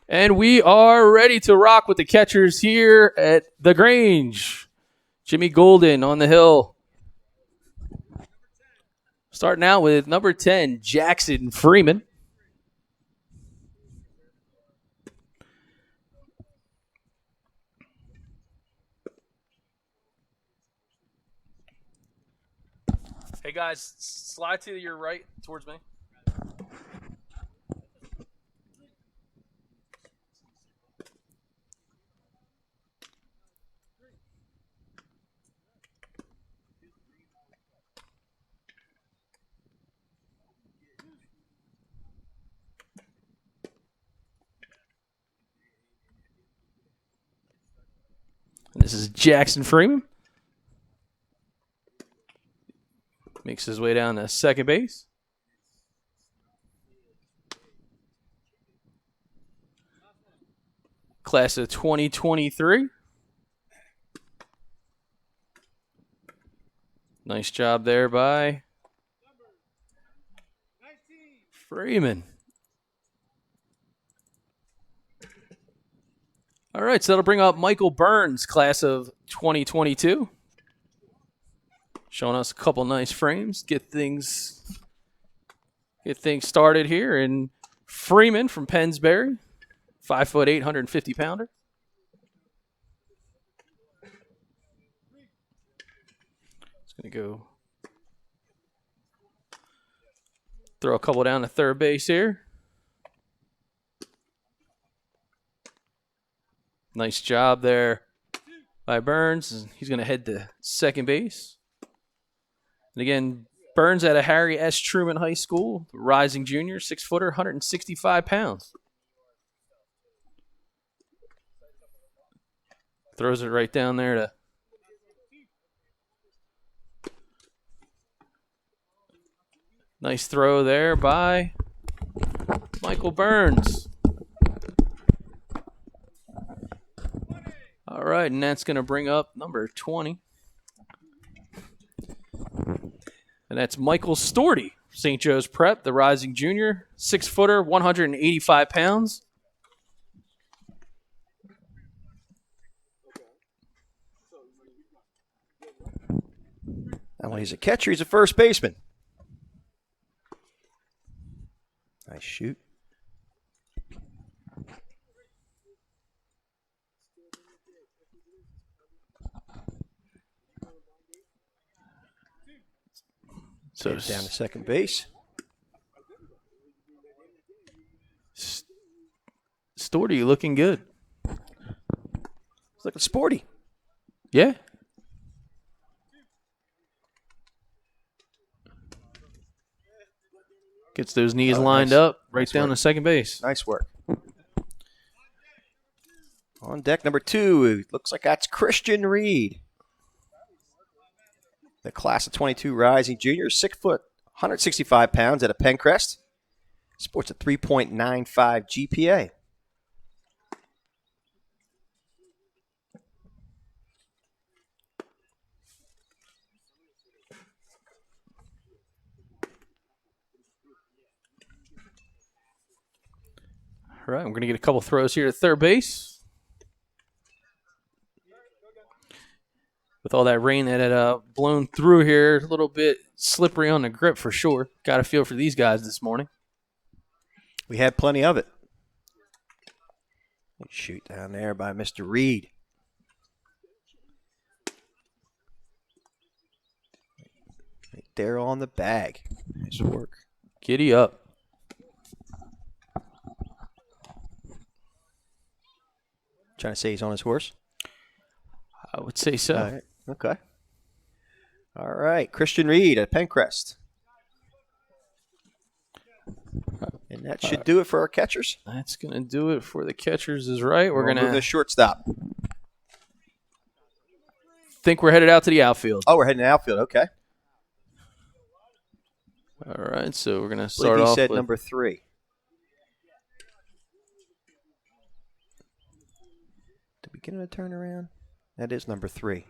And we are ready to rock with the catchers here at the Grange. Jimmy Golden on the hill. Starting out with number 10, Jackson Freeman. Hey, guys, slide to your right towards me. This is Jackson Freeman. Makes his way down to second base. Class of 2023. Nice job there by Freeman. All right, so that'll bring up Michael Burns, class of 2022. Showing us a couple nice frames. Get things started here. And Freeman from PENNSBURY, 5'8", 150-pounder. It's going to go throw a couple down to third base here. Nice job there by Burns. He's going to head to second base. And again, Burns out of Harry S. Truman High School, rising junior, 6-footer, 165 pounds. Throws it right down there to nice throw there by Michael Burns. All right, and that's going to bring up number 20. And that's Michael Storty, St. Joe's Prep, the rising junior, 6-footer, 185 pounds. And when he's a catcher, he's a first baseman. Nice shoot. So down to second base. Storty looking good. He's looking sporty. Yeah. Gets those knees lined up right down to second base. Nice work. On deck number 2, it looks like that's Christian Reed. The class of 22 rising junior, 6 foot, 165 pounds at a PENNCREST. Sports a 3.95 GPA. All right, we're going to get a couple throws here at third base. With all that rain that had blown through here, a little bit slippery on the grip for sure. Got a feel for these guys this morning. We had plenty of it. Shoot down there by Mr. Reed. Right there on the bag. Nice work. Giddy up. Trying to say he's on his horse? I would say so. All right. Okay. All right. Christian Reed at PENNCREST. And that should do it for our catchers. That's going to do it for the catchers is right. We're going to move the shortstop. Think we're headed out to the outfield. Oh, we're heading to the outfield. Okay. All right. So we're going to start off he said with number 3. Did we get him a turnaround? That is number 3.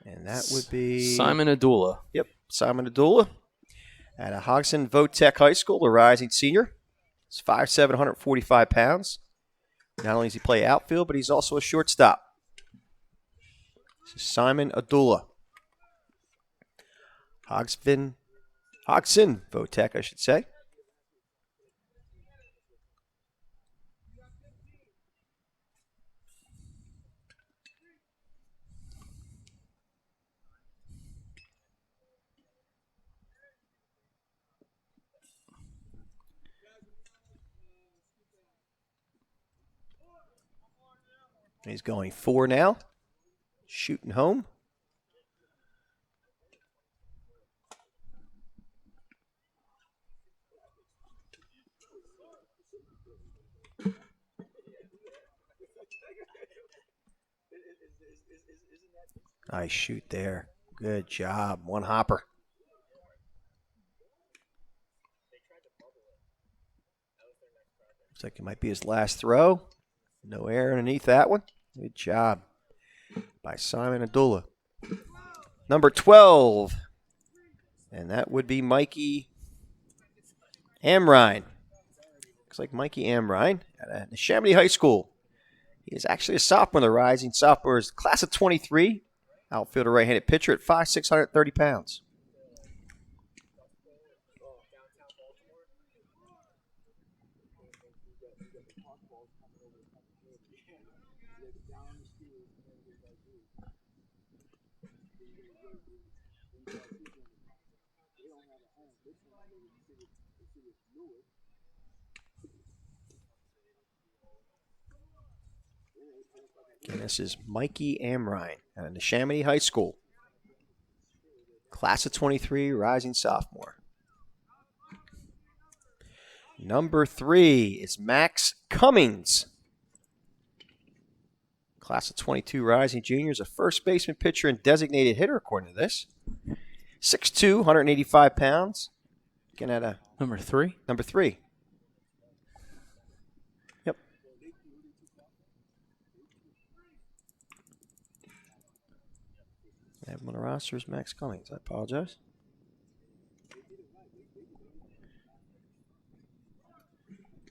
And that would be Simon Adula. Yep, Simon Adula at a Hodgson Votech High School, the rising senior. He's 5'7", 145 pounds. Not only does he play outfield, but he's also a shortstop. This is Simon Adula. Hodgson Votek, I should say. He's going 4 now. Shooting home. Nice shoot there. Good job. One hopper. Looks like it might be his last throw. No air underneath that one. Good job by Simon Adula. Number 12. And that would be Mikey Amrine. Looks like Mikey Amrine at NESHAMINY High School. He is actually a sophomore, the rising sophomore, is class of 23. Outfielder, right-handed pitcher at 5'6", 130 pounds. And this is Mikey Amrine at NESHAMINY High School. Class of 23, rising sophomore. Number 3 is Max Cummings. Class of 22, rising junior, is a first baseman, pitcher, and designated hitter, according to this. 6'2", 185 pounds. Again, at a Number 3. Number 3. Yep. I have him on the roster is Max Cummings. I apologize.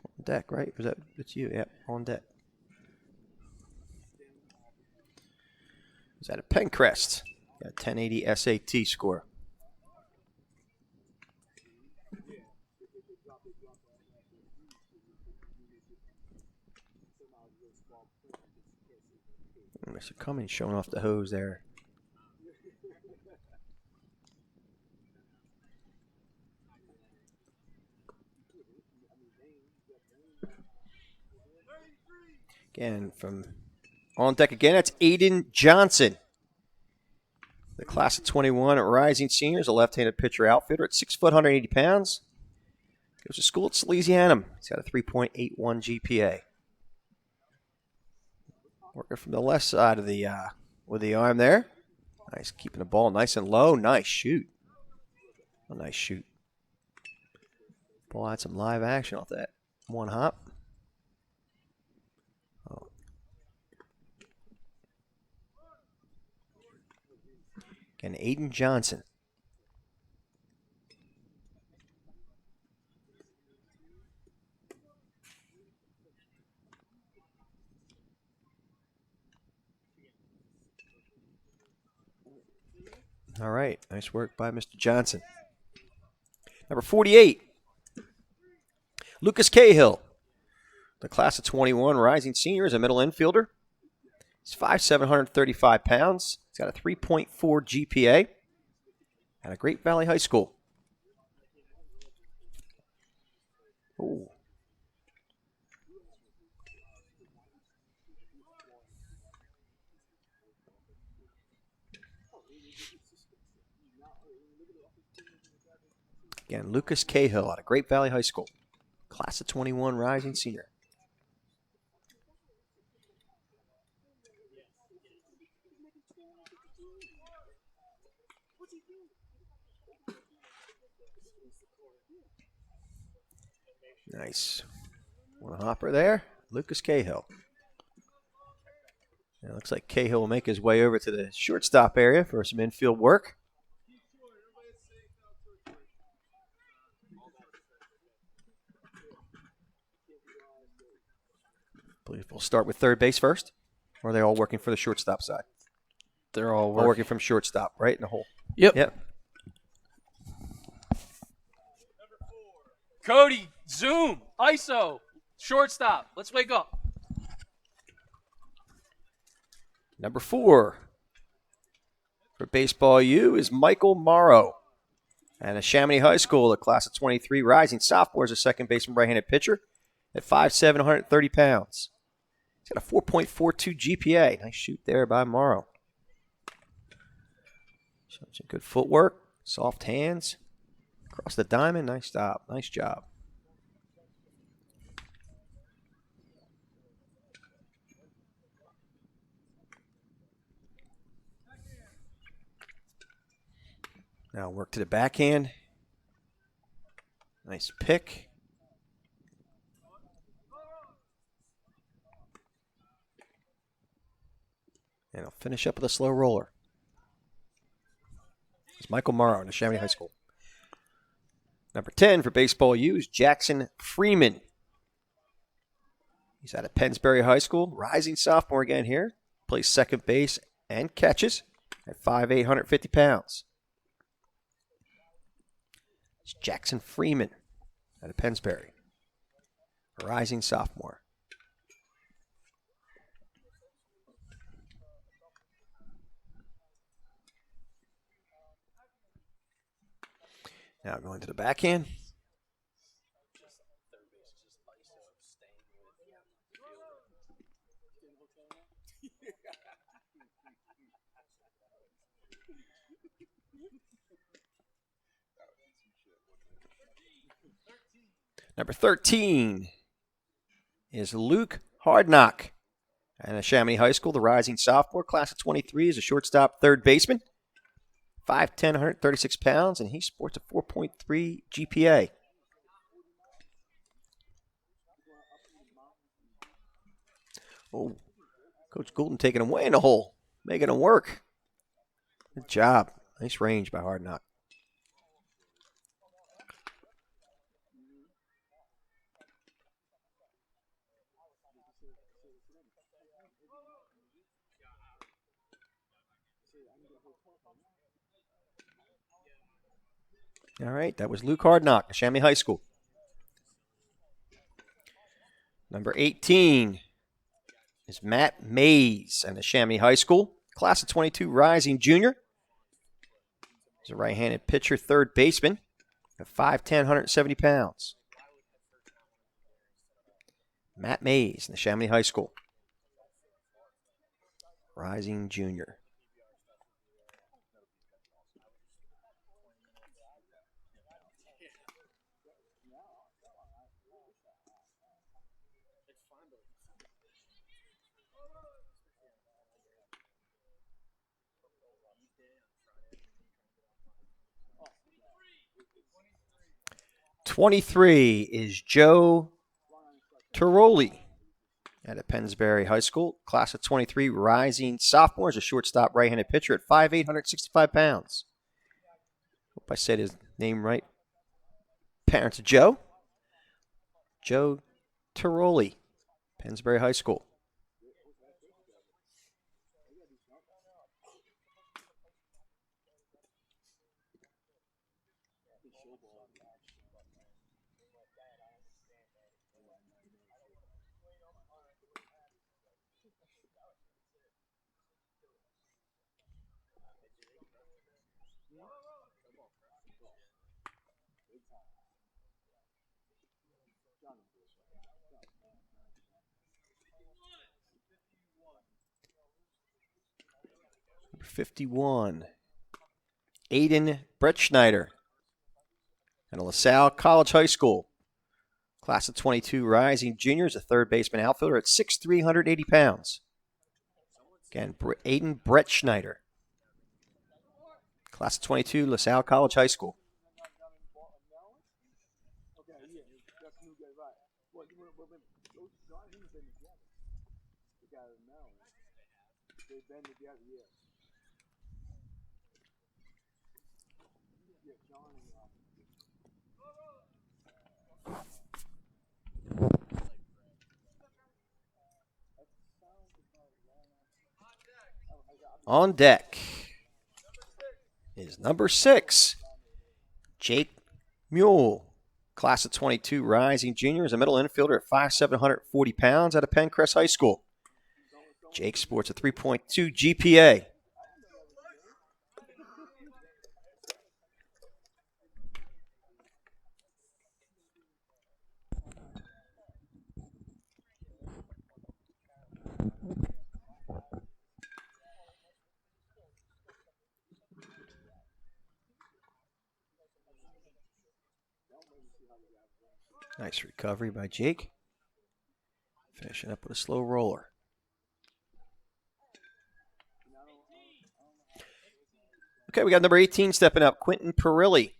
On deck, right? Or is it's you? Yep, on deck. Is that a PENNCREST? Got a 1080 SAT score. Mr. Cummings showing off the hose there. Again, from on deck again, that's Aiden Johnson. The class of 21 rising seniors, a left-handed pitcher outfielder at 6', 180 pounds. Goes to school at SALESIANUM. He's got a 3.81 GPA. Working from the left side of the with the arm there. Nice, keeping the ball nice and low. Nice shoot. A nice shoot. Ball had some live action off that one hop. Oh. Again, Aiden Johnson. All right, nice work by Mr. Johnson. Number 48, Lucas Cahill. The class of 21 rising senior is a middle infielder. He's 5'7", 135 pounds. He's got a 3.4 GPA at a Great Valley High School. Ooh. Again, Lucas Cahill out of Great Valley High School. Class of 21 rising senior. Nice. One hopper there. Lucas Cahill. It looks like Cahill will make his way over to the shortstop area for some infield work. believe we'll start with third base first. Or are they all working for the shortstop side? They're all All working from shortstop, right? In the hole. Yep. Yep. Cody, zoom, ISO, shortstop. Let's wake up. Number 4 for Baseball U is Michael Morrow. And Neshaminy High School, a class of 23, rising sophomore, is a second baseman, right-handed pitcher at 5'7", 130 pounds. He's got a 4.42 GPA. Nice shoot there by Morrow. Some good footwork, soft hands. Across the diamond, nice stop. Nice job. Now work to the backhand. Nice pick. And he'll finish up with a slow roller. It's Michael Morrow, Neshaminy High School. Number 10 for Baseball U is Jackson Freeman. He's out of PENNSBURY High School, rising sophomore again here. Plays second base and catches at 5'8", 150 pounds. It's Jackson Freeman out of PENNSBURY, rising sophomore. Now going to the backhand. Number 13 is Luke Hardknock. And Neshaminy High School, the rising sophomore, class of 23, is a shortstop third baseman. 5'10", 136 pounds, and he sports a 4.3 GPA. Oh, Coach Goulden taking him way in the hole, making him work. Good job. Nice range by Hardknock. All right, that was Luke Hardknock, Neshaminy High School. Number 18 is Matt Mays and Neshaminy High School, class of 22, rising junior. He's a right-handed pitcher, third baseman, at 5'10", 170 pounds. Matt Mays, Neshaminy High School, rising junior. '23 is Joe Tiroli at PENNSBURY High School, class of 23, rising sophomore, is a shortstop right-handed pitcher at 5'8", 165 pounds. Hope I said his name right. Parents of Joe. Joe Tiroli, PENNSBURY High School. Number 51, Aiden Brettschneider at LaSalle College High School. Class of 22, rising junior, is a third baseman outfielder at 6'3", 180 pounds. Again, Aiden Brettschneider. Class of 22, LaSalle College High School. On deck is number 6, Jake Mule. Class of 22 rising junior, is a middle infielder at 5'7", 140 pounds out of PENNCREST High School. Jake sports a 3.2 GPA. Nice recovery by Jake. Finishing up with a slow roller. Okay, we got number 18 stepping up, Quentin Perilli.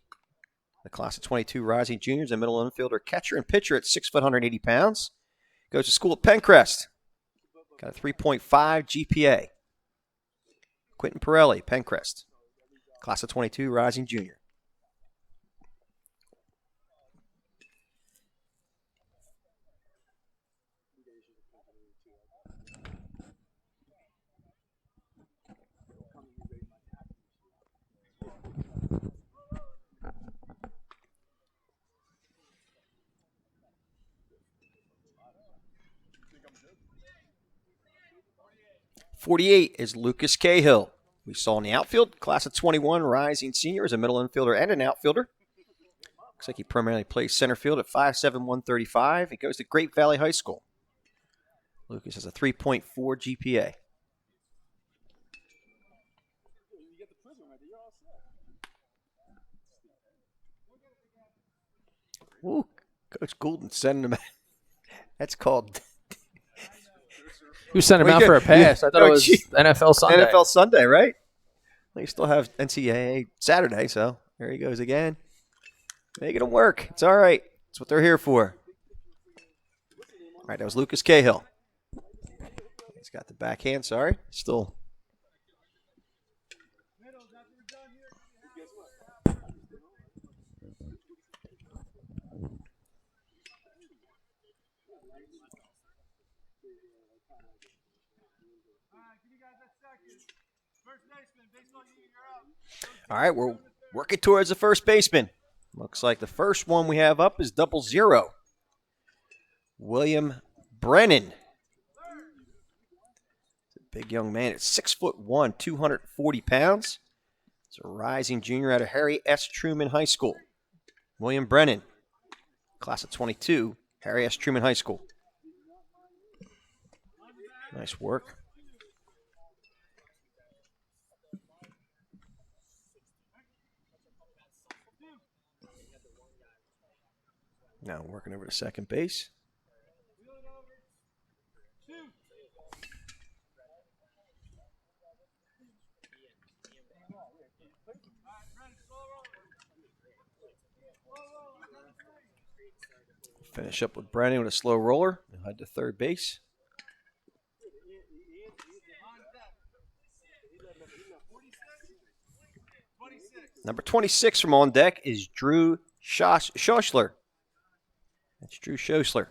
The class of 22 rising juniors, a middle infielder, catcher, and pitcher at 6', 180 pounds. Goes to school at PENNCREST. Got a 3.5 GPA. Quentin Perilli, PENNCREST. Class of 22 rising junior. .48 is Lucas Cahill. We saw in the outfield, class of 21, rising senior, is a middle infielder and an outfielder. Looks like he primarily plays center field at 5'7", 135. He goes to Great Valley High School. Lucas has a 3.4 GPA. Ooh, Coach Goulden sending him. That's called. You sent him out for a pass. I thought it was NFL Sunday. NFL Sunday, right? They still have NCAA Saturday, so there he goes again. Making them work. It's all right. That's what they're here for. All right, that was Lucas Cahill. He's got the backhand, sorry. Still. All right, we're working towards the first baseman. Looks like the first one we have up is 00. William Brennan. It's a big young man. It's 6'1", 240 pounds. It's a rising junior out of Harry S. Truman High School. William Brennan, class of 22, Harry S. Truman High School. Nice work. Now working over to second base. Finish up with Brennan with a slow roller. He'll head to third base. Number 26 from on deck is Drew Schoschler. That's Drew Schoschler.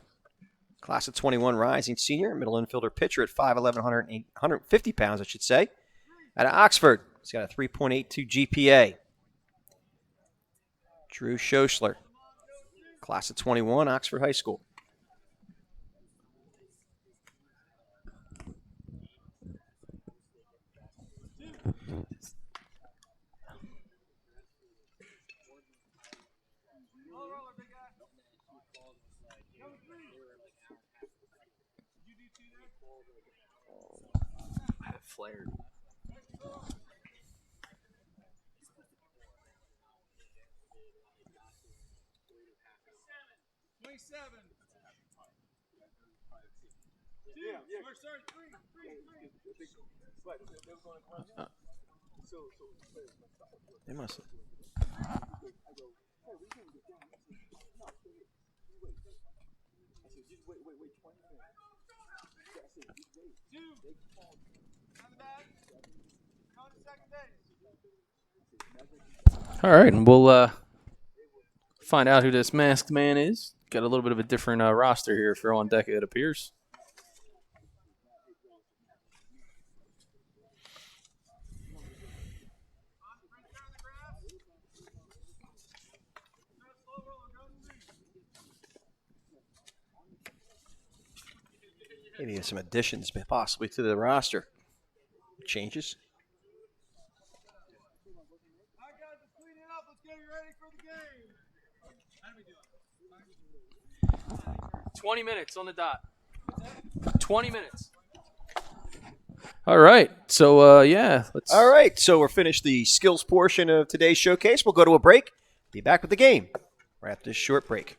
Class of 21 rising senior, middle infielder pitcher at 5'11", 150 pounds, I should say. Out of Oxford. He's got a 3.82 GPA. Drew Schoschler. Class of 21, Oxford High School. I have flared. They must have. All right, and we'll find out who this masked man is. Got a little bit of a different roster here for on deck, it appears. Maybe some additions possibly to the roster. Changes. – 20 minutes on the dot. 20 minutes. All right. So, yeah. All right. So we're finished the skills portion of today's showcase. We'll go to a break. Be back with the game right after this short break.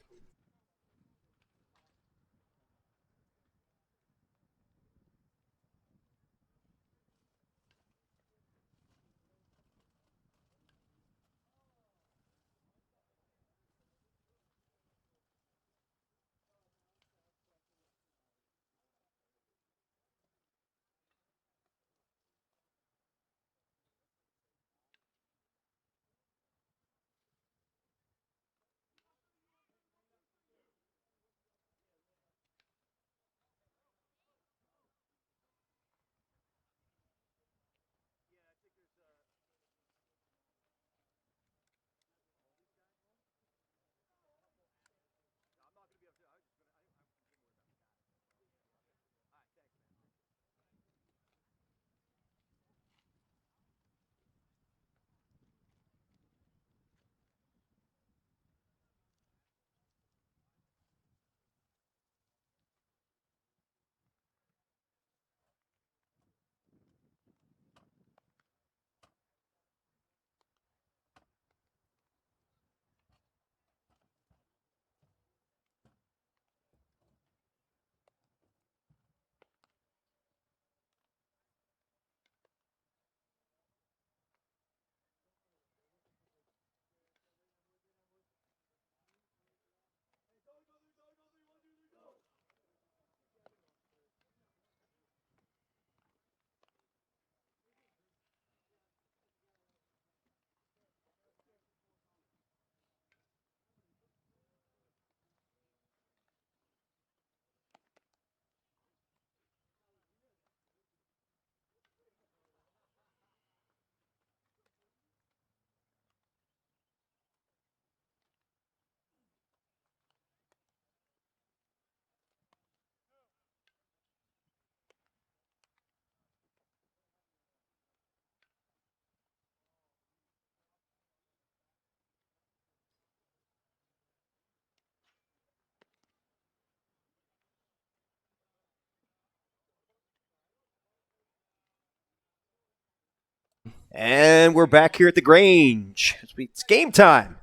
And we're back here at the Grange. It's game time.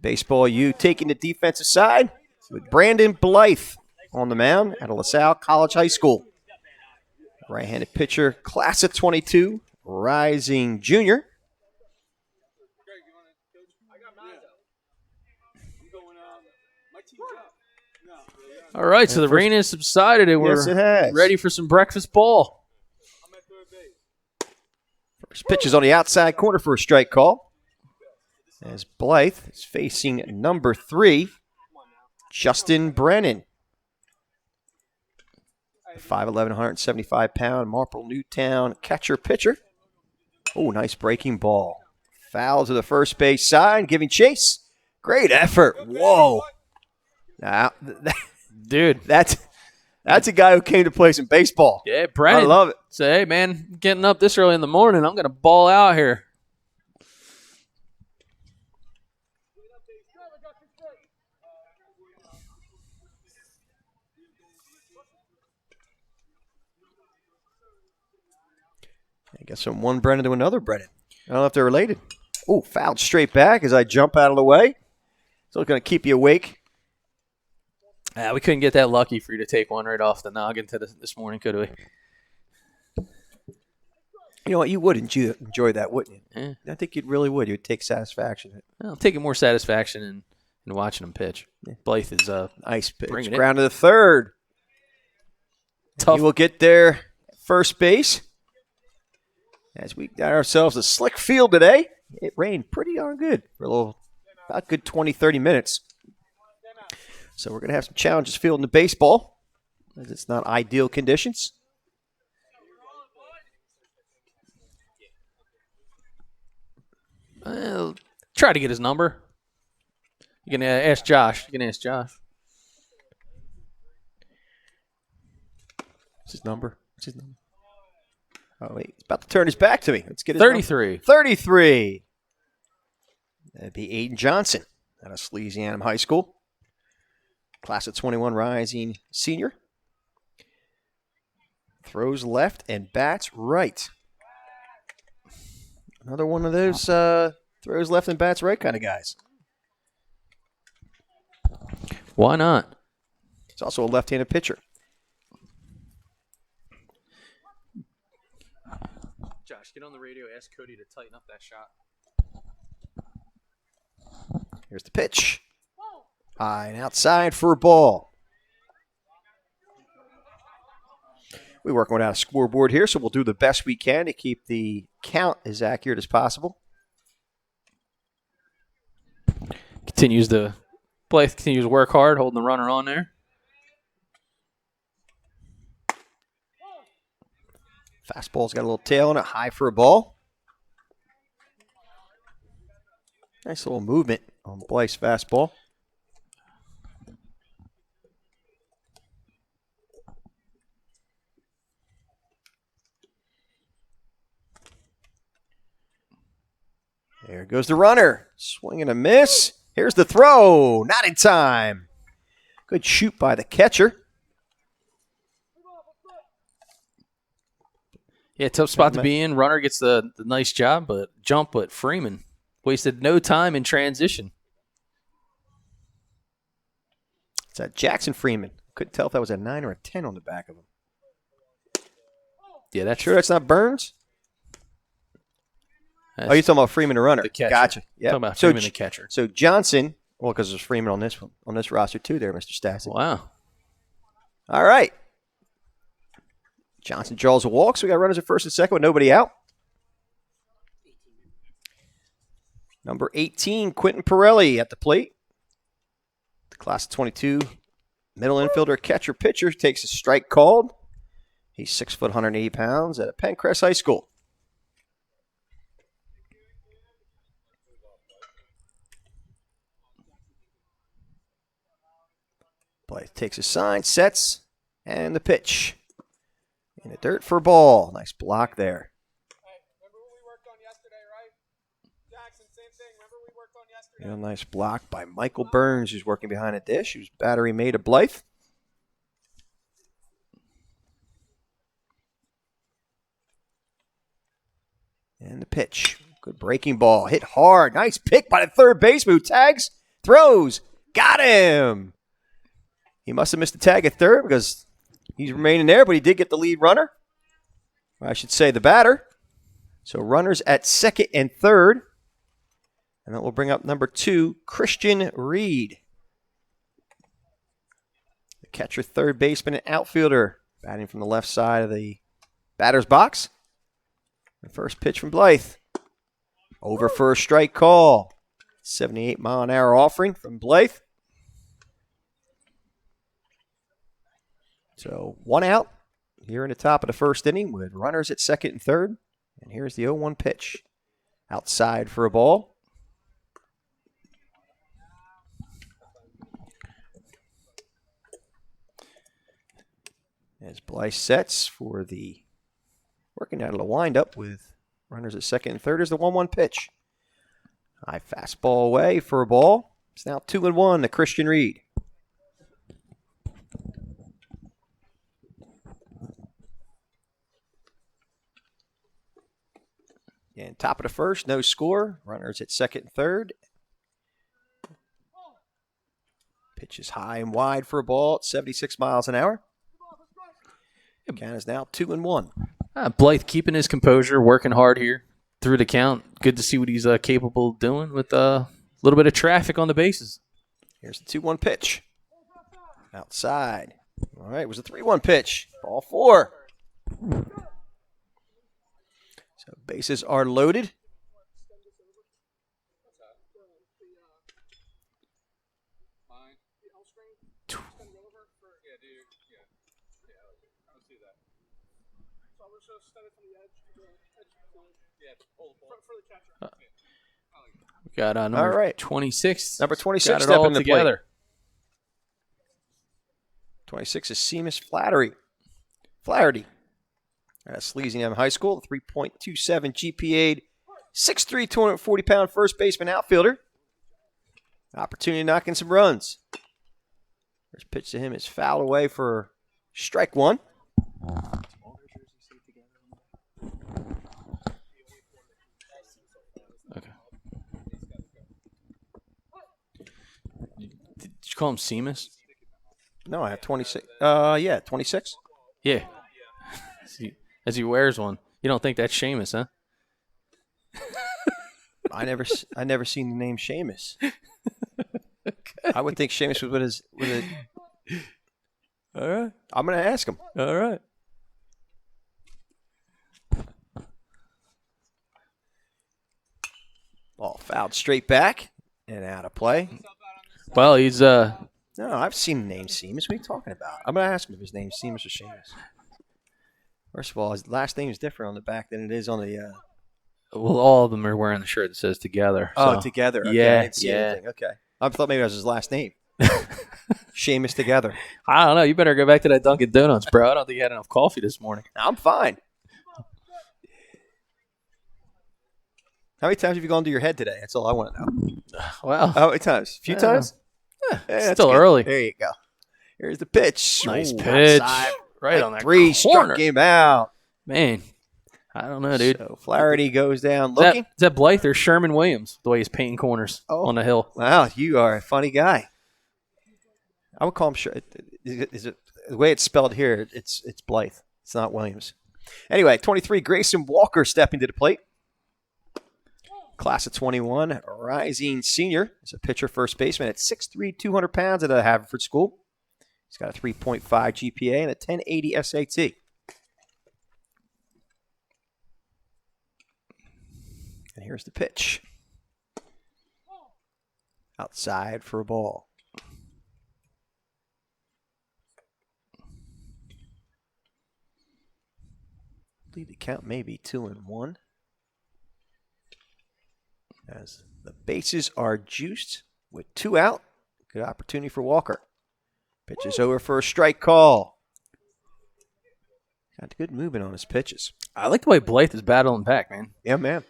Baseball U taking the defensive side with Brandon Blythe on the mound at LaSalle College High School. Right-handed pitcher, class of 22, rising junior. All right, so the rain has subsided and we're ready for some breakfast ball. First pitch is on the outside corner for a strike call. As Blythe is facing number 3, Justin Brennan. 5'11", 175-pound MARPLE NEWTOWN catcher-pitcher. Oh, nice breaking ball. Foul to the first base side, giving chase. Great effort. Whoa. Now, dude, that's a guy who came to play some baseball. Yeah, Brennan. I love it. Say, hey, man, getting up this early in the morning, I'm going to ball out here. I guess from one Brennan to another Brennan. I don't know if they're related. Oh, fouled straight back as I jump out of the way. So it's going to keep you awake. We couldn't get that lucky for you to take one right off the noggin this morning, could we? You know what? You would enjoy that, wouldn't you? Yeah. I think you really would. You'd take satisfaction. I'll take more satisfaction in watching him pitch. Yeah. Blythe is nice pitch. Bringing ground to the third. Tough. He will get there first base. As we got ourselves a slick field today, it rained pretty darn good for about good 20, 30 minutes. So we're going to have some challenges fielding the baseball as it's not ideal conditions. Try to get his number. You can ask Josh. What's his number? Oh, wait. He's about to turn his back to me. Let's get his 33. number. 33. That'd be Aiden Johnson out of SALESIANUM High School. Class of 21 rising senior. Throws left and bats right. Another one of those throws left and bats right kind of guys. Why not? He's also a left-handed pitcher. Josh, get on the radio. Ask Cody to tighten up that shot. Here's the pitch. High and outside for a ball. We're working without a scoreboard here, so we'll do the best we can to keep the count as accurate as possible. Blythe continues to work hard, holding the runner on there. Fastball's got a little tail on it, high for a ball. Nice little movement on Blythe's fastball. There goes the runner. Swing and a miss. Here's the throw. Not in time. Good shoot by the catcher. Yeah, tough spot to be in. Runner gets the nice job, but Freeman wasted no time in transition. It's that Jackson Freeman. Couldn't tell if that was a 9 or a 10 on the back of him. Yeah, that's sure that's not Burns? Oh, you're talking about Freeman the runner. The catcher. Gotcha. Yeah. Talking about Freeman the catcher. So Johnson, well, because there's Freeman on this roster too there, Mr. Stassi. Wow. All right. Johnson draws a walk, so we got runners at first and second with nobody out. Number 18, Quentin Pirelli at the plate. The class of 22, middle infielder, catcher, pitcher, takes a strike called. He's 6 foot, 180 pounds at PENNCREST High School. Blythe takes a sign, sets, and the pitch. In the dirt for a ball. Nice block there. Hey, remember what we worked on yesterday, right? Jackson, same thing. Remember we worked on yesterday? A nice block by Michael Burns, who's working behind a dish. Who's battery made of Blythe. And the pitch. Good breaking ball. Hit hard. Nice pick by the third baseman who tags, throws. Got him. He must have missed the tag at third because he's remaining there, but he did get the lead runner. I should say the batter. So runners at second and third. And that will bring up number 2, Christian Reed. The catcher, third baseman, and outfielder. Batting from the left side of the batter's box. The first pitch from Blythe. Over for a strike call. 78-mile-an-hour offering from Blythe. So 1 out here in the top of the first inning with runners at second and third. And here's the 0-1 pitch. Outside for a ball. As Blythe sets for the working out of the windup with runners at second and third is the 1-1 pitch. High fastball away for a ball. It's now 2-1 to Christian Reed. And top of the first, no score. Runners at second and third. Pitch is high and wide for a ball at 76 miles an hour. Count is now 2-1. Blythe keeping his composure, working hard here through the count. Good to see what he's capable of doing with a little bit of traffic on the bases. Here's the 2-1 pitch. Outside. All right, it was a 3-1 pitch. Ball 4. So bases are loaded. We got number All right. 26. Number 26 got it stepping all to the together. plate. 26 is Seamus Flattery. Flaherty. At SALESIANUM High School, 3.27 GPA, 6'3", 240-pound first baseman outfielder. Opportunity to knock in some runs. First pitch to him is fouled away for strike one. Okay. Did you call him Seamus? No, I have 26. Yeah, 26. Yeah. As he wears one. You don't think that's Seamus, huh? I never seen the name Seamus. Okay. I would think Seamus was with a. All right. I'm going to ask him. All right. Ball fouled straight back and out of play. Well, he's No, I've seen the name Seamus. What are you talking about? I'm going to ask him if his name's Seamus or Seamus. First of all, his last name is different on the back than it is on the. Well, all of them are wearing the shirt that says Together. Oh, so. Together. Okay, Yeah, I didn't see yeah. anything. Okay. I thought maybe that was his last name. Seamus Together. I don't know. You better go back to that Dunkin' Donuts, bro. I don't think you had enough coffee this morning. I'm fine. How many times have you gone to your head today? That's all I want to know. Wow. How many times? A few times? Yeah, Yeah, that's still good. early. There you go. Here's the pitch. Nice Ooh, pitch. outside. Right on that Three corner. struck him out. Man, I don't know, dude. So Flaherty goes down Is looking. that Blythe or Sherman Williams, the way he's painting corners on the hill? Wow, you are a funny guy. I would call him. Is it the way it's spelled here? It's Blythe. It's not Williams. Anyway, 23. Grayson Walker stepping to the plate. Class of 21, rising senior. He's a pitcher, first baseman at 6'3", 200 pounds at a Haverford school. He's got a 3.5 GPA and a 1080 SAT. And here's the pitch. Outside for a ball. I believe the count may be 2-1. As the bases are juiced with 2 out. Good opportunity for Walker. Pitch is over for a strike call. Got good movement on his pitches. I like the way Blythe is battling back, man. Yeah, man.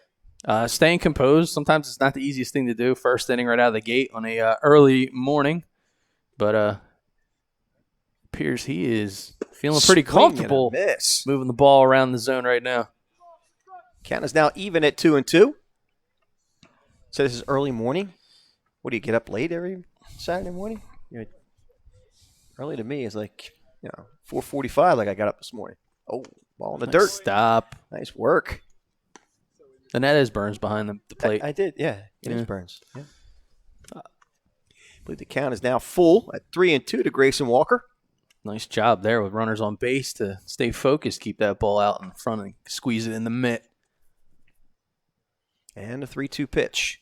Staying composed. Sometimes it's not the easiest thing to do. First inning right out of the gate on a early morning. But appears he is feeling pretty comfortable moving the ball around the zone right now. Count is now even at 2-2. So this is early morning. What do you get up late every Saturday morning? Early to me is like 4:45. Like I got up this morning. Oh, ball in the dirt. Stop. Nice work. And that is Burns behind the plate. I did. Yeah, it is Burns. Yeah. I believe the count is now full at 3-2 to Grayson Walker. Nice job there with runners on base to stay focused, keep that ball out in front and squeeze it in the mitt. And a 3-2 pitch.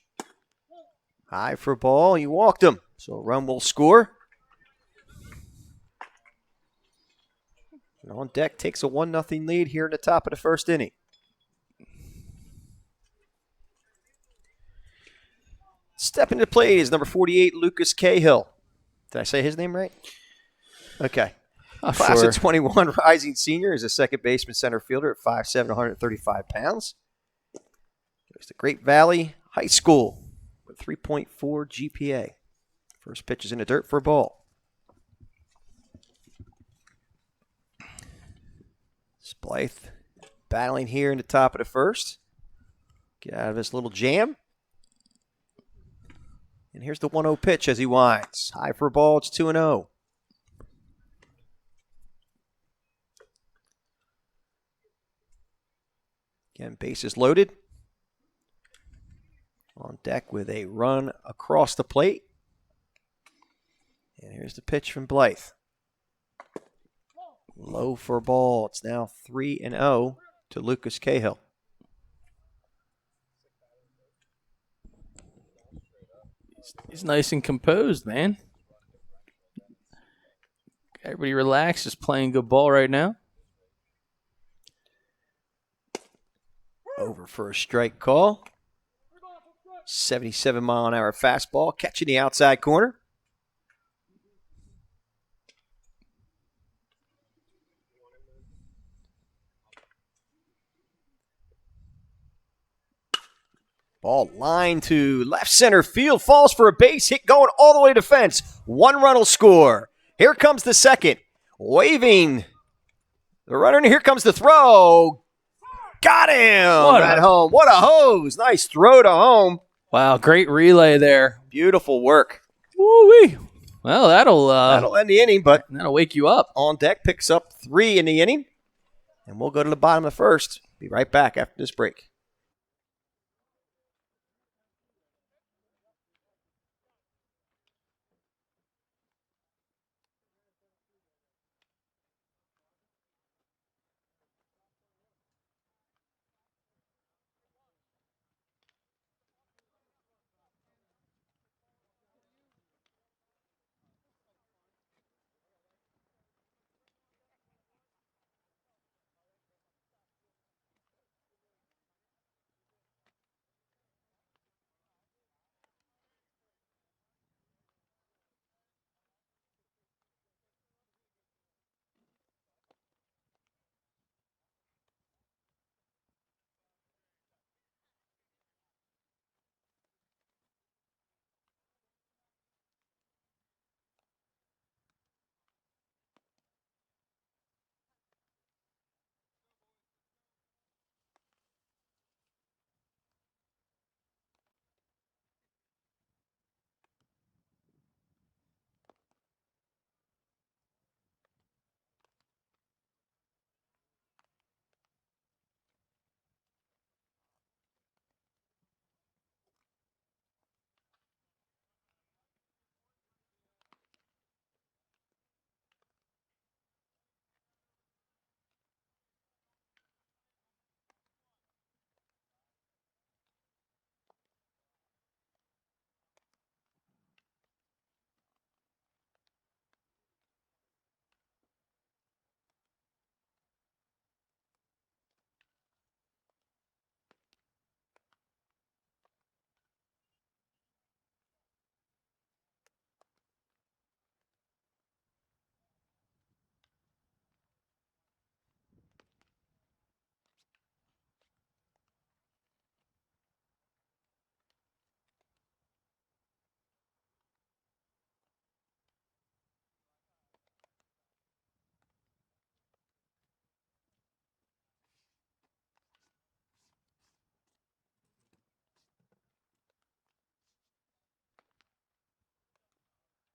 High for a ball. You walked him. So a run will score. And on deck takes a 1-0 lead here in the top of the first inning. Stepping to the plate is number 48, Lucas Cahill. Did I say his name right? Okay. Class of 21, rising senior, is a second baseman center fielder at 5'7", 135 pounds. Goes to Great Valley High School with 3.4 GPA. First pitch is in the dirt for a ball. Blythe battling here in the top of the first. Get out of this little jam. And here's the 1-0 pitch as he winds. High for a ball. It's 2-0. Again, bases loaded. On deck with a run across the plate. And here's the pitch from Blythe. Low for a ball. It's now 3-0 to Lucas Cahill. He's nice and composed, man. Everybody relax, just playing good ball right now. Over for a strike call. 77-mile-an-hour fastball, catching the outside corner. Ball line to left center field. Falls for a base hit going all the way to fence. 1 run will score. Here comes the second. Waving the runner, and here comes the throw. Got him at home. What a hose. Nice throw to home. Wow, great relay there. Beautiful work. Woo-wee. Well, That'll end the inning, but that'll wake you up. on deck picks up 3 in the inning. And we'll go to the bottom of the first. Be right back after this break.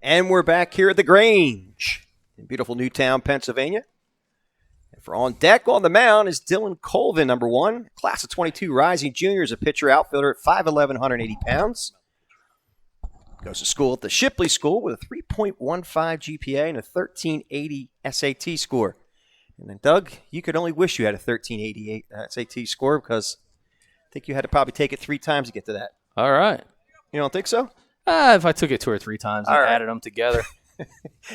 And we're back here at the Grange in beautiful Newtown, Pennsylvania. And for on deck on the mound is Dylan Colvin, number 1. Class of 22 rising junior, is a pitcher outfielder at 5'11", 180 pounds. Goes to school at the Shipley School with a 3.15 GPA and a 1380 SAT score. And then, Doug, you could only wish you had a 1388 SAT score because I think you had to probably take it 3 times to get to that. All right. You don't think so? If I took it 2 or 3 times and added them together.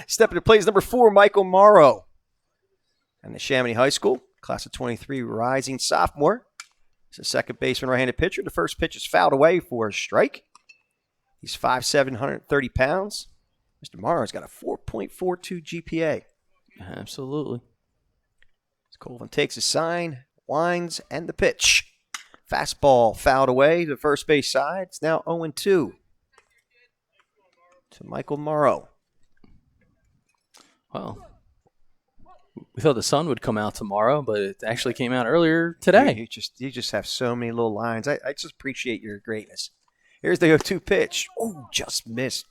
Stepping to play is number 4, Michael Morrow. And the NESHAMINY High School, class of 23, rising sophomore. He's a second baseman, right-handed pitcher. The first pitch is fouled away for a strike. He's 5'7", 130 pounds. Mr. Morrow's got a 4.42 GPA. Absolutely. Colvin takes his sign, winds, and the pitch. Fastball fouled away to the first base side. It's now 0-2 to Michael Morrow. Well, we thought the sun would come out tomorrow, but it actually came out earlier today. You just have so many little lines. I just appreciate your greatness. Here's the 0-2 pitch. Oh, just missed.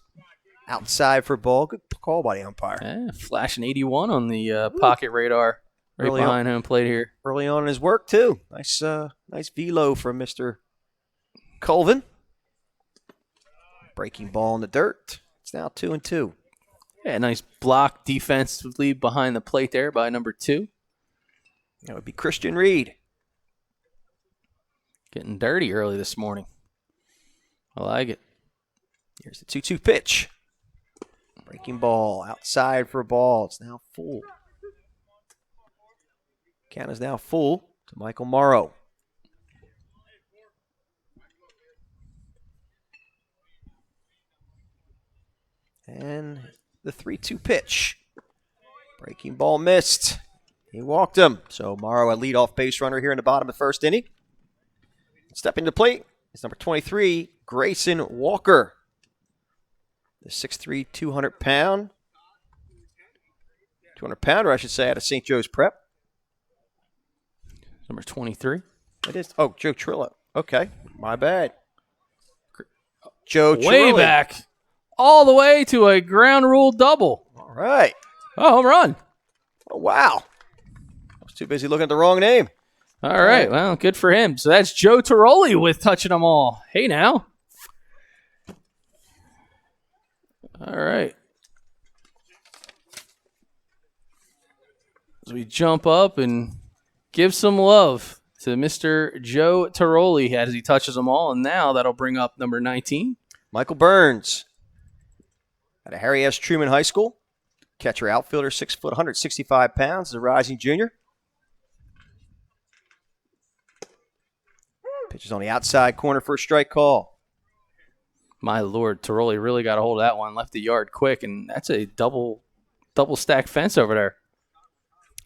Outside for ball. Good call by the umpire. Yeah, flashing 81 on the pocket radar right Early behind home plate here. Early on in his work, too. Nice velo from Mr. Colvin. Breaking ball in the dirt. It's now 2-2. Yeah, nice block defensively behind the plate there by number 2. That would be Christian Reed. Getting dirty early this morning. I like it. Here's the 2-2 pitch. Breaking ball outside for a ball. It's now full. Count is now full to Michael Morrow. And the 3-2 pitch. Breaking ball missed. He walked him. So Morrow, a leadoff base runner here in the bottom of the first inning. Stepping to plate is number 23, Grayson Walker. The 6'3", 200-pound. 200-pounder, I should say, out of St. Joe's Prep. Number 23. It is. Oh, Joe Trillo. Okay, my bad. Joe Way Trillo. back. All the way to a ground rule double. All right. Oh, home run. Oh, wow. I was too busy looking at the wrong name. All right. Well, good for him. So that's Joe Tiroli with touching them all. Hey, now. All right. As we jump up and give some love to Mr. Joe Tiroli as he touches them all. And now that'll bring up number 19. Michael Burns. At a Harry S. Truman High School. Catcher outfielder, 6 foot, 165 pounds, is a rising junior. Pitches on the outside corner for a strike call. My Lord, Tiroli really got a hold of that one. Left the yard quick, and that's a double stack fence over there.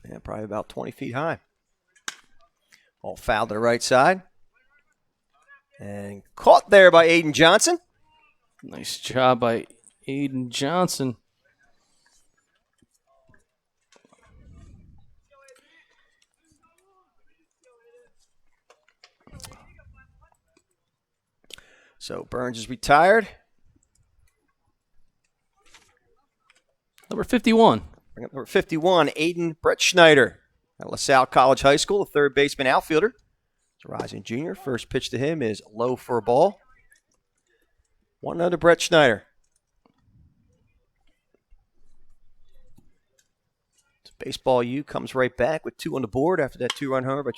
Yeah, probably about 20 feet high. All fouled to the right side. And caught there by Aiden Johnson. Nice job by Aiden Johnson. So Burns is retired. Number 51. Bring up number 51, Aiden Brett Schneider. At LaSalle College High School, a third baseman outfielder. It's a rising junior. First pitch to him is low for a ball. 1-0 to Brett Schneider. So Baseball U comes right back with 2 on the board after that 2-run homer by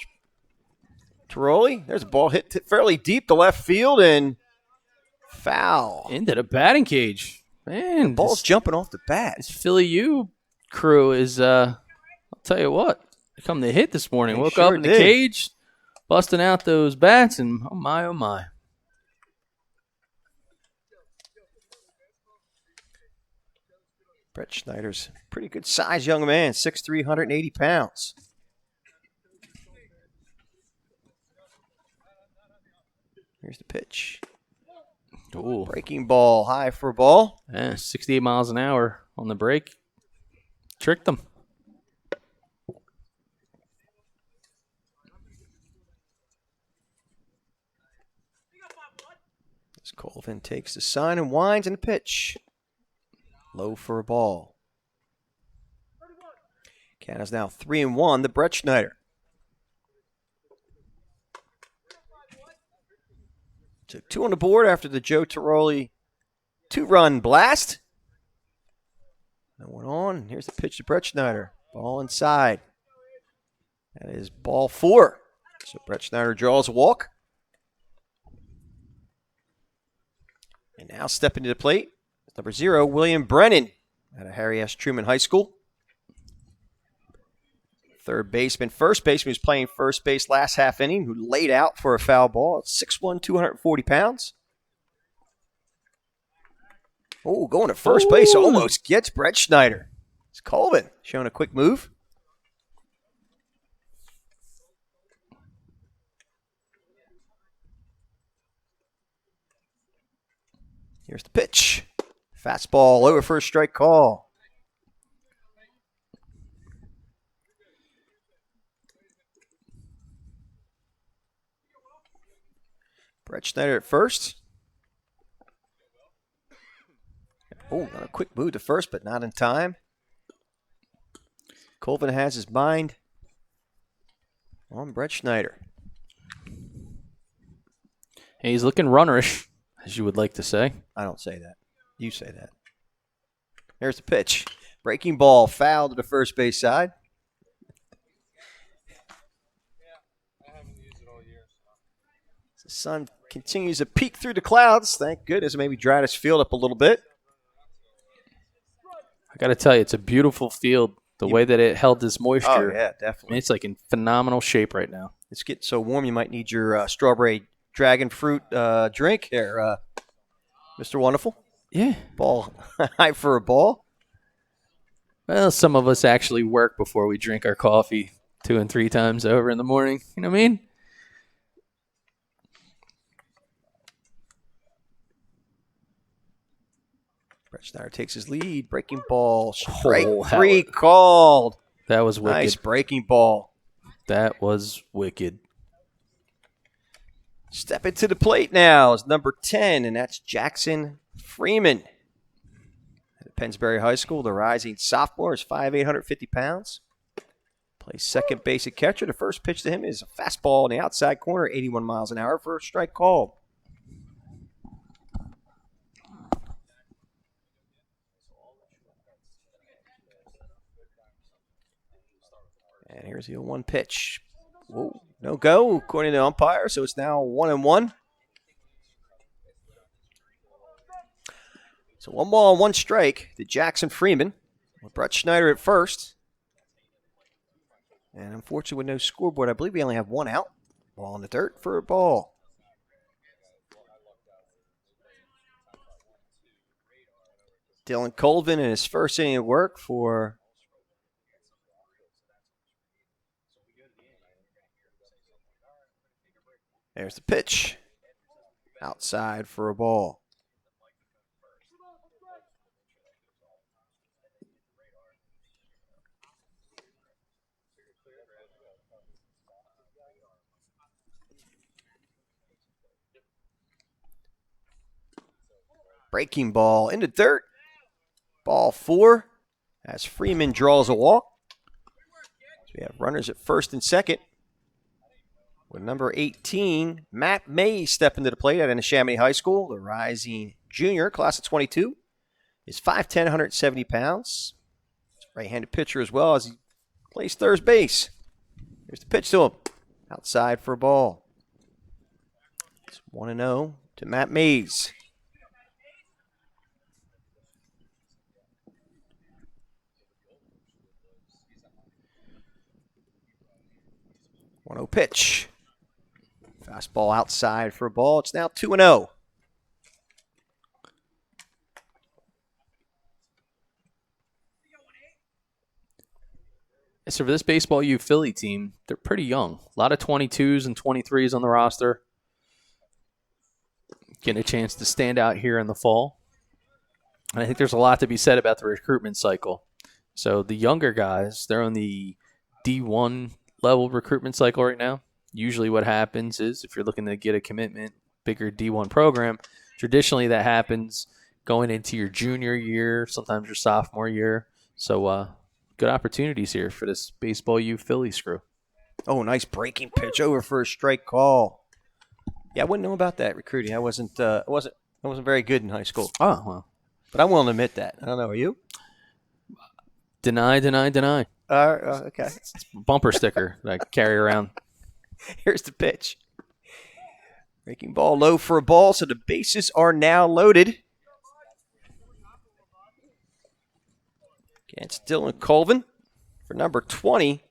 Tiroli. There's a ball hit fairly deep to left field and foul. Into the batting cage. Man, The ball's jumping off the bat. this Philly U crew is, I'll tell you what, they come to hit this morning. They Woke sure up in the did. cage, busting out those bats, and oh my, oh my. Brett Schneider's a pretty good size young man, 6'3", 180 pounds. Here's the pitch. Ooh. Breaking ball, high for a ball. 68 miles an hour on the break. Tricked them. As Colvin takes the sign and winds in the pitch. Low for a ball. Count is now 3-1 to Brett Schneider. Took 2 on the board after the Joe Tiroli 2-run blast. That one on. Here's the pitch to Brett Schneider. Ball inside. That is ball 4. So Brett Schneider draws a walk. And now stepping to the plate, number 0, William Brennan out of Harry S. Truman High School. Third baseman, first baseman who's playing first base last half inning, who laid out for a foul ball. It's 6'1", 240 pounds. Oh, going to first base, almost gets Brett Schneider. It's Colvin showing a quick move. Here's the pitch. Fastball over for a strike call. Brett Schneider at first. Oh, not a quick move to first, but not in time. Colvin has his mind on Brett Schneider. Hey, he's looking runnerish, as you would like to say. I don't say that. You say that. There's the pitch. Breaking ball, foul to the first base side. The sun continues to peek through the clouds. Thank goodness. Maybe dried his field up a little bit. I got to tell you, it's a beautiful field. The way that it held this moisture. Oh, yeah, I definitely. mean, it's like in phenomenal shape right now. It's getting so warm you might need your strawberry dragon fruit drink here, Mr. Wonderful. Yeah. Ball high for a ball. Well, some of us actually work before we drink our coffee 2 and 3 times over in the morning. You know what I mean? Brett Schneider takes his lead. Breaking ball. Strike Oh, 3 called. That was wicked. Nice breaking ball. That was wicked. Stepping to the plate now is number 10, and that's Jackson Freeman. At Pennsbury High School, the rising sophomore is 5'8", 150 pounds. Plays second base at catcher. The first pitch to him is a fastball in the outside corner, 81 miles an hour for a strike call. And here's the 0-1 pitch. Whoa, no go according to the umpire, so it's now 1-1. So 1 ball and 1 strike to Jackson Freeman with Brett Schneider at first. And unfortunately with no scoreboard, I believe we only have 1 out. Ball in the dirt for a ball. Dylan Colvin in his first inning of work for there's the pitch. Outside for a ball. Breaking ball in the dirt. Ball 4 as Freeman draws a walk. So we have runners at first and second. With number 18, Matt May stepping to the plate at Neshaminy High School. The rising junior, class of 22, is 5'10", 170 pounds. Right-handed pitcher as well as he plays third base. Here's the pitch to him. Outside for a ball. It's 1-0 to Matt Mays. One-0 pitch. Fastball outside for a ball. It's now 2-0. So for this Baseball U Philly team, they're pretty young. A lot of 22s and 23s on the roster. Getting a chance to stand out here in the fall. And I think there's a lot to be said about the recruitment cycle. So the younger guys, they're on the D1 level recruitment cycle right now. Usually what happens is if you're looking to get a commitment, bigger D1 program, traditionally that happens going into your junior year, sometimes your sophomore year. So good opportunities here for this Baseball U Phillies crew. Oh, nice breaking pitch over for a strike call. Yeah, I wouldn't know about that recruiting. I wasn't very good in high school. Oh, well. But I'm willing to admit that. I don't know. Are you? Deny. Okay. It's a bumper sticker that I carry around. Here's the pitch. Breaking ball low for a ball, so the bases are now loaded. Against Dylan Colvin for number 20,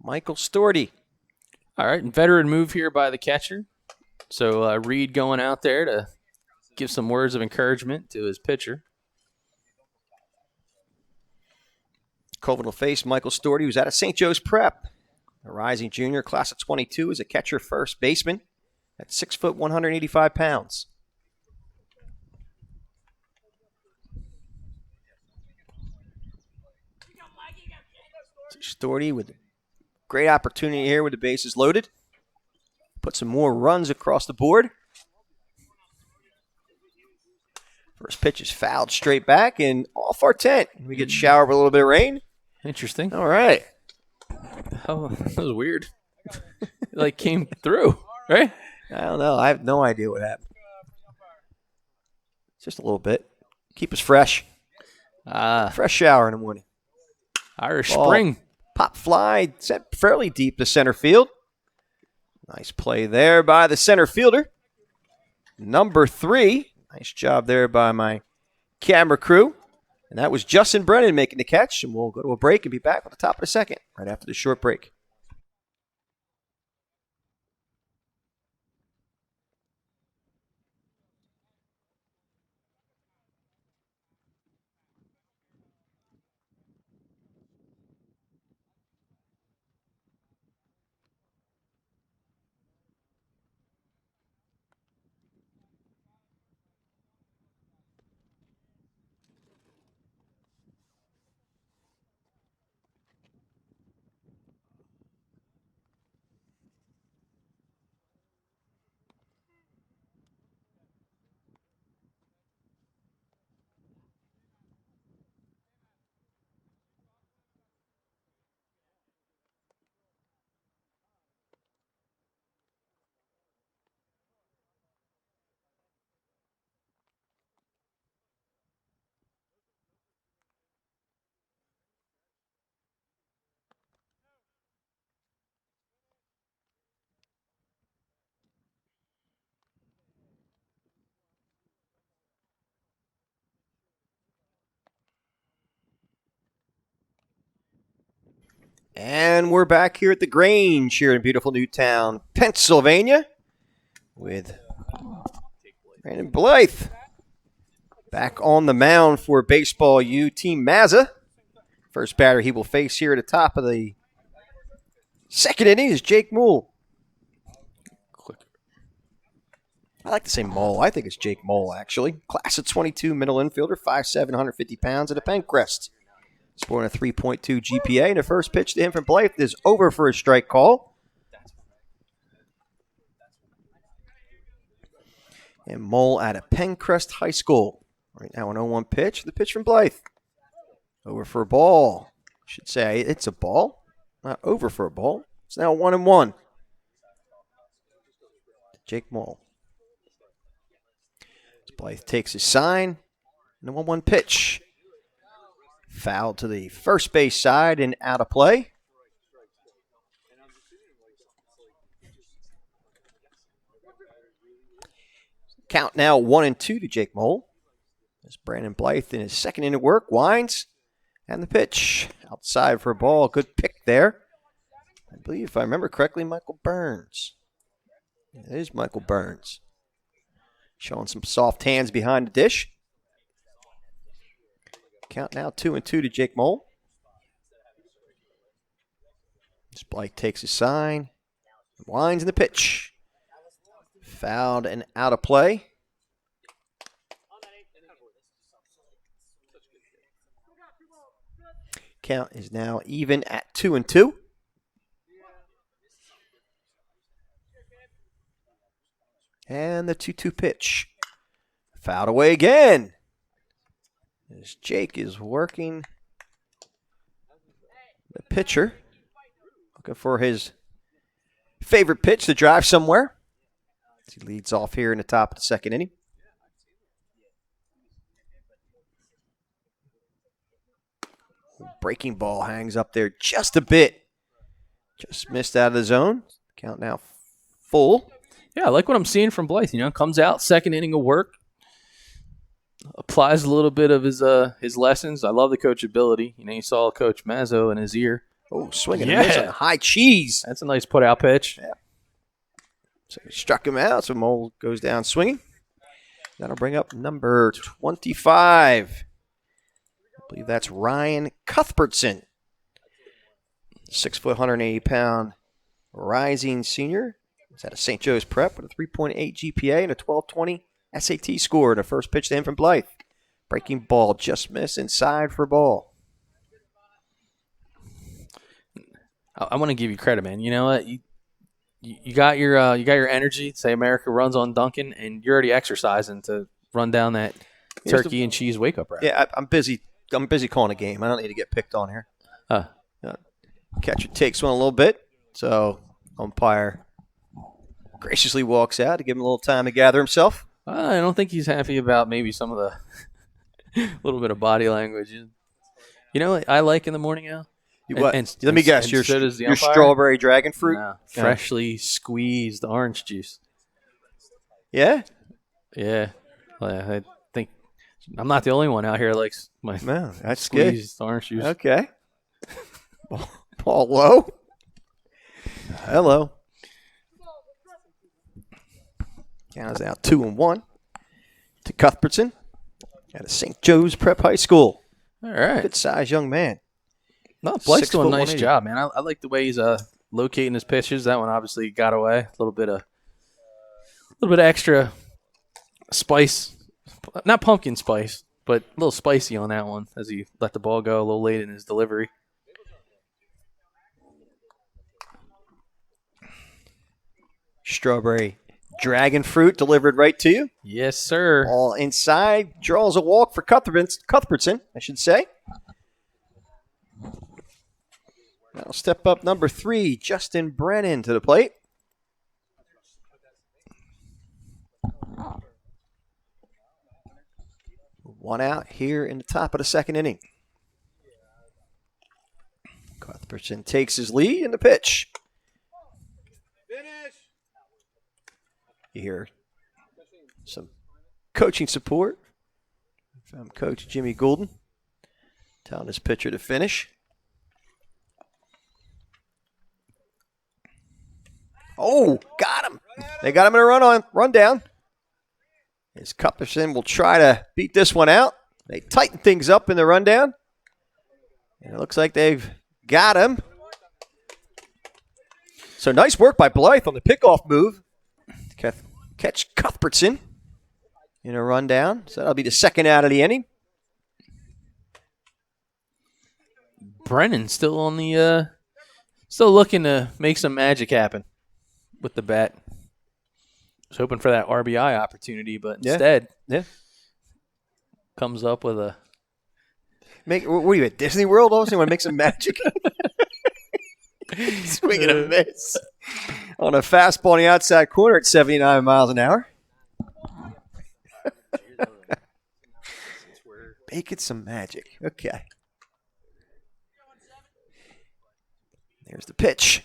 Michael Storty. All right, and veteran move here by the catcher. So Reed going out there to give some words of encouragement to his pitcher. Colvin will face Michael Storty, who's out of St. Joe's Prep. A rising junior, class of 22, is a catcher first baseman at 6 foot 185 pounds. Storty with a great opportunity here with the bases loaded. Put some more runs across the board. First pitch is fouled straight back and off our tent. We get showered with a little bit of rain. Interesting. All right. Oh, that was weird. It like came through, right? I don't know. I have no idea what happened. Just a little bit. Keep us fresh. Fresh shower in the morning. Irish Ball. Spring. Pop fly set fairly deep to center field. Nice play there by the center fielder. Number 3. Nice job there by my camera crew. And that was Justin Brennan making the catch. And we'll go to a break and be back at the top of the second right after the short break. And we're back here at the Grange here in beautiful Newtown, Pennsylvania, with Brandon Blythe back on the mound for Baseball U Team Mazzo. First batter he will face here at the top of the second inning is Jake Mole. I like to say Mole. I think it's Jake Mole, actually. Class of 22, middle infielder, 5'7", 150 pounds, at a PENNCREST. Scoring a 3.2 GPA, and the first pitch to him from Blythe is over for a strike call. And Mole at a PENNCREST High School. Right now an 0-1 pitch. The pitch from Blythe. Over for a ball. I should say it's a ball. Not over for a ball. It's now 1-1. Jake Mole. Blythe takes his sign. And the 1-1 pitch. Foul to the first base side and out of play. Count now 1-2 to Jake Mole. As Brandon Blythe in his second inning work winds. And the pitch outside for a ball. Good pick there. I believe, if I remember correctly, Michael Burns. It is Michael Burns. Showing some soft hands behind the dish. Count now 2-2 to Jake Mole. Blythe takes his sign. Winds in the pitch. Fouled and out of play. Count is now even at 2-2. And the 2-2 pitch. Fouled away again. As Jake is working the pitcher. Looking for his favorite pitch to drive somewhere. As he leads off here in the top of the second inning. Breaking ball hangs up there just a bit. Just missed out of the zone. Count now full. Yeah, I like what I'm seeing from Blythe. Comes out, second inning of work. Applies a little bit of his lessons. I love the coachability. You saw Coach Mazzo in his ear. Oh, swinging and missing. High cheese. That's a nice put-out pitch. Yeah. So he struck him out, so Mole goes down swinging. That'll bring up number 25. I believe that's Ryan Cuthbertson. 6 foot, 180-pound rising senior. He's at a St. Joe's Prep with a 3.8 GPA and a 1220 SAT score. The first pitch to him from Blythe. Breaking ball just missed inside for a ball. I want to give you credit, man. You know what? You got your energy. Say America runs on Duncan, and you're already exercising to run down that turkey and cheese wake up route. Yeah, I'm busy. I'm busy calling a game. I don't need to get picked on here. Catcher takes one a little bit, so umpire graciously walks out to give him a little time to gather himself. I don't think he's happy about maybe some of the little bit of body language. You know what I like in the morning, Al? Let me guess, your strawberry dragon fruit? No, freshly squeezed orange juice. Yeah? Yeah. I think I'm not the only one out here that likes my that's squeezed good. Orange juice. Okay. Ball low. Hello. Count is now 2-1 to Cuthbertson at a St. Joe's Prep High School. All right. Good size young man. No, Blake's doing a nice job, man. I like the way he's locating his pitches. That one obviously got away. A little bit of extra spice, not pumpkin spice, but a little spicy on that one as he let the ball go a little late in his delivery. Strawberry dragon fruit delivered right to you. Yes, sir. All inside. Draws a walk for Cuthbertson, I should say. Now step up number 3, Justin Brennan to the plate. One out here in the top of the second inning. Cuthbertson takes his lead in the pitch. You hear some coaching support from Coach Jimmy Goulden telling his pitcher to finish. Oh, got him. They got him in a run down. As Cuthbertson will try to beat this one out. They tighten things up in the rundown. And it looks like they've got him. So nice work by Blythe on the pickoff move. Catch Cuthbertson in a rundown. So that'll be the second out of the inning. Brennan still on the still looking to make some magic happen with the bat. Was hoping for that RBI opportunity, but instead comes up with a what are you at Disney World? Also, want to make some magic? Swinging a miss on a fastball on the outside corner at 79 miles an hour. Making some magic. Okay. There's the pitch.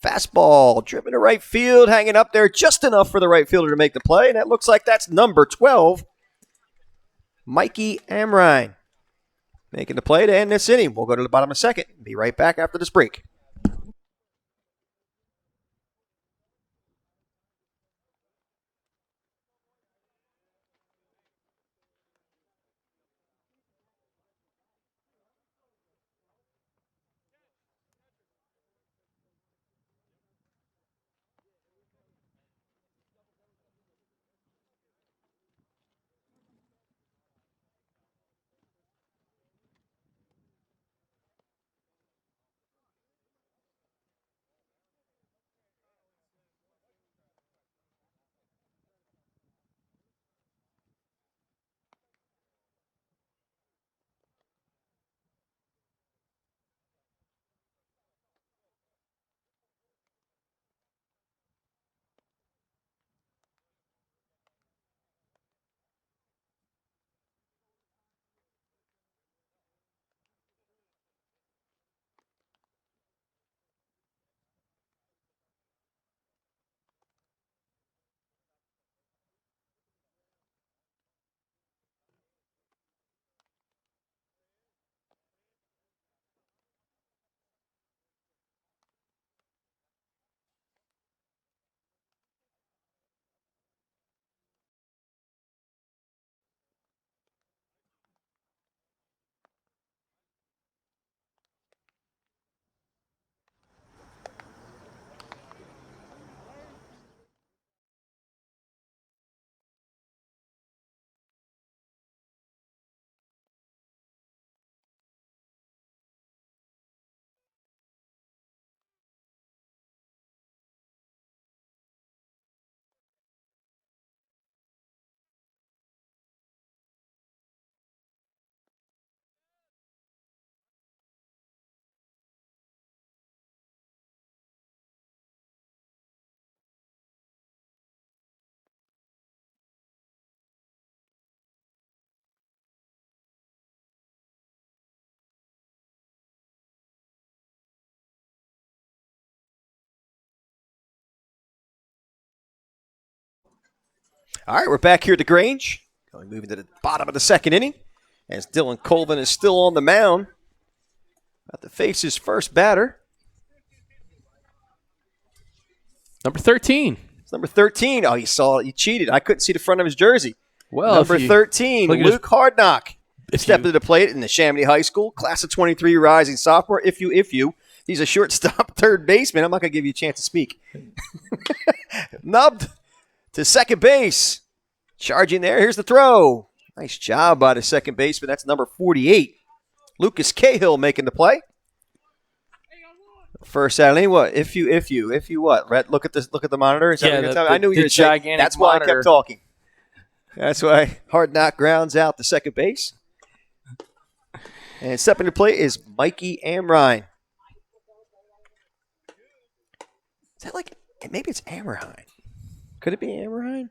Fastball driven to right field, hanging up there just enough for the right fielder to make the play, and that looks like that's number 12, Mikey Amrine, making the play to end this inning. We'll go to the bottom of the second. Be right back after this break. All right, we're back here at the Grange. Moving to the bottom of the second inning as Dylan Colvin is still on the mound. About to face his first batter. number 13. It's number 13. Oh, he cheated. I couldn't see the front of his jersey. Well, number 13, Luke Hardknock. Stepped to the plate in the Neshaminy High School, class of 23, rising sophomore. If you. He's a shortstop, third baseman. I'm not going to give you a chance to speak. Nubbed to second base. Charging there. Here's the throw. Nice job by the second baseman. That's number 48. Lucas Cahill making the play. First out. What? If you what? Rhett, look at this. Look at the monitor. Is that what you're telling me? I knew you were gigantic. That's why I kept talking. That's why Hardknock grounds out to second base. And stepping to play is Mikey Amrine. Is that like, maybe it's Amrine? Could it be Amrine?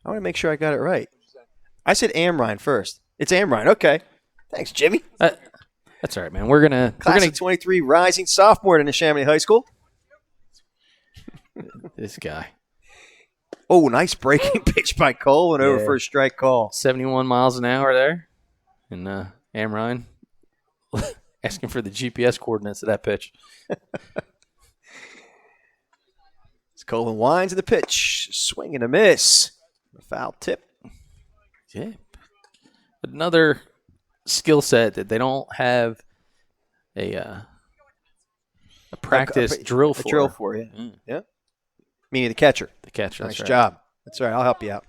I want to make sure I got it right. I said Amrine first. It's Amrine. Okay. Thanks, Jimmy. That's all right, man. We're gonna Class of 23, rising sophomore in Neshaminy High School. This guy. Oh, nice breaking pitch by Cole and over for a strike call. 71 miles an hour there. And Amrine asking for the GPS coordinates of that pitch. Colvin winds in the pitch. Swing and a miss. A foul tip. Yeah. Another skill set that they don't have a practice drill for. A drill for, yeah. Yeah. Meaning the catcher. The catcher. Nice job. That's all right. I'll help you out.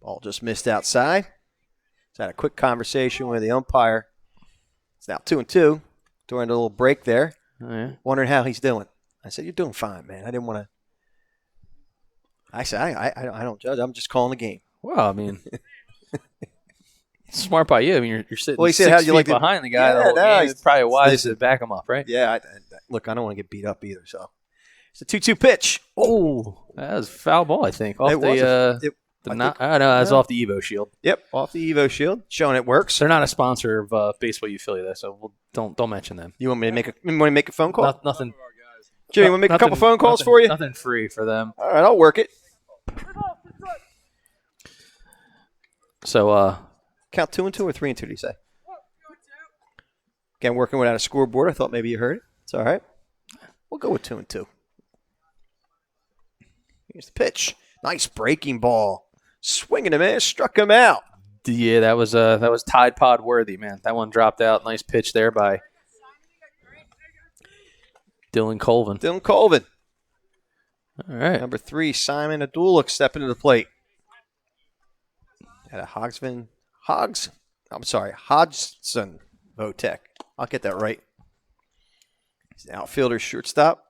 Ball just missed outside. Just had a quick conversation with the umpire. It's now 2-2 during the little break there. Oh, yeah. Wondering how he's doing. I said, "You're doing fine, man." I didn't want to. I said, I don't judge. I'm just calling the game. Well, I mean, smart by you. I mean, you're sitting Well, he said, 6 "How'd you feet like to-" behind the guy. Yeah, the whole no, game. he's- It's probably wise listen. to back him up, right? Yeah. Look, I don't want to get beat up either. So it's a 2-2 pitch. Oh, that was a foul ball, I think. Off It was I know, that's off the Evo Shield. Yep, off the Evo Shield, showing it works. They're not a sponsor of Baseball U Philly, though, so don't mention them. You want me to make a phone call? Nothing. Jimmy, you want to make a couple phone calls for you? Nothing free for them. All right, I'll work it. So, Count 2-2 or 3-2, do you say? Again, working without a scoreboard. I thought maybe you heard it. It's all right. We'll go with 2-2. Here's the pitch. Nice breaking ball. Swing and a miss. Struck him out. yeah, that was Tide Pod worthy, man. That one dropped out. Nice pitch there by Dylan Colvin. Dylan Colvin. All right. Number 3, Simon Adulik stepping to the plate. At a Hodgson Votek. I'll get that right. He's an outfielder, shortstop.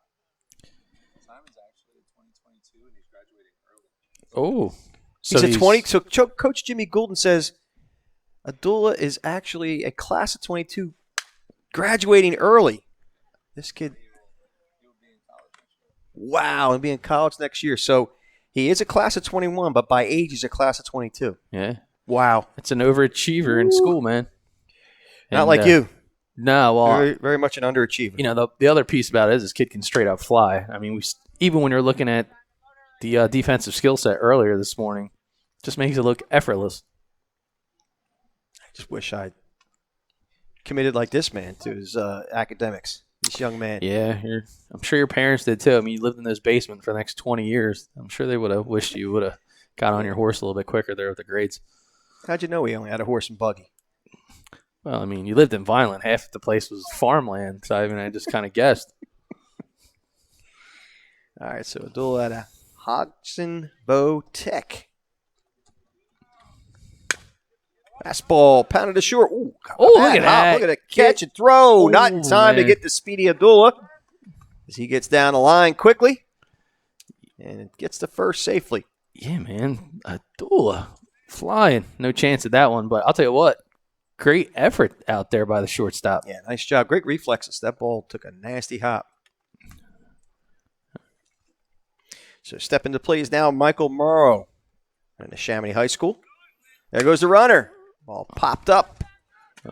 Simon's actually a 2022 and he's graduating early. Oh. So He's a 20. So Coach Jimmy Goulden says Adula is actually a class of 22 graduating early. This kid. Wow, he'll be in college next year. So he is a class of 21, but by age he's a class of 22. Yeah. Wow. It's an overachiever in school, man. Not like you. No, well, Very, very much an underachiever. you know, the other piece about it is this kid can straight up fly. I mean, even when you're looking at the defensive skill set earlier this morning, just makes it look effortless. I just wish I committed like this man to his academics. This young man. Yeah, I'm sure your parents did too. I mean, you lived in this basement for the next 20 years. I'm sure they would have wished you would have got on your horse a little bit quicker there with the grades. How'd you know he only had a horse and buggy? Well, I mean, you lived in Vineland. Half the place was farmland, so I just kind of guessed. All right, so Adula at a Hodgson Votek. Fastball pounded to short. Ooh, look at that. Look at the catch and throw. Ooh, Not in time to man. get the speedy Abdullah as he gets down the line quickly and gets to first safely. Yeah, man. Abdullah flying. No chance at that one, but I'll tell you what. Great effort out there by the shortstop. Yeah, nice job. Great reflexes. That ball took a nasty hop. So step into play is now Michael Morrow in NESHAMINY High School. There goes the runner. Ball popped up.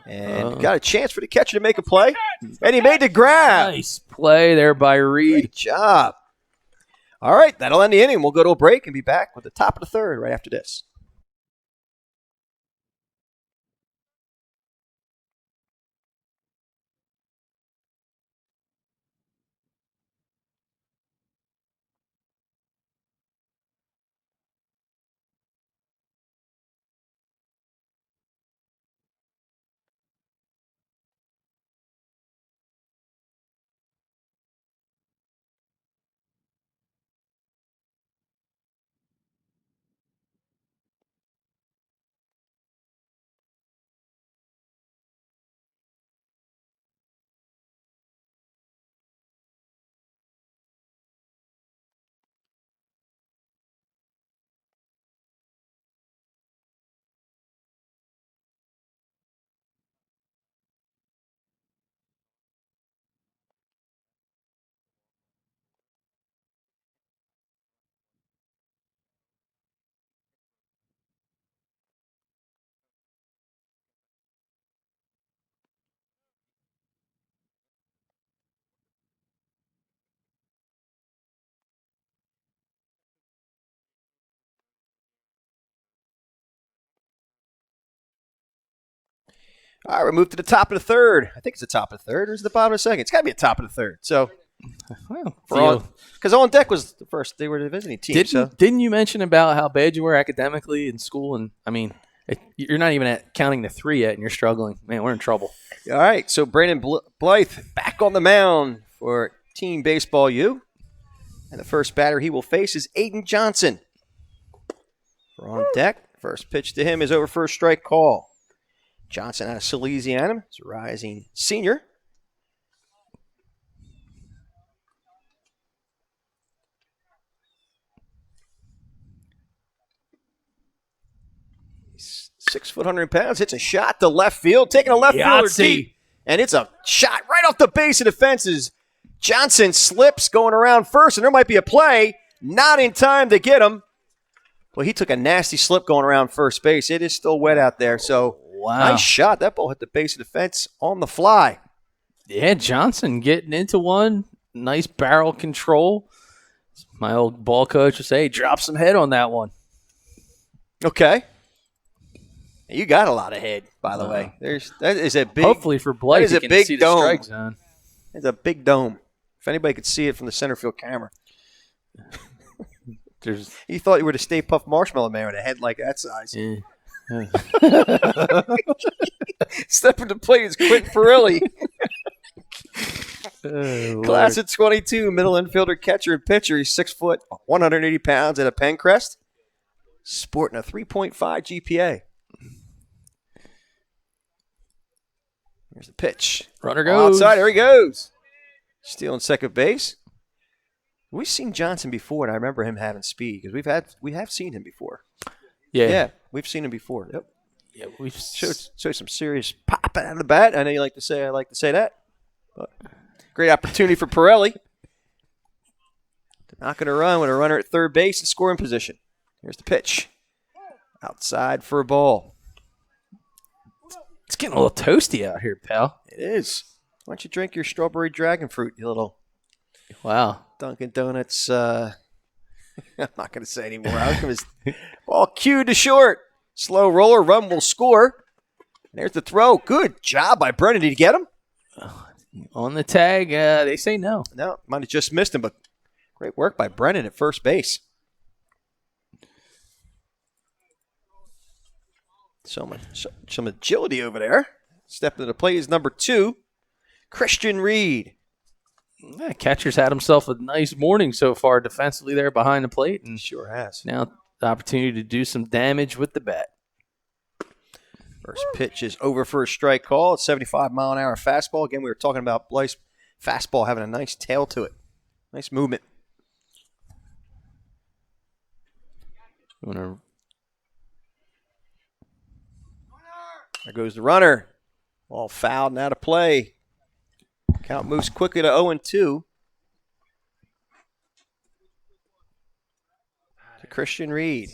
And got a chance for the catcher to make a play. And he made the grab. Nice play there by Reed. Great job. All right, that'll end the inning. We'll go to a break and be back with the top of the third right after this. All right, we move to the top of the third. I think it's the top of the third, or is it the bottom of the second? It's got to be the top of the third. So Well, Because On Deck was the first. They were the visiting team. Didn't you mention about how bad you were academically in school? And I mean, you're not even counting to 3 yet, and you're struggling. Man, we're in trouble. All right, so Brandon Blythe back on the mound for Team Baseball U. And the first batter he will face is Aiden Johnson. For On Deck, first pitch to him is over for a strike call. Johnson out of Salesianum is a rising senior. He's 6 foot 100 pounds, hits a shot to left field, taking a left fielder deep. And it's a shot right off the base of the fences. Johnson slips going around first, and there might be a play. Not in time to get him. Well, he took a nasty slip going around first base. It is still wet out there, so nice shot. That ball hit the base of the fence on the fly. Yeah, Johnson getting into one. Nice barrel control. My old ball coach would say, drop some head on that one. Okay. You got a lot of head, by the way. That is a big. Hopefully for Blake, that is he a can big see dome. the strike zone. It's a big dome. If anybody could see it from the center field camera. You thought you were the Stay Puft Marshmallow Man with a head like that size. Yeah. Stepping to plate is Quentin Perilli. Class Lord. of 22, middle infielder, catcher, and pitcher. He's 6 foot, 180 pounds at a PENCREST. Sporting a 3.5 GPA. Here's the pitch. Runner goes. Outside, there he goes. Stealing second base. We've seen Johnson before, and I remember him having speed because we have seen him before. Yeah, we've seen him before. Yep. Yeah, we've showed some serious pop out of the bat. I know you like to say that. But great opportunity for Perilli. Not going to run with a runner at third base in scoring position. Here's the pitch. Outside for a ball. It's getting a little toasty out here, pal. It is. Why don't you drink your strawberry dragon fruit, you little Dunkin' Donuts. I'm not going to say anymore. Ball cued to short. Slow roller, run will score. There's the throw. Good job by Brennan. Did you get him? On the tag, they say no. No, might have just missed him, but great work by Brennan at first base. Some agility over there. Stepping to the plate is number 2, Christian Reed. Yeah, catcher's had himself a nice morning so far defensively there behind the plate. And sure has. Now the opportunity to do some damage with the bat. First pitch is over for a strike call. It's 75-mile-an-hour fastball. Again, we were talking about Blythe's fastball having a nice tail to it. Nice movement. There goes the runner. All fouled and out of play. Count moves quickly to 0-2. To Christian Reed.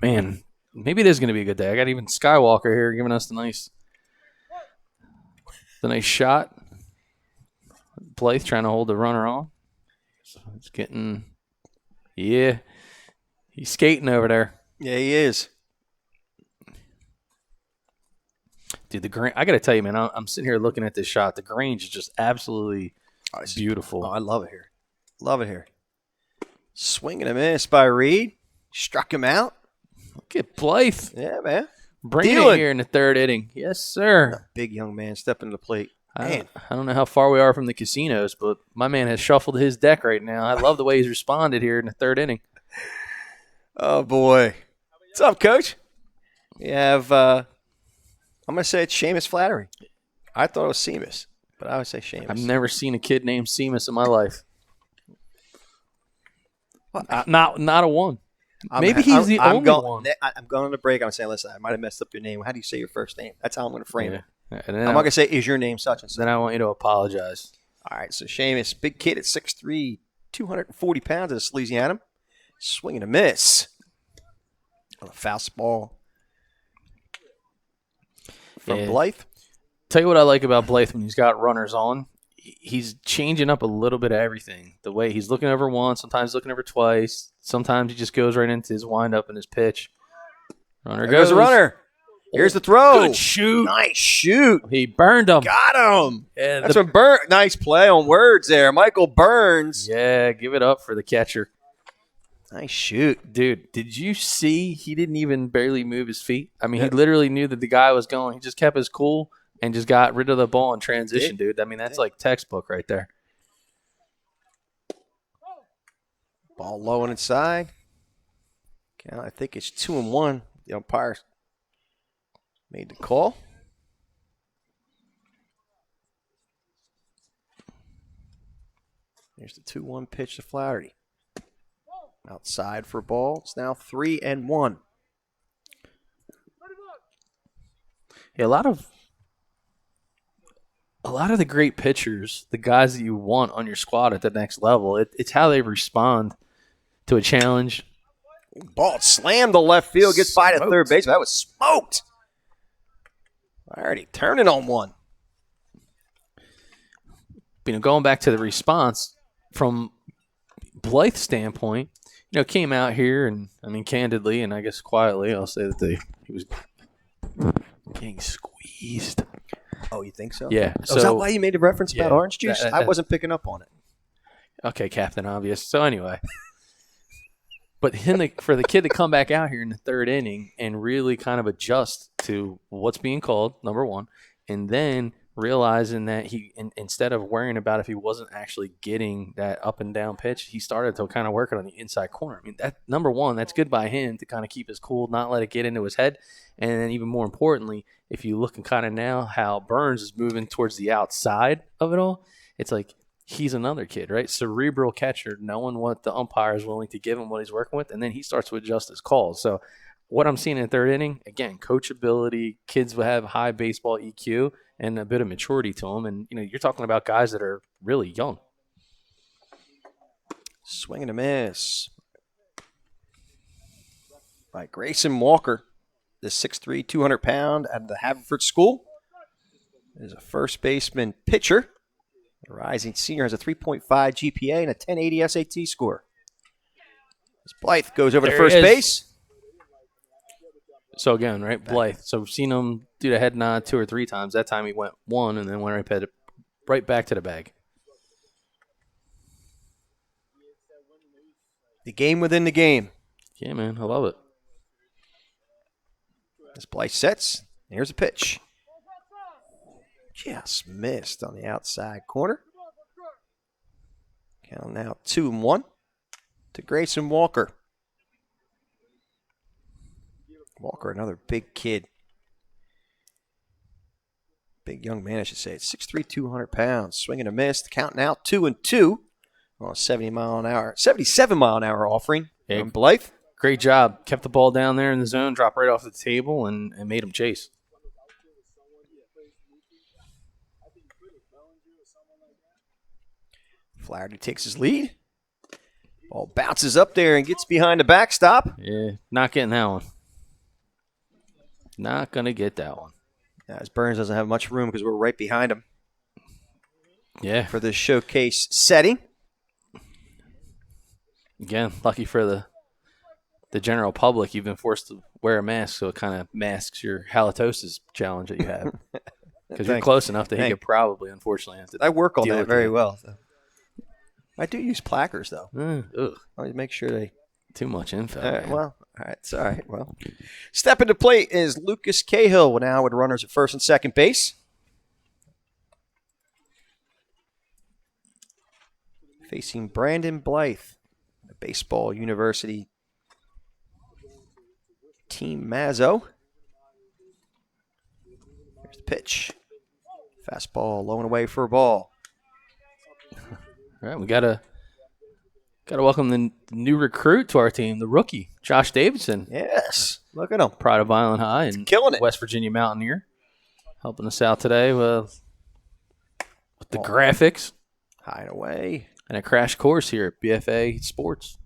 Man, maybe it is going to be a good day. I got even Skywalker here giving us the nice shot. Blythe trying to hold the runner on. So it's getting, he's skating over there. Yeah, he is. Dude, I got to tell you, man, I'm sitting here looking at this shot. The Grange is just absolutely beautiful. Oh, I love it here. Love it here. Swing and a miss by Reed. Struck him out. Look at Blythe. Yeah, man. Bringing it here in the third inning. Yes, sir. A big young man stepping to the plate. I don't know how far we are from the casinos, but my man has shuffled his deck right now. I love the way he's responded here in the third inning. Oh, boy. What's up, Coach? We have, I'm going to say it's Seamus Flattery. I thought it was Seamus, but I would say Seamus. I've never seen a kid named Seamus in my life. Not a one. Maybe he's the only one. I'm going on the break. I'm saying, listen, I might have messed up your name. How do you say your first name? That's how I'm going to frame it. And I'm not going to say, is your name such and such? Then I want you to apologize. All right, so Seamus, big kid at 6'3", 240 pounds at a Salesianum. Swing and a miss. On a fastball from Blythe. Tell you what I like about Blythe when he's got runners on. He's changing up a little bit of everything. The way he's looking over once, sometimes looking over twice. Sometimes he just goes right into his windup and his pitch. Runner goes the runner. Here's the throw. Good shoot. Nice shoot. He burned him. Got him. Yeah, That's what nice play on words there. Michael Burns. Yeah, give it up for the catcher. Nice shoot. Dude, did you see he didn't even barely move his feet? I mean, he literally knew that the guy was going. He just kept his cool and just got rid of the ball in transition, dude. I mean, that's like textbook right there. Ball low and inside. I think it's 2-1. The umpire made the call. Here's the 2-1 pitch to Flaherty. Outside for a ball. It's now 3-1. Yeah, a lot of the great pitchers, the guys that you want on your squad at the next level, it's how they respond to a challenge. Ball slammed to left field, gets by to third base. That was smoked. Already turning on one. Going back to the response from Blythe's standpoint, came out here and, I mean, candidly and I guess quietly, I'll say that he was getting squeezed. Oh, you think so? Yeah. So, is that why you made a reference about orange juice? I I wasn't picking up on it. Okay, Captain Obvious. So anyway, but for the kid to come back out here in the third inning and really kind of adjust to what's being called, number one, and then realizing that instead of worrying about if he wasn't actually getting that up and down pitch, he started to kind of work it on the inside corner. I mean, that number one, that's good by him to kind of keep his cool, not let it get into his head. And then even more importantly, if you look and kind of now how Burns is moving towards the outside of it all, it's like he's another kid, right? Cerebral catcher, knowing what the umpire is willing to give him, what he's working with, and then he starts to adjust his calls. So what I'm seeing in the third inning, again, coachability, kids will have high baseball EQ and a bit of maturity to them. And, you're talking about guys that are really young. Swing and a miss by Grayson Walker, the 6'3", 200-pound out of the Haverford School. Is a first baseman pitcher. The rising senior has a 3.5 GPA and a 1080 SAT score. As Blythe goes over to first base. So again, right, Blythe. So we've seen him do the head nod 2 or 3 times. That time he went one and then went right back to the bag. The game within the game. Yeah, man, I love it. As Blythe sets, here's a pitch. Just missed on the outside corner. Count now 2-1 to Grayson Walker. Walker, another big kid. Big young man, I should say. It's 6'3", 200 pounds. Swinging a miss. The count now 2-2 on a 77-mile-an-hour offering from Blythe. Great job. Kept the ball down there in the zone, dropped right off the table, and made him chase. Flaherty takes his lead. Ball bounces up there and gets behind the backstop. Yeah, not getting that one. Not going to get that one. Yeah, as Burns doesn't have much room because we're right behind him. Yeah. For this showcase setting. Again, lucky for the general public, you've been forced to wear a mask, so it kind of masks your halitosis challenge that you have. Because you're close enough that he could probably, unfortunately, have to I work on deal that with very it. well. I do use placards, though. Ugh. I always make sure they... Too much info. All right, man. well, all right, it's all right. Well, step into plate is Lucas Cahill now with runners at first and second base. Facing Brandon Blythe, the Baseball University team Mazzo. Here's the pitch. Fastball low and away for a ball. All right, we gotta welcome the new recruit to our team, the rookie, Josh Davidson. Yes, look at him. Pride of Violent High and killing it. West Virginia Mountaineer, helping us out today with the graphics. High and away. And a crash course here at BFA Sports.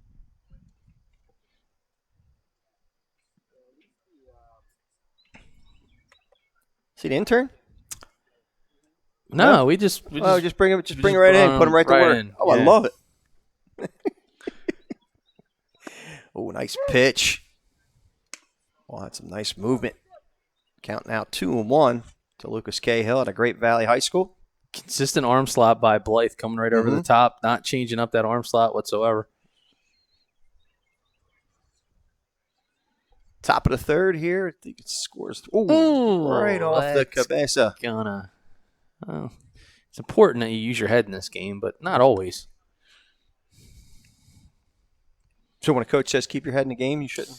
See the intern? No, we just bring it right in, put him right to work. in. Oh, Yeah. I love it. Oh, nice pitch. Oh, that's some nice movement. Count now 2-1 to Lucas Cahill at a Great Valley High School. Consistent arm slot by Blythe coming right over the top, not changing up that arm slot whatsoever. Top of the third here. I think it scores. Ooh, right off the cabeza. It's important that you use your head in this game, but not always. So when a coach says keep your head in the game, you shouldn't?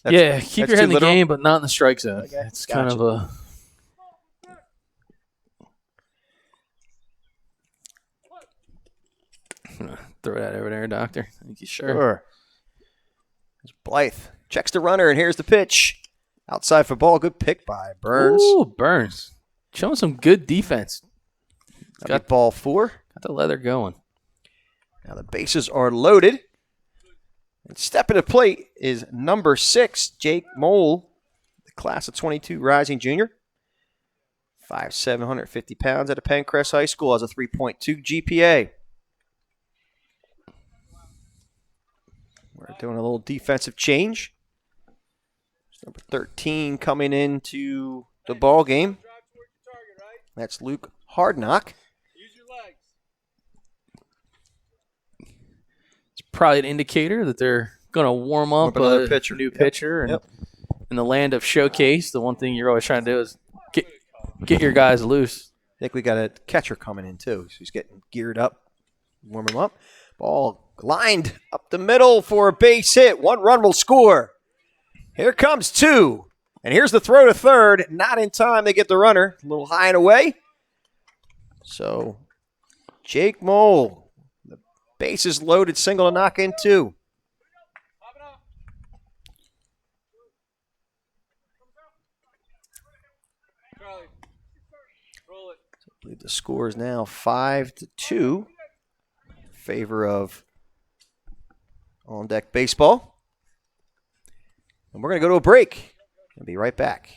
Keep your head in the game, but not in the strike zone. Okay. It's kind of a... Throw that over there, Doctor. Thank you, sure. There's Blythe. Checks the runner, and here's the pitch. Outside for ball. Good pick by Burns. Ooh, Burns. Showing some good defense. Got ball 4. Got the leather going. Now the bases are loaded. And stepping to the plate is number 6, Jake Mole, the class of 22 rising junior. 5'7", 150 pounds at a PENNCREST High School, has a 3.2 GPA. We're doing a little defensive change. Number 13 coming into the ball game. That's Luke Hardknock. It's probably an indicator that they're going to warm up another new pitcher. And in the land of showcase, the one thing you're always trying to do is get your guys loose. I think we got a catcher coming in, too. So he's getting geared up, warm him up. Ball lined up the middle for a base hit. 1 run will score. Here comes 2. And here's the throw to third. Not in time to get the runner. A little high and away. So, Jake Mole, the bases loaded, single to knock in 2. I believe the score is now 5-2 in favor of On Deck Baseball. And we're going to go to a break. I'll be right back.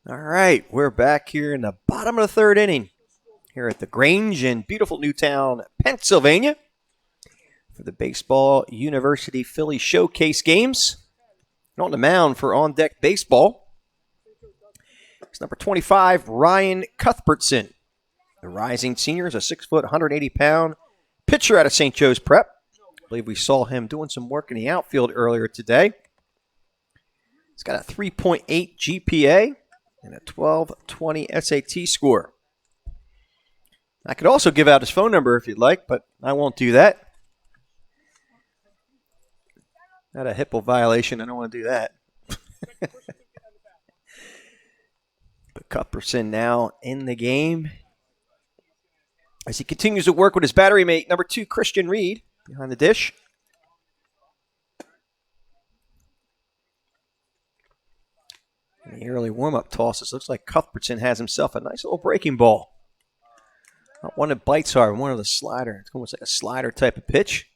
All right, we're back here in the bottom of the third inning here at the Grange in beautiful Newtown, Pennsylvania for the Baseball University Philly Showcase games. And on the mound for On Deck Baseball, it's number 25, Ryan Cuthbertson. The rising senior is a 6', 180-pound pitcher out of St. Joe's Prep. I believe we saw him doing some work in the outfield earlier today. He's got a 3.8 GPA. And a 1220 SAT score. I could also give out his phone number if you'd like, but I won't do that. Not a HIPAA violation. I don't want to do that. But Cuthbertson now in the game as he continues to work with his battery mate, number 2, Christian Reed, behind the dish. In the early warm-up tosses, looks like Cuthbertson has himself a nice little breaking ball. Not one that bites hard, one of the slider. It's almost like a slider type of pitch.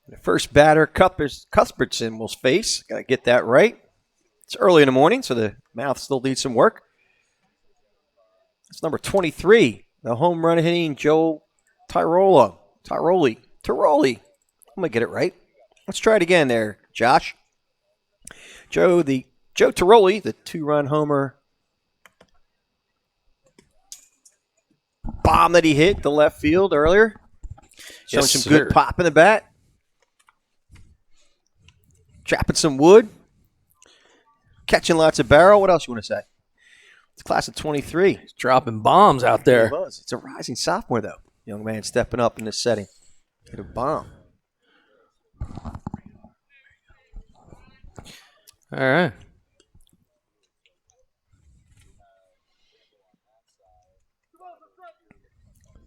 The first batter Cuthbertson will face. Got to get that right. It's early in the morning, so the mouth still needs some work. It's number 23. The home run hitting Joe Tiroli. I'm going to get it right. Let's try it again there, Josh. Joe Tiroli, the 2-run homer bomb that he hit the left field earlier. Showing Yes, some sir. good pop in the bat. Trapping some wood. Catching lots of barrel. What else you want to say? It's a class of 23. He's dropping bombs out there. It's a rising sophomore, though. Young man stepping up in this setting. Hit a bomb. All right.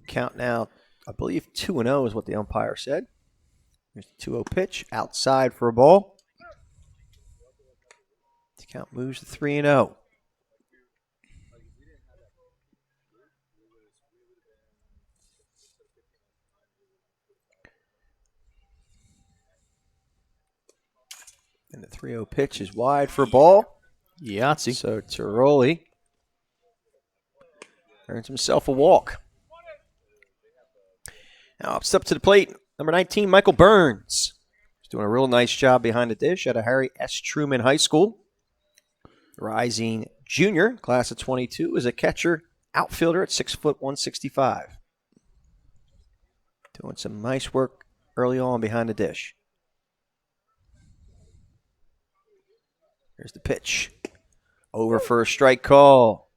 Count now, I believe 2-0 is what the umpire said. Here's the 2-0 pitch. Outside for a ball. The count moves to 3-0. And the 3-0 pitch is wide for a ball. Yahtzee. So Tiroli earns himself a walk. Now up to the plate, number 19, Michael Burns. He's doing a real nice job behind the dish at a Harry S. Truman High School. Rising junior, class of 22, is a catcher, outfielder at 6 foot 165. Doing some nice work early on behind the dish. Here's the pitch. Over for a strike call.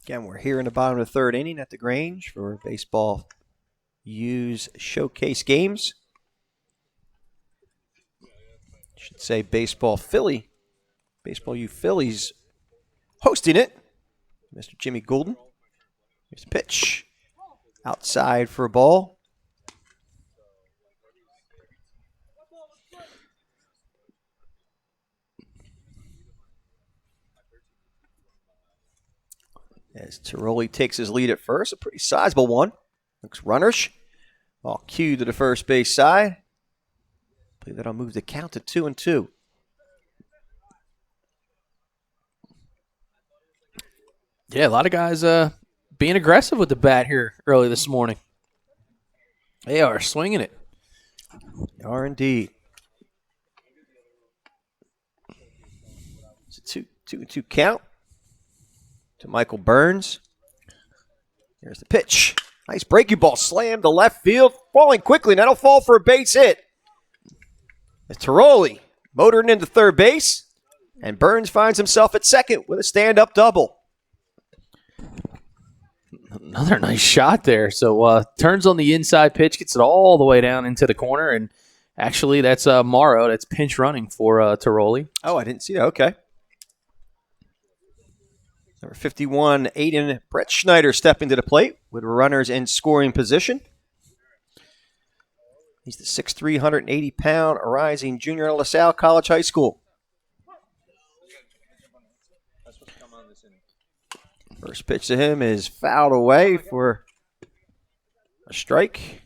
Again, we're here in the bottom of the third inning at the Grange for Baseball U's showcase games. Should say Baseball U Phillies hosting it. Mr. Jimmy Goulden. Here's the pitch. Outside for a ball. As Tiroli takes his lead at first, a pretty sizable one. Looks runners. Ball cued to the first base side. I believe that'll move the count to 2-2. Yeah, a lot of guys being aggressive with the bat here early this morning. They are swinging it. They are indeed. It's a 2-2 count to Michael Burns. Here's the pitch. Nice breaking ball slammed to left field. Falling quickly. That'll fall for a base hit. As Tiroli motoring into third base. And Burns finds himself at second with a stand-up double. Another nice shot there. So turns on the inside pitch, gets it all the way down into the corner. And actually, that's Morrow. That's pinch running for Tiroli. Oh, I didn't see that. Okay. Number 51, Aiden Brett Schneider stepping to the plate with runners in scoring position. He's the 6'3", 180-pound rising junior at LaSalle College High School. First pitch to him is fouled away for a strike.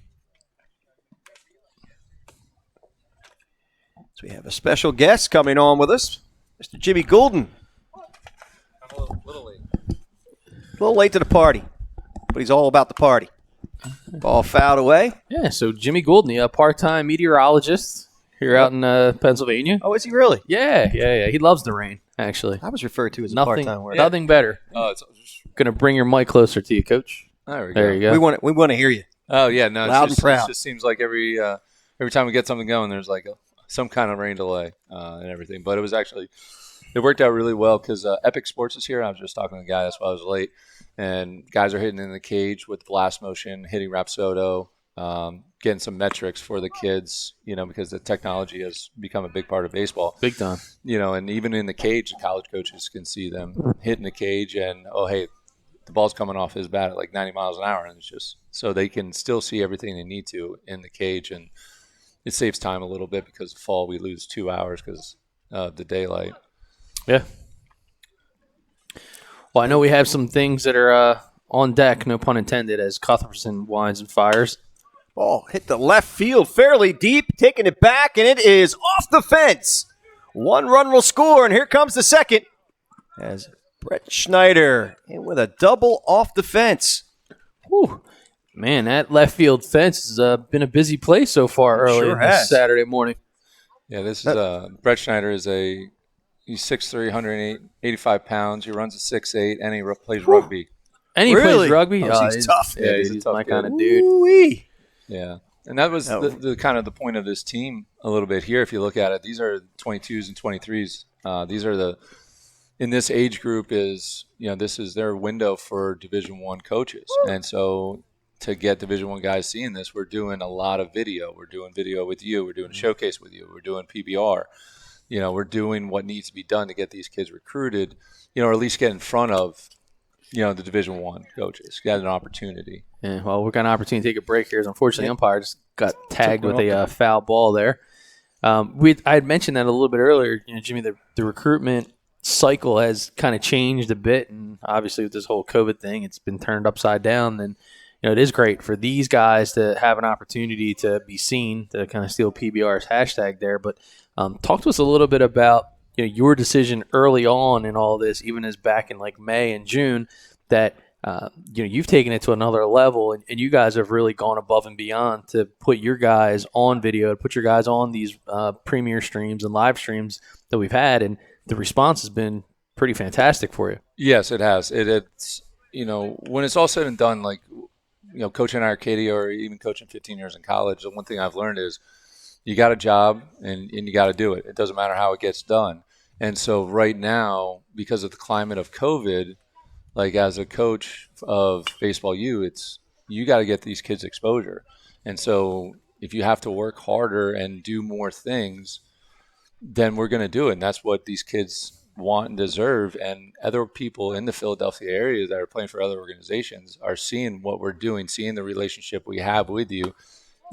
So we have a special guest coming on with us, Mr. Jimmy Goulden. I'm a little late. A little late to the party, but he's all about the party. Ball fouled away. Yeah, so Jimmy Goulden, a part-time meteorologist here out in Pennsylvania. Oh, is he really? Yeah. He loves the rain, actually. I was referred to as a Nothing, part-time worker. nothing better. Oh, it's Going to bring your mic closer to you, Coach. there we go. There you go. We want to hear you. Oh yeah, no, Loud and proud. It just seems like every time we get something going, there's like some kind of rain delay and everything. But it worked out really well because Epic Sports is here. I was just talking to the guy, that's why I was late. And guys are hitting in the cage with blast motion, hitting Rapsodo, getting some metrics for the kids, because the technology has become a big part of baseball. Big time. And even in the cage, the college coaches can see them hitting the cage and, oh, hey, the ball's coming off his bat at like 90 miles an hour. And it's just so they can still see everything they need to in the cage. And it saves time a little bit because the fall we lose 2 hours because of the daylight. Yeah. Well, I know we have some things that are on deck, no pun intended, as Cuthbertson winds and fires. Ball hit the left field fairly deep, taking it back, and it is off the fence. 1 run will score, and here comes the second. As Brett Schneider in with a double off the fence. Whew. Man, that left field fence has been a busy place so far early sure in this has. Saturday morning. Yeah, this is Brett Schneider he's 6'3", 185 pounds. He runs a 6'8", and he plays rugby. And he Really? plays rugby? Oh, he's tough. Yeah, he's a he's tough my kid. kind of dude. Ooh-wee. Yeah, and that was the kind of the point of this team a little bit here. If you look at it, these are 22s and 23s. These are in this age group is this is their window for Division I coaches, and so to get Division I guys seeing this, we're doing a lot of video. We're doing video with you. We're doing a showcase with you. We're doing PBR. We're doing what needs to be done to get these kids recruited, or at least get in front of, the Division I coaches, get an opportunity. Yeah, well, we're got an opportunity to take a break here. Unfortunately, umpire just got tagged with a foul ball there. I had mentioned that a little bit earlier, Jimmy, the recruitment cycle has kind of changed a bit, and obviously with this whole COVID thing, it's been turned upside down. And it is great for these guys to have an opportunity to be seen, to kind of steal PBR's hashtag there. But talk to us a little bit about your decision early on in all this, even as back in like May and June, that you've taken it to another level, and you guys have really gone above and beyond to put your guys on video, to put your guys on these premier streams and live streams that we've had, and the response has been pretty fantastic for you. Yes, it has. It's when it's all said and done, like coaching at Arcadia or even coaching 15 years in college, the one thing I've learned is you got a job and you got to do it. It doesn't matter how it gets done. And so right now, because of the climate of COVID, like as a coach of baseball you got to get these kids exposure. And so if you have to work harder and do more things, then we're going to do it. And that's what these kids want and deserve. And other people in the Philadelphia area that are playing for other organizations are seeing what we're doing, seeing the relationship we have with you.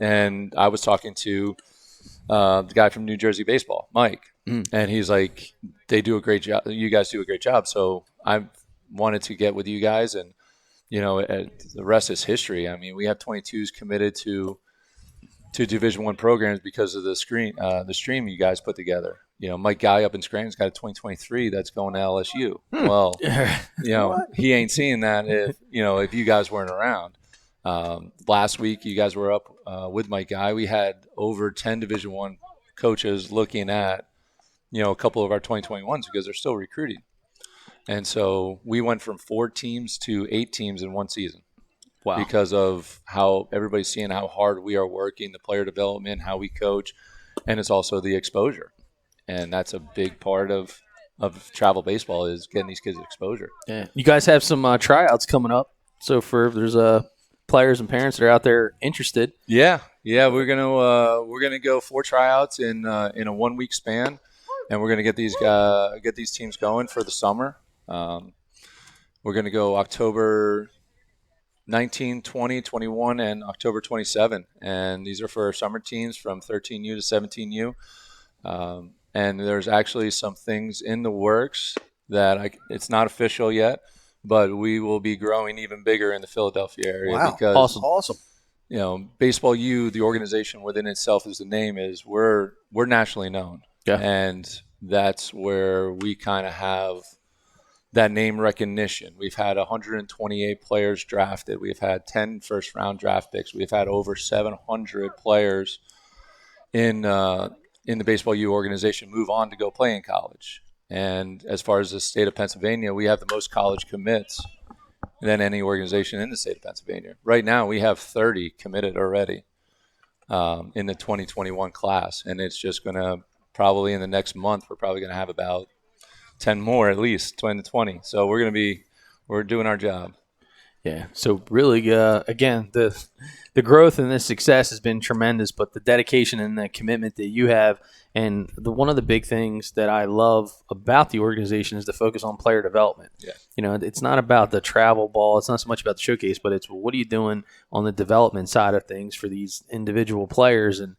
And I was talking to the guy from New Jersey Baseball, Mike, and he's like, they do a great job. You guys do a great job. So I wanted to get with you guys, and the rest is history. I mean, we have 22s committed to Division I programs because of the stream you guys put together. Mike Guy up in Scranton's got a 2023 that's going to LSU. Well, he ain't seeing that if you guys weren't around. Last week, you guys were up with Mike Guy. We had over 10 Division I coaches looking at, a couple of our 2021s because they're still recruiting. And so we went from 4 teams to 8 teams in one season. Wow. Because of how everybody's seeing how hard we are working, the player development, how we coach, and it's also the exposure. And that's a big part of travel baseball is getting these kids exposure. Yeah. You guys have some tryouts coming up. So if there's players and parents that are out there interested. Yeah, we're gonna go 4 tryouts in a 1 week span, and we're gonna get these teams going for the summer. We're gonna go October 19, 20, 21, and October 27, and these are for our summer teams from 13U to 17U. And there's actually some things in the works that it's not official yet, but we will be growing even bigger in the Philadelphia area. Wow. Because Awesome. Baseball U, the organization within itself, as the name is, we're nationally known. Yeah. And that's where we kind of have that name recognition. We've had 128 players drafted. We've had 10 first-round draft picks. We've had over 700 players in the Baseball U organization move on to go play in college. And as far as the state of Pennsylvania, we have the most college commits than any organization in the state of Pennsylvania. Right now, we have 30 committed already in the 2021 class. And it's just going to probably in the next month, we're probably going to have about 10 more at least, 20. So we're doing our job. Yeah. So really, again, the growth and the success has been tremendous, but the dedication and the commitment that you have, and one of the big things that I love about the organization is the focus on player development. Yeah. It's not about the travel ball. It's not so much about the showcase, but it's what are you doing on the development side of things for these individual players, and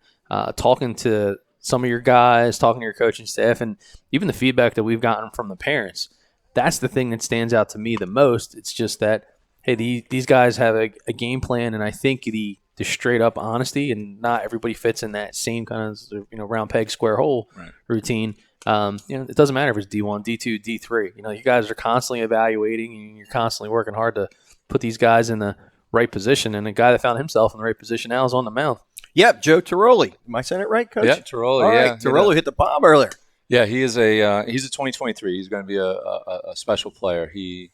talking to some of your guys, talking to your coaching staff, and even the feedback that we've gotten from the parents. That's the thing that stands out to me the most. It's just that, hey, these guys have a game plan, and I think the straight up honesty, and not everybody fits in that same kind of round peg square hole routine. It doesn't matter if it's D1, D2, D3. You guys are constantly evaluating, and you're constantly working hard to put these guys in the right position. And the guy that found himself in the right position now is on the mound. Yep, Joe Tiroli. Am I saying it right, Coach? Yeah, Tiroli. All right, Yeah, Tiroli hit the bomb earlier. Yeah, he's a 2023. He's going to be a special player. He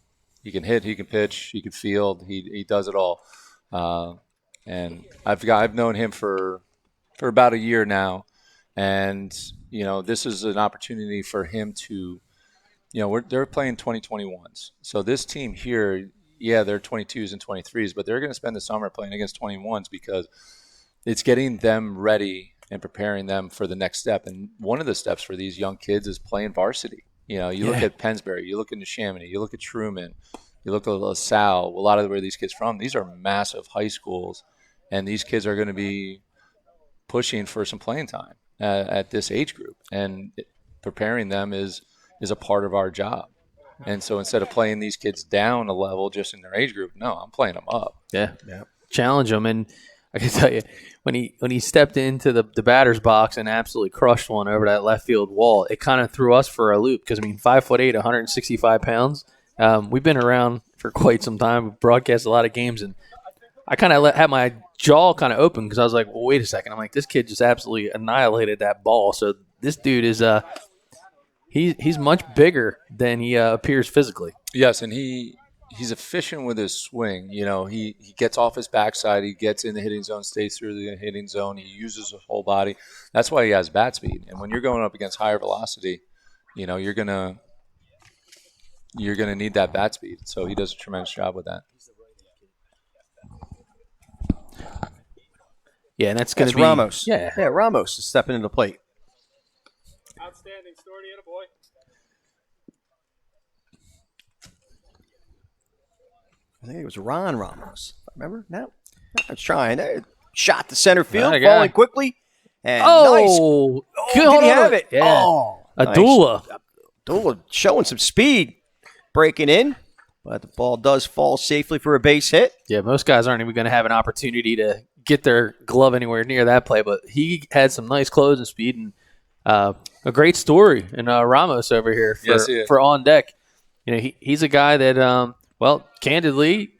can hit, he can pitch, he can field. He does it all. And I've known him for about a year now, and this is an opportunity for him to, they're playing 2021s. So this team here, yeah, they're 22s and 23s, but they're going to spend the summer playing against 21s because it's getting them ready and preparing them for the next step. And one of the steps for these young kids is playing varsity. You look at PENNSBURY, you look at NESHAMINY, you look at TRUMAN, you look at SALLE, a lot of where these kids from. These are massive high schools, and these kids are going to be pushing for some playing time at this age group. And preparing them is a part of our job. And so instead of playing these kids down a level just in their age group, no, I'm playing them up. Yeah. Challenge them. And I can tell you, when he stepped into the batter's box and absolutely crushed one over that left field wall, it kind of threw us for a loop because, 5'8", 165 pounds. We've been around for quite some time. We've broadcast a lot of games, and I kind of had my jaw kind of open because I was like, well, wait a second. I'm like, this kid just absolutely annihilated that ball. So this dude is he's much bigger than he appears physically. Yes, and he's efficient with his swing. He gets off his backside. He gets in the hitting zone, stays through the hitting zone. He uses his whole body. That's why he has bat speed. And when you're going up against higher velocity, you're gonna need that bat speed. So he does a tremendous job with that. Yeah, and that's going to be Ramos. Yeah, Ramos is stepping into the plate. Outstanding, Storty, and a boy. I think it was Ron Ramos. Remember? No. I was trying. Shot to center field, Right, falling quickly. And nice. good. Did he have it? Yeah. Oh, Adula. Nice. Adula showing some speed, breaking in. But the ball does fall safely for a base hit. Yeah, most guys aren't even going to have an opportunity to get their glove anywhere near that play, but he had some nice closing speed and a great story in Ramos over here for on deck. He's a guy that, candidly,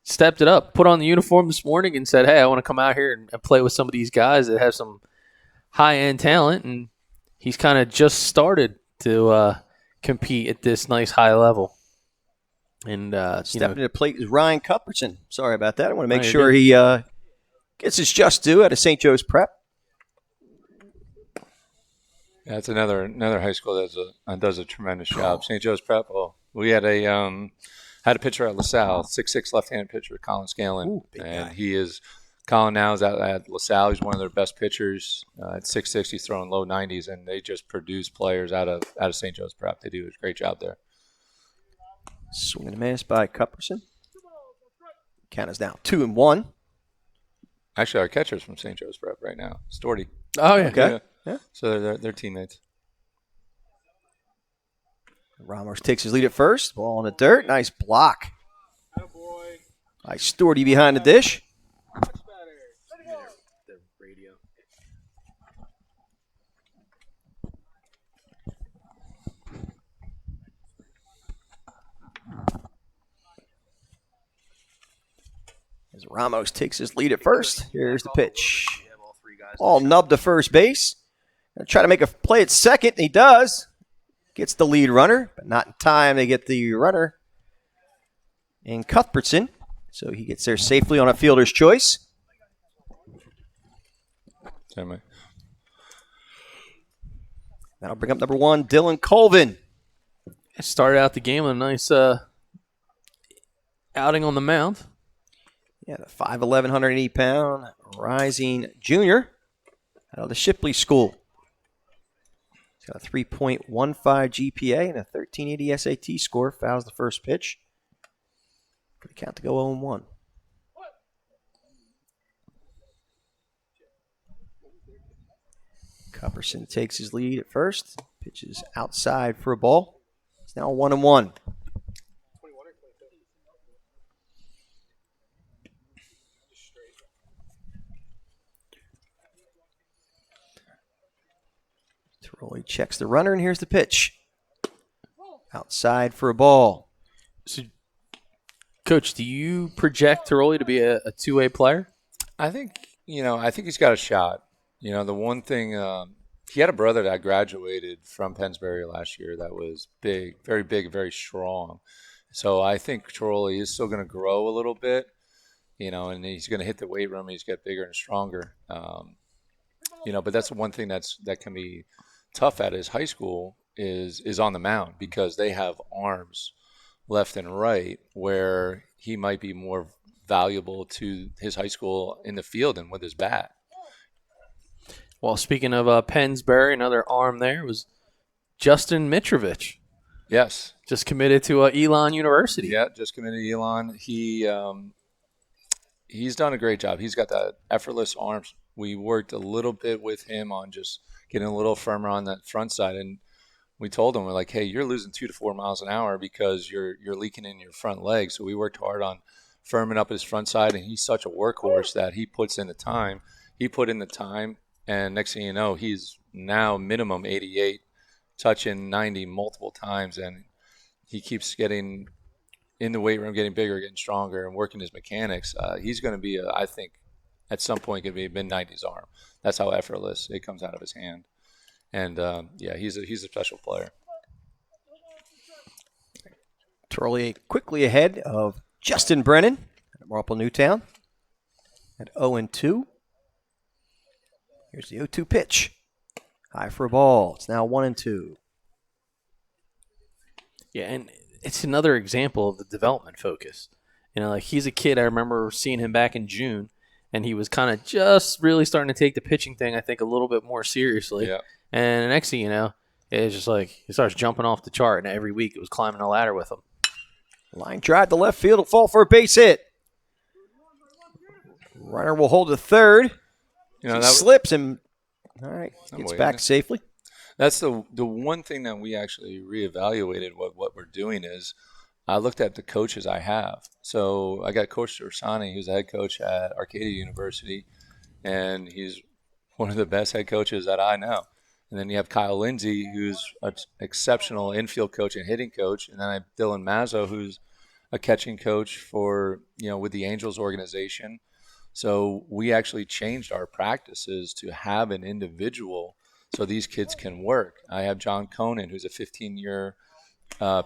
stepped it up, put on the uniform this morning and said, hey, I want to come out here and play with some of these guys that have some high-end talent, and he's kind of just started to compete at this nice high level. And stepping to the plate is Ryan Cuthbertson. Sorry about that. I want to make you're sure good. he gets his just due out of St. Joe's Prep. Yeah, it's another high school that does a tremendous job. St. Joe's Prep. Well, we had a pitcher at LaSalle, 6'6" left-handed pitcher, Colin Scanlon. Ooh, big guy. Colin now is at LaSalle. He's one of their best pitchers. At 6'6", he's throwing low 90s, and they just produce players out of St. Joe's Prep. They do a great job there. Swing and a miss by Cuthbertson. Count is down 2-1. Actually, our catcher's from St. Joe's Prep right now, Storty. Oh, yeah. Okay. Yeah. So they're teammates. Ramos takes his lead at first. Ball in the dirt. Nice block. Boy. By Storty behind the dish. Much better. The radio. As Ramos takes his lead at first. Here's the pitch. Ball nubbed to first base. Gonna try to make a play at second. He does. Gets the lead runner, but not in time. They get the runner in Cuthbertson. So he gets there safely on a fielder's choice. That'll bring up number 1, Dylan Colvin. Started out the game with a nice outing on the mound. Yeah, the 5'11", 180-pound rising junior out of the Shipley School. He's got a 3.15 GPA and a 1380 SAT score. Fouls the first pitch. For the count to go 0-1. Cuthbertson takes his lead at first. Pitches outside for a ball. It's now 1-1. Tiroli checks the runner, and here's the pitch. Outside for a ball. So, Coach, do you project Tiroli to be a two-way player? I think he's got a shot. The one thing, he had a brother that graduated from PENNSBURY last year that was big, very strong. So I think Tiroli is still going to grow a little bit, and he's going to hit the weight room. He's get bigger and stronger. But that's the one thing that can be tough at his high school is on the mound, because they have arms left and right where he might be more valuable to his high school in the field and with his bat. Well, speaking of PENNSBURY, another arm there was Justin Mitrovic. Yes. Just committed to Elon University. Yeah, just committed to Elon. He's done a great job. He's got that effortless arms. We worked a little bit with him on just getting a little firmer on that front side, and we told him, we're like, hey, you're losing 2 to 4 miles an hour because you're leaking in your front leg. So we worked hard on firming up his front side, and he's such a workhorse that he puts in the time. He put in the time, and next thing you know, he's now minimum 88, touching 90 multiple times, and he keeps getting in the weight room, getting bigger, getting stronger, and working his mechanics. He's going to be, I think, at some point, going to be a mid-90s arm. That's how effortless it comes out of his hand. And, he's a special player. Tiroli quickly ahead of Justin Brennan at MARPLE NEWTOWN at 0-2. Here's the 0-2 pitch. High for a ball. It's now 1-2. Yeah, and it's another example of the development focus. He's a kid. I remember seeing him back in June, and he was kind of just really starting to take the pitching thing, I think, a little bit more seriously. Yeah. And the next thing you know, it's just like he starts jumping off the chart, and every week it was climbing a ladder with him. Line drive to left field will fall for a base hit. Runner will hold to third. He slips and gets back safely. That's the one thing that we actually reevaluated what we're doing is I looked at the coaches I have. So I got Coach Ursani, who's the head coach at Arcadia University, and he's one of the best head coaches that I know. And then you have Kyle Lindsay, who's an exceptional infield coach and hitting coach. And then I have Dylan Mazzo, who's a catching coach for, with the Angels organization. So we actually changed our practices to have an individual so these kids can work. I have John Conan, who's a 15-year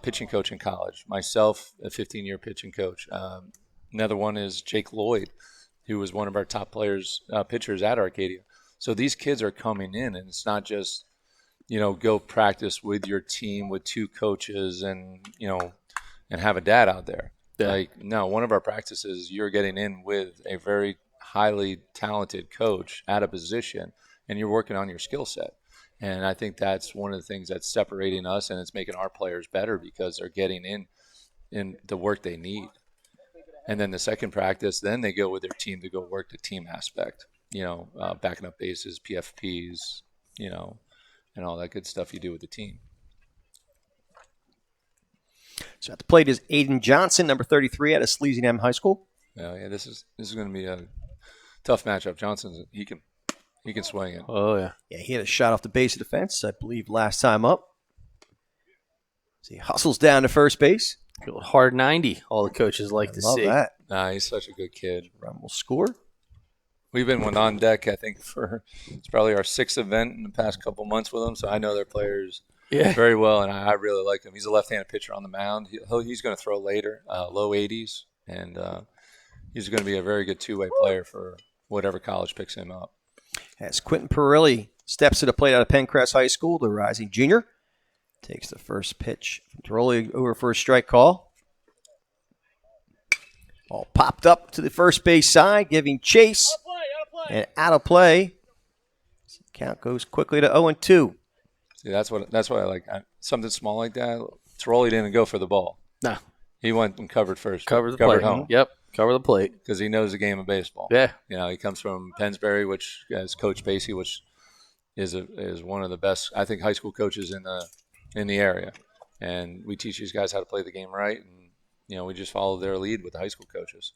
pitching coach in college. Myself, a 15-year pitching coach. Another one is Jake Lloyd, who was one of our top pitchers at Arcadia. So these kids are coming in, and it's not just, go practice with your team with 2 coaches and have a dad out there. Yeah. No, one of our practices, you're getting in with a very highly talented coach at a position, and you're working on your skill set. And I think that's one of the things that's separating us, and it's making our players better because they're getting in the work they need. And then the second practice, then they go with their team to go work the team aspect. Backing up bases, PFPs, and all that good stuff you do with the team. So at the plate is Aiden Johnson, number 33 out of SALESIANUM High School. Yeah, this is going to be a tough matchup. Johnson's he can swing it. Oh yeah. Yeah, he had a shot off the base of the fence, I believe, last time up. So he hustles down to first base. Good hard 90. All the coaches like to see. Love that. Nah, he's such a good kid. Run will score. We've been on deck, I think, it's probably our 6th event in the past couple months with them, so I know their players very well, and I really like him. He's a left-handed pitcher on the mound. He's going to throw later, low 80s, and he's going to be a very good two-way player for whatever college picks him up. As Quentin Perilli steps to the plate out of PENNCREST High School, the rising junior takes the first pitch from Perilli over for a strike call. All popped up to the first base side, giving chase. And out of play. Count goes quickly to 0-2. See, that's what I like. Something small like that. Tiroli didn't go for the ball. No. He went and covered first. Covered plate. Home. Yep. Cover the plate. Because he knows the game of baseball. Yeah. He comes from PENNSBURY, which has Coach Basie, which is one of the best, I think, high school coaches in the area. And we teach these guys how to play the game right. And, we just follow their lead with the high school coaches.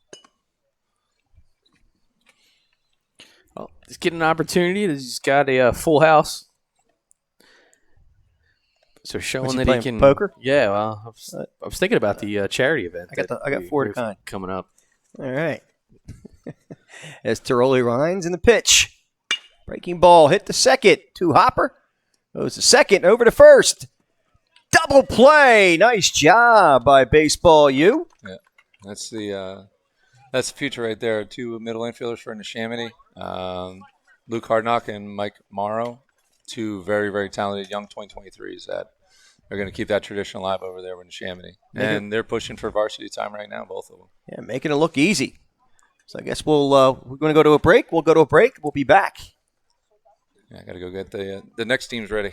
Well, he's getting an opportunity. He's got a full house. So showing Was he that playing he can poker? Yeah, well, I was thinking about the charity event. I got we- 4 to we've kind. coming up. All right. As Tiroli Rhines in the pitch. Breaking ball hit the second. To Hopper. Goes to second. Over to first. Double play. Nice job by Baseball U. Yeah, that's the future right there. 2 middle infielders for Neshaminy. Luke Hardnock and Mike Morrow. 2 very, very talented young 2023s that are going to keep that tradition alive over there with Neshaminy. And they're pushing for varsity time right now, both of them. Yeah, making it look easy. So I guess we're going to go to a break. We'll go to a break. We'll be back. Yeah, I got to go get the next team's ready.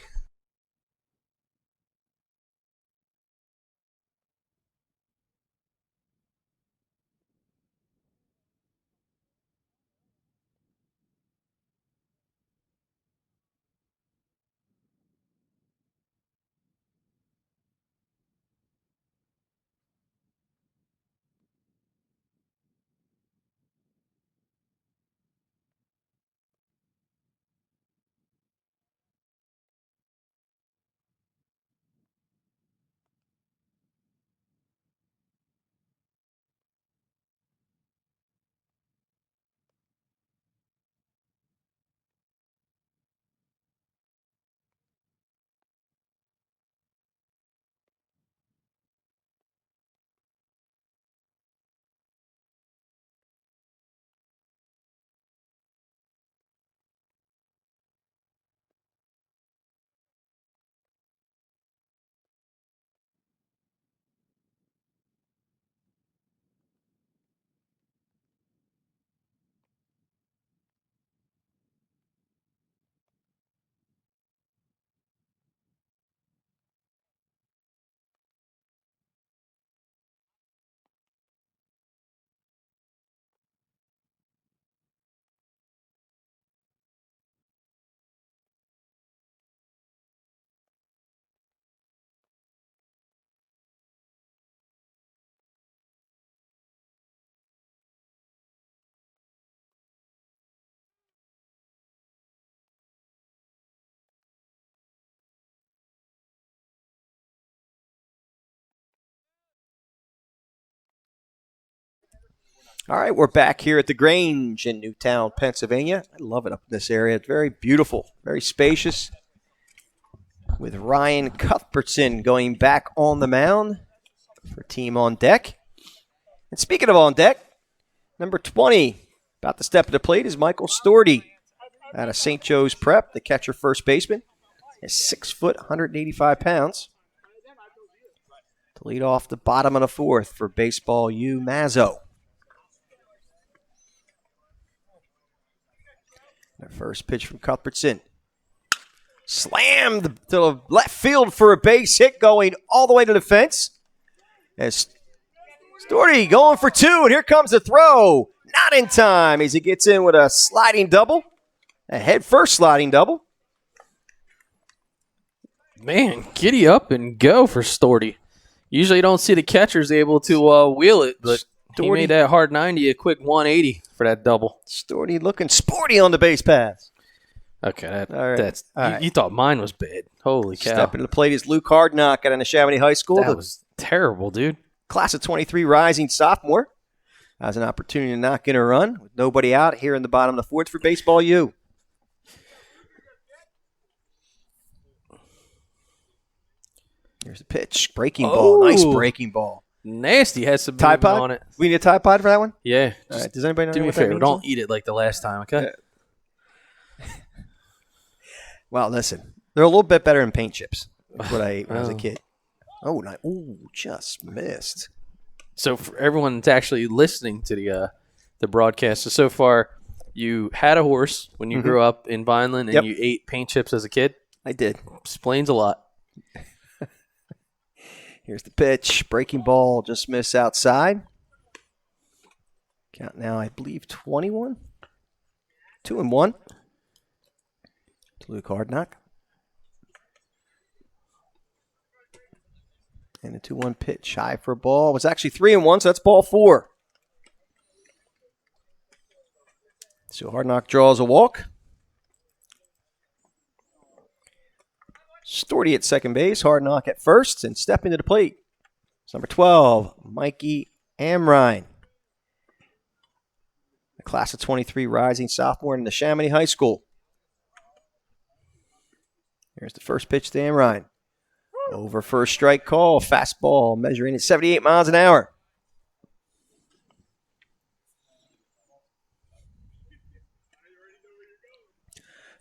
All right, we're back here at the Grange in Newtown, Pennsylvania. I love it up in this area. It's very beautiful, very spacious. With Ryan Cuthbertson going back on the mound for Team On Deck. And speaking of on deck, number 20, about to step to the plate, is Michael Storty out of St. Joe's Prep, the catcher first baseman. Is 6 foot, 185 pounds. To lead off the bottom of the 4th for Baseball U, Mazzo. The first pitch from Cuthbertson. Slammed to the left field for a base hit, going all the way to the fence. As Storty going for 2, and here comes the throw. Not in time as he gets in with a sliding double. A head first sliding double. Man, giddy up and go for Storty. Usually you don't see the catchers able to wheel it, but he Storty- made that hard 90 a quick 180 for that double. Storty looking sporty on the base pass. Okay, All right. that's All right. you thought mine was bad. Holy cow. Stepping to the plate is Luke Hardnock out of Neshaminy High School. That The was terrible, dude. class of 23 rising sophomore. Has an opportunity to knock in a run with nobody out here in the bottom of the 4th for Baseball U. Here's the pitch. Breaking ball. Nice Oh. breaking ball. Nasty has some Tide movement Pod? on it. We need a Tide Pod for that one? Yeah. All Just right. Does anybody know do me a what that favor. means? Don't eat it like the last time, okay? Yeah. Well, listen. They're a little bit better than paint chips. That's what I ate when I was a Oh. kid. Oh, nice. Ooh, just missed. So for everyone that's actually listening to the broadcast, so far you had a horse when you grew up in Vineland and Yep. you ate paint chips as a kid. I did. Explains a lot. Here's the pitch. Breaking ball just missed outside. Count now, I believe, 21. 2-1. To Luke Hardnock. And a 2-1 pitch. High for a ball. It was actually 3-1, so that's ball 4. So Hardnock draws a walk. Storty at second base, Hard Knock at first, and stepping to the plate. It's number 12, Mikey Amrine. The class of 23 rising sophomore in Neshaminy High School. Here's the first pitch to Amrine. Over first strike call, fastball measuring at 78 miles an hour.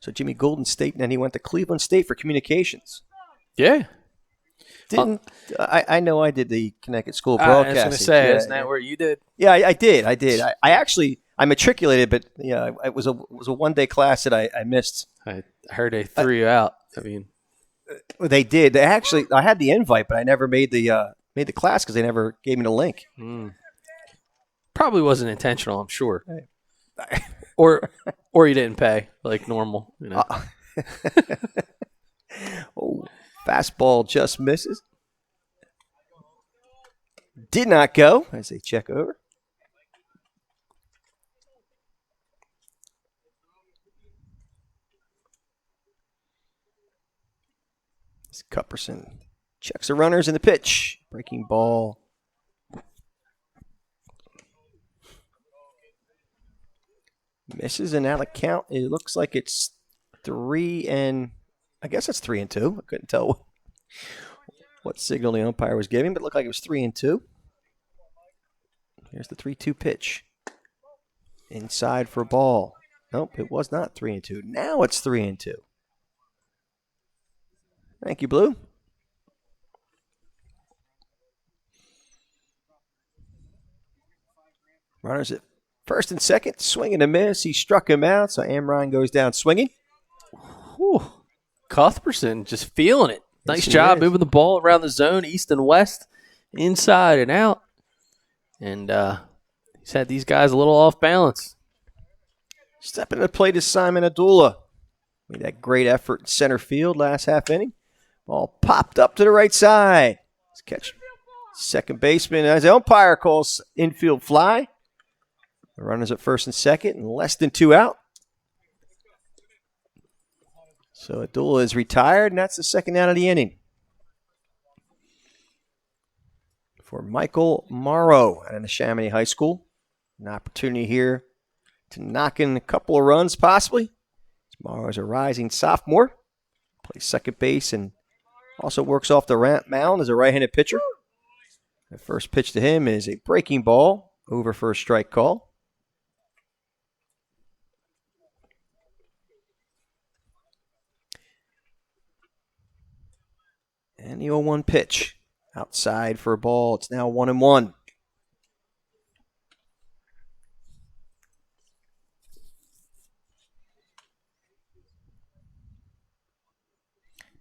So Jimmy Golden State, and then he went to Cleveland State for communications. Yeah. I know I did the Connecticut School I Broadcasting. was going to say, isn't that where you did? Yeah, I did. I matriculated, but yeah, it was a 1 day class that I missed. I heard they threw you out. I mean, they did. They actually, I had the invite, but I never made the class because they never gave me the link. Probably wasn't intentional, I'm sure. or you didn't pay like normal. You know. Oh, fastball just misses. Did not go as they check over. Cupperson checks the runners in the pitch. Breaking ball. Misses, and now the count, it looks like it's 3-2. I couldn't tell what signal the umpire was giving, but it looked like it was 3-2. Here's the 3-2 pitch. Inside for a ball. Nope, it was not 3-2. Now it's 3-2. Thank you, Blue. Runners at first and second, swing and a miss. He struck him out, so Amrine goes down swinging. Whew. Cuthbertson just feeling it. Nice Yes, job is. moving the ball around the zone, east and west, inside and out. And he's had these guys a little off balance. Stepping to the plate is Simon Abdullah. Made that great effort in center field last half inning. Ball popped up to the right side. Let's catch second baseman as the umpire calls infield fly. The runners at first and second, and less than 2 out. So Abdullah is retired, and that's the second out of the inning. For Michael Morrow at Neshaminy High School. An opportunity here to knock in a couple of runs, possibly. Morrow is a rising sophomore. Plays second base and also works off the mound as a right-handed pitcher. The first pitch to him is a breaking ball over first strike call. And the 0-1 pitch. Outside for a ball. It's now 1-1.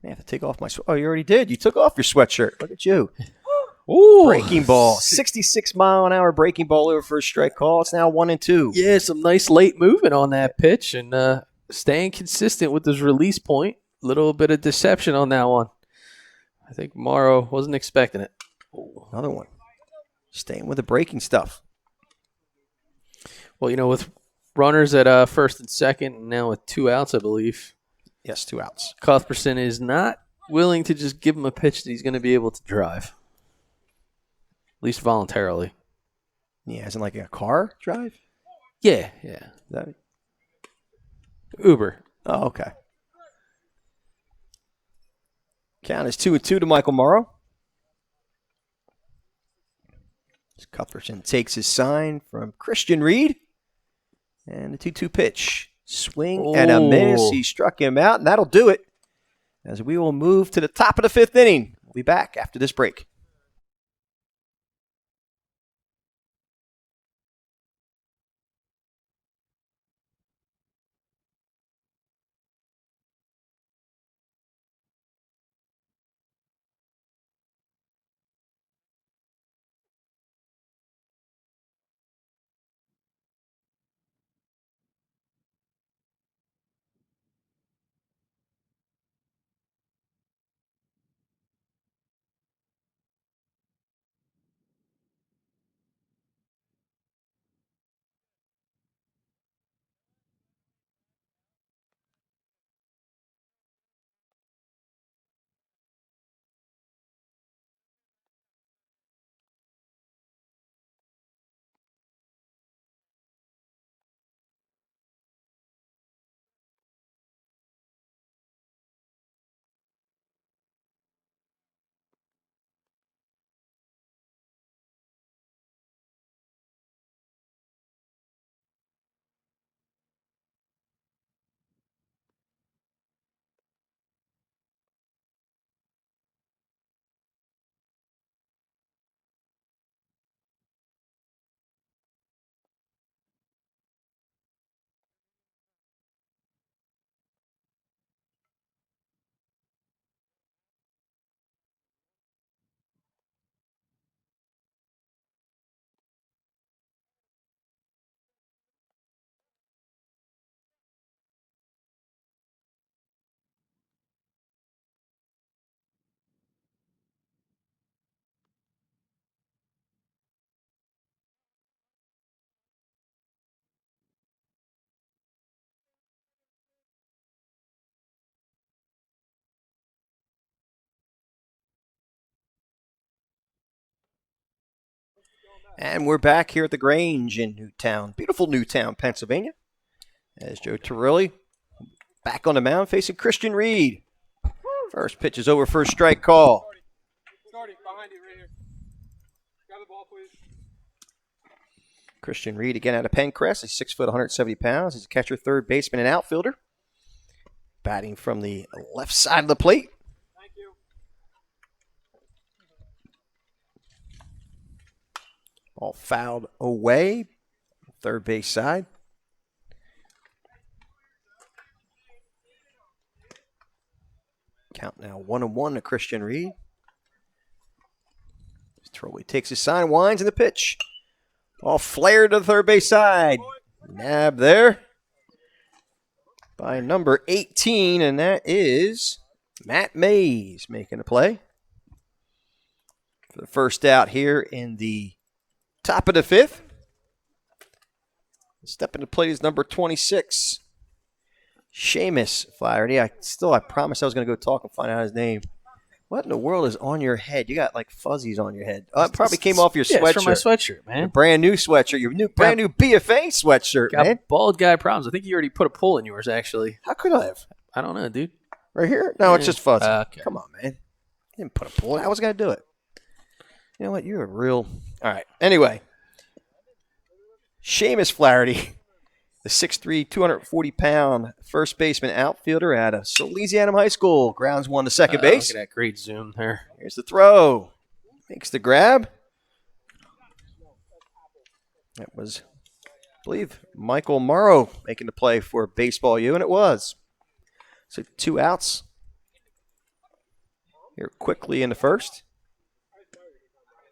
I have to take off my Oh, you already did. You took off your sweatshirt. Look at you. Ooh. Breaking ball. 66-mile-an-hour breaking ball over first strike call. It's now 1-2. Yeah, some nice late movement on that pitch and staying consistent with his release point. A little bit of deception on that one. I think Morrow wasn't expecting it. Another one. Staying with the breaking stuff. Well, with runners at first and second, and now with 2 outs, I believe. Yes, 2 outs. Cuthbertson is not willing to just give him a pitch that he's going to be able to drive. At least voluntarily. Yeah, as in like a car drive? Yeah. Is that... Uber. Oh, okay. Count is 2-2 to Michael Morrow. Cuthbertson takes his sign from Christian Reed. And the 2-2 pitch. Swing and a miss. He struck him out, and that'll do it. As we will move to the top of the 5th inning. We'll be back after this break. And we're back here at the Grange in Newtown, beautiful Newtown, Pennsylvania. As Joe Torelli back on the mound facing Christian Reed. First pitch is over for a strike call. Starting behind you right here. Grab the ball, please. Christian Reed again out of PENNCREST. He's 6 foot, 170 pounds. He's a catcher, third baseman, and outfielder. Batting from the left side of the plate. Thank you. All fouled away. Third base side. Count now 1-1 to Christian Reed. Trolley takes his sign, winds in the pitch. All flared to the third base side. Nab there by number 18, and that is Matt Mays making a play. For the first out here in the top of the fifth. Stepping to plate is number 26, Seamus Flaherty. I promised I was going to go talk and find out his name. What in the world is on your head? You got like fuzzies on your head. Oh, it probably came off your sweatshirt. Yeah, it's from my sweatshirt, man. Your brand new sweatshirt. Your brand new BFA sweatshirt, Got man. bald guy problems. I think you already put a pull in yours, actually. How could I have? I don't know, dude. Right here? No, it's just fuzzy. Okay. Come on, man. You didn't put a pull. How was I going to do it? You know what? You're a real... All right. Anyway. Seamus Flaherty, the 6'3", 240-pound first baseman outfielder out of Salesianum High School. Grounds one to second base. Look at that great zoom there. Here's the throw. Makes the grab. That was, I believe, Michael Morrow making the play for Baseball U, and it was. So 2 outs here quickly in the first.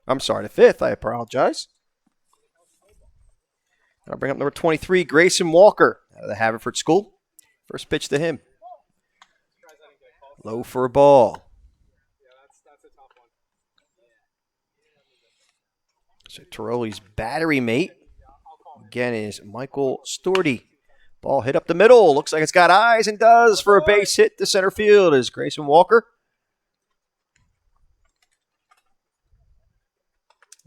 I'm sorry, the fifth. I apologize. I'll bring up number 23, Grayson Walker out of the Haverford School. First pitch to him. Low for a ball. Yeah, that's a tough one. So Torelli's battery mate, again, is Michael Storty. Ball hit up the middle. Looks like it's got eyes and does for a base hit to center field is Grayson Walker.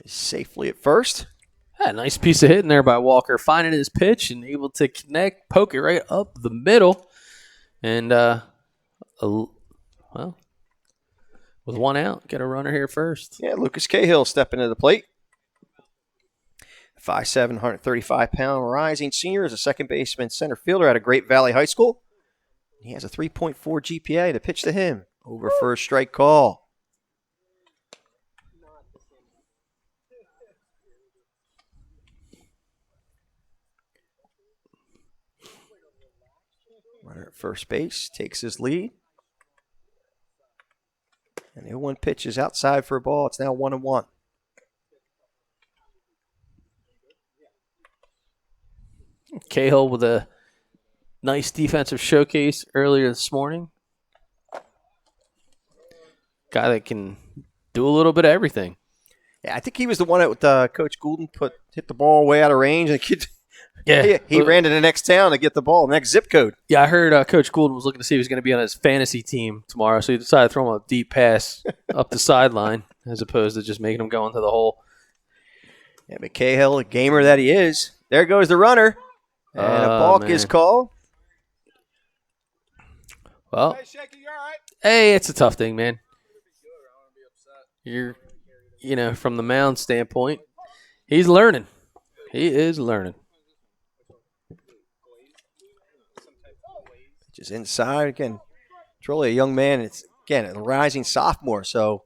Is safely at first. Yeah, nice piece of hitting there by Walker, finding his pitch and able to connect, poke it right up the middle. And, well, with 1 out, get a runner here first. Yeah, Lucas Cahill stepping to the plate. 5'7", 135-pound rising senior is a second baseman center fielder out of Great Valley High School. He has a 3.4 GPA to pitch to him. Over for a strike call. Runner at first base takes his lead. And the 0-1 pitch is outside for a ball. It's now 1-1. Cahill with a nice defensive showcase earlier this morning. Guy that can do a little bit of everything. Yeah, I think he was the one that Coach Goulden hit the ball way out of range. And he ran to the next town to get the ball, next zip code. Yeah, I heard Coach Goulden was looking to see if he was going to be on his fantasy team tomorrow, so he decided to throw him a deep pass up the sideline as opposed to just making him go into the hole. Yeah, but Cahill, a gamer that he is, there goes the runner. And a balk is called. Well, Hey, Shaky, you all right? hey, it's a tough thing, man. You're, from the mound standpoint, he's learning. He is learning. Just inside again. Truly a young man. It's again a rising sophomore, so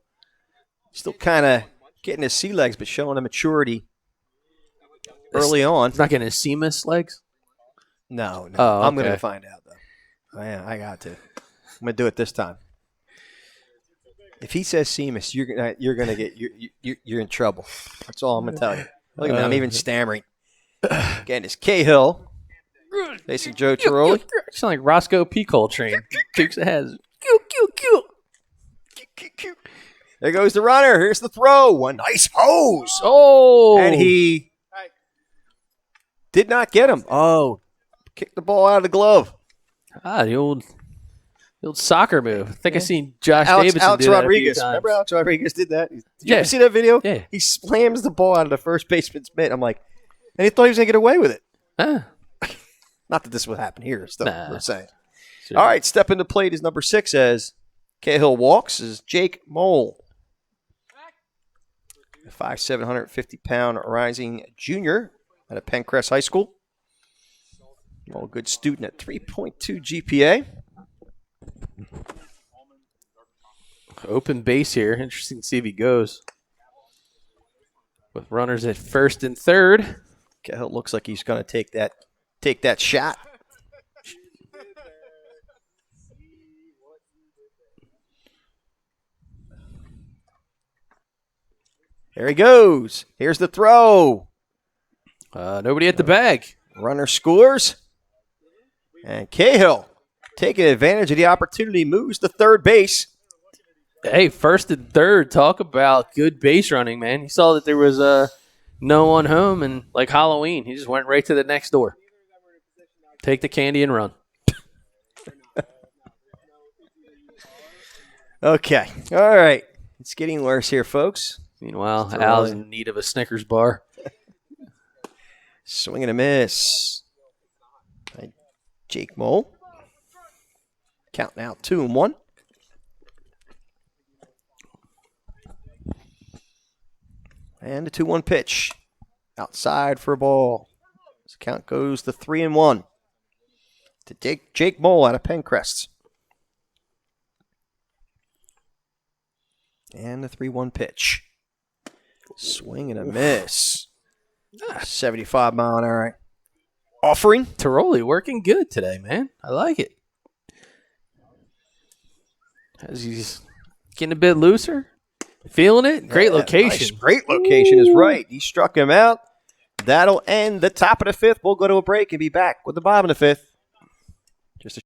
still kind of getting his sea legs, but showing a maturity early on. He's not getting his Seamus legs. No. Oh, okay. I'm going to find out though. I got to. I'm going to do it this time. If he says Seamus, you're gonna get you're in trouble. That's all I'm gonna tell you. Look at me, I'm even stammering. Again, it's Cahill facing Joe Torelli. You sound like Roscoe P. Coltrane. Dukes it has. There goes the runner. Here's the throw. A nice hose. Oh, And he did not get him. Oh, kicked the ball out of the glove. the The old soccer move. I think I seen Josh Alex Davidson do that Rodriguez. a few times. Remember Alex Rodriguez did that? Did you Yeah. ever see that video? Yeah. He slams the ball out of the first baseman's mitt. I'm like, and he thought he was going to get away with it. Ah, Not that this would happen here, still, Nah. we're saying. sure. All right, step into plate is number 6 as Cahill walks is Jake Mole. A 5'7", 150-pound rising junior out of PENNCREST High School. Well, good student at 3.2 GPA. Open base here. Interesting to see if he goes. With runners at first and third. Cahill looks like he's going to take that shot. There he goes. Here's the throw. Nobody at the bag. Runner scores. And Cahill, taking advantage of the opportunity, moves to third base. Hey, first and third. Talk about good base running, man. He saw that there was no one home, and like Halloween, he just went right to the next door. Take the candy and run. Okay. All right. It's getting worse here, folks. Meanwhile, Mr. Al's Ryan. in need of a Snickers bar. Swing and a miss. By Jake Mole. Count now 2-1. And a 2-1 pitch. Outside for a ball. This count goes to 3-1. To Jake Mole out of PENNCREST. And the 3-1 pitch. Swing and a miss. 75-mile-an-hour offering. Tiroli working good today, man. I like it. As he's getting a bit looser. Feeling it. Great Yeah, location. nice. Great location is right. He struck him out. That'll end the top of the fifth. We'll go to a break and be back with the bottom of the fifth. Just a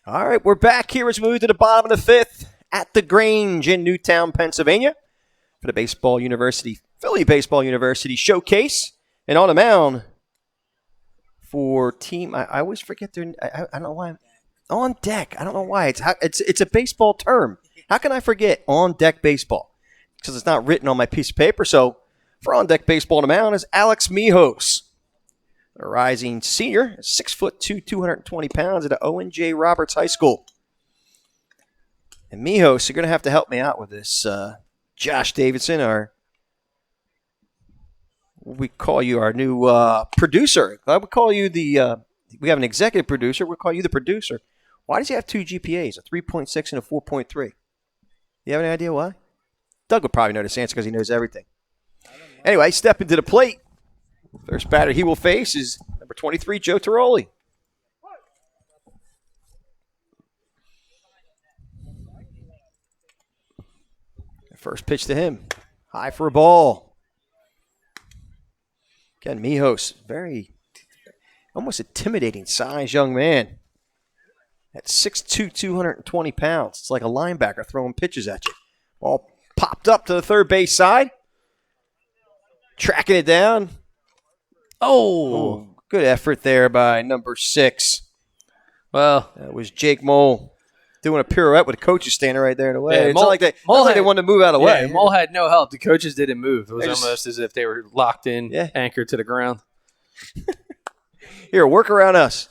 All right, we're back here as we move to the bottom of the fifth at the Grange in Newtown, Pennsylvania for the Philly Baseball University Showcase. And on the mound for team, I always forget their, I don't know why. On deck. I don't know why. It's a baseball term. How can I forget on deck baseball? Because it's not written on my piece of paper. So for on deck baseball on the mound is Alex Mijos. A rising senior, 6'2", 220 pounds at Owen J. Roberts High School. And Mijos, you're going to have to help me out with this. Josh Davidson, we call you our new producer. I would call you we have an executive producer. We'll call you the producer. Why does he have 2 GPAs, a 3.6 and a 4.3? You have any idea why? Doug would probably know this answer because he knows everything. Anyway, step into the plate. First batter he will face is number 23, Joe Tiroli. First pitch to him. High for a ball. Again, Mijos, very almost intimidating size young man. At 6'2", 220 pounds. It's like a linebacker throwing pitches at you. Ball popped up to the third base side. Tracking it down. Oh, good effort there by number 6. Well, that was Jake Mole doing a pirouette with the coaches standing right there in the way. Yeah, It's not like they wanted to move out of the way. Mole had no help. The coaches didn't move. It was They just- almost as if they were locked in, Yeah. anchored to the ground. Here, work around us.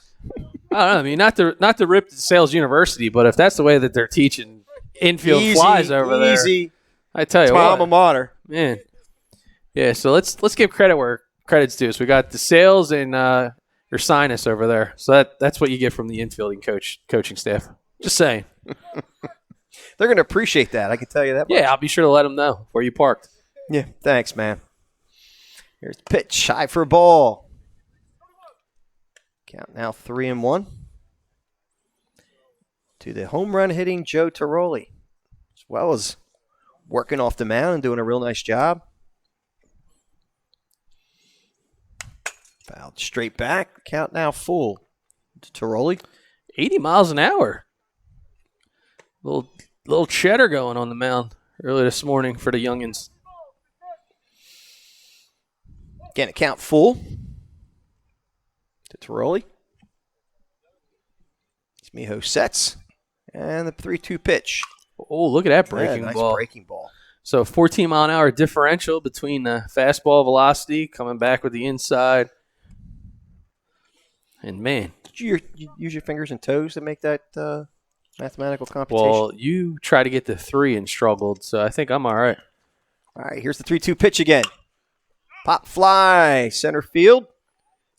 I don't know. I mean, not to rip the Sales University, but if that's the way that they're teaching infield flies over there, I tell you It's my what, alma mater. man. Yeah. So let's give credit where credit's due. So we got the Sales and your sinus over there. So that's what you get from the infielding coaching staff. Just saying. They're going to appreciate that. I can tell you that much. Yeah, I'll be sure to let them know where you parked. Yeah, thanks, man. Here's the pitch. High for a ball. Count now 3-1. To the home run hitting Joe Tiroli. As well as working off the mound and doing a real nice job. Fouled straight back. Count now full to Tiroli. 80 miles an hour. Little cheddar going on the mound early this morning for the youngins. Again, a count full to Tiroli. Mijo sets. And the 3-2 pitch. Oh, look at that breaking nice ball. breaking ball. So 14 mile an hour differential between the fastball velocity coming back with the inside. And man. Did you use your fingers and toes to make that mathematical computation? Well, you tried to get to 3 and struggled, so I think I'm all right. All right, here's the 3-2 pitch again. Pop fly, center field.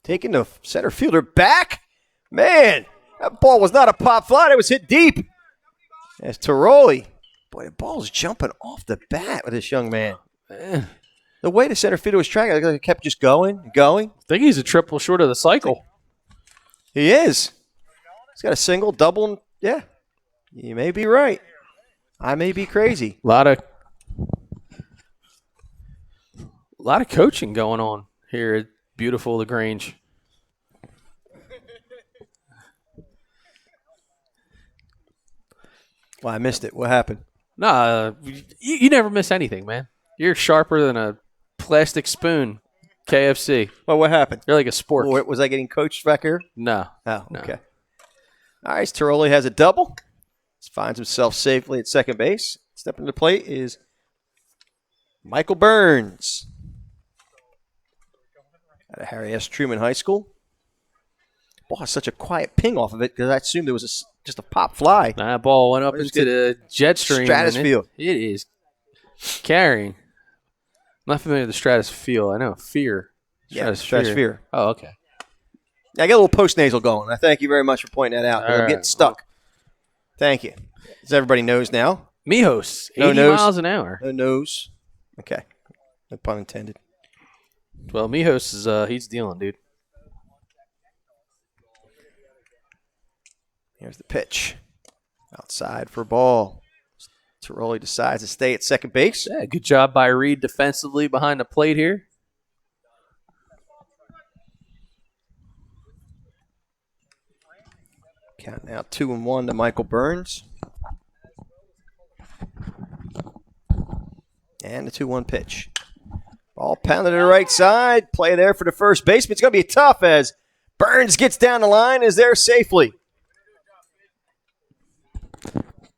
Taking the center fielder back. Man, that ball was not a pop fly. It was hit deep. As Tiroli. Boy, the ball's jumping off the bat with this young man. Man, The way the center fielder was tracking, it kept just going and going. I think he's a triple short of the cycle. He is. He's got a single, double, and yeah. You may be right. I may be crazy. A lot of coaching going on here at beautiful LaGrange. Well, I missed it. What happened? Nah, you never miss anything, man. You're sharper than a plastic spoon. KFC. Well, what happened? You're like a sport. Was I getting coached back here? No. Oh, No. okay. All right, Tiroli has a double. Finds himself safely at second base. Stepping to the plate is Michael Burns out of Harry S. Truman High School. Ball has such a quiet ping off of it because I assumed it was just a pop fly. That ball went up Just into the jet stream. Stratosphere. It is carrying. I'm not familiar with the stratosphere. I know fear. Yeah, stratosphere. Oh, okay. I got a little post-nasal going. I thank you very much for pointing that out. 'Cause I'm All getting right. stuck. Thank you. As everybody knows now. Mijos, 80 No nose. miles an hour. No nose. Okay. No pun intended. Well, Mijos is he's dealing, dude. Here's the pitch. Outside for a ball. Tiroli decides to stay at second base. Yeah, good job by Reed defensively behind the plate here. Count now 2-1 to Michael Burns. And the 2-1 pitch. Ball pounded to the right side. Play there for the first baseman. It's going to be tough as Burns gets down the line. Is there safely.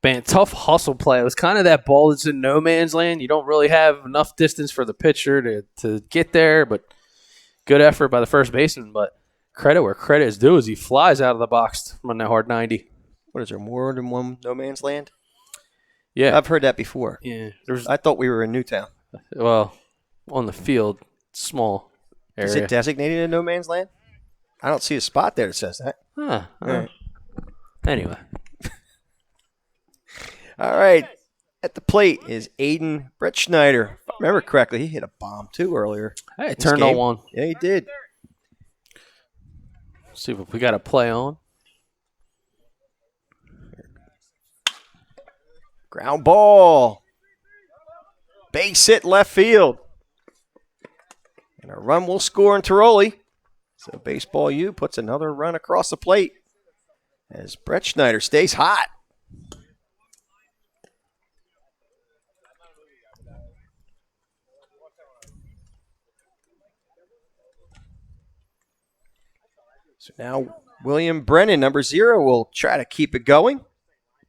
Man, tough hustle play. It was kind of that ball that's in no man's land. You don't really have enough distance for the pitcher to get there, but good effort by the first baseman. But credit where credit is due as he flies out of the box from a hard 90. What is there, more than one no man's land? Yeah. I've heard that before. Yeah. There's I thought we were in Newtown. well, on the field, small area. Is it designated a no man's land? I don't see a spot there that says that. Huh. All right. Anyway. All right. At the plate is Aiden Brett Schneider. If I remember correctly, he hit a bomb too earlier. Hey, it this turned on game. one. Yeah, he did. See if we got a play on. Ground ball. base hit left field. And a run will score in Tiroli. So Baseball U puts another run across the plate as Brett Schneider stays hot. So now William Brennan, number 0, will try to keep it going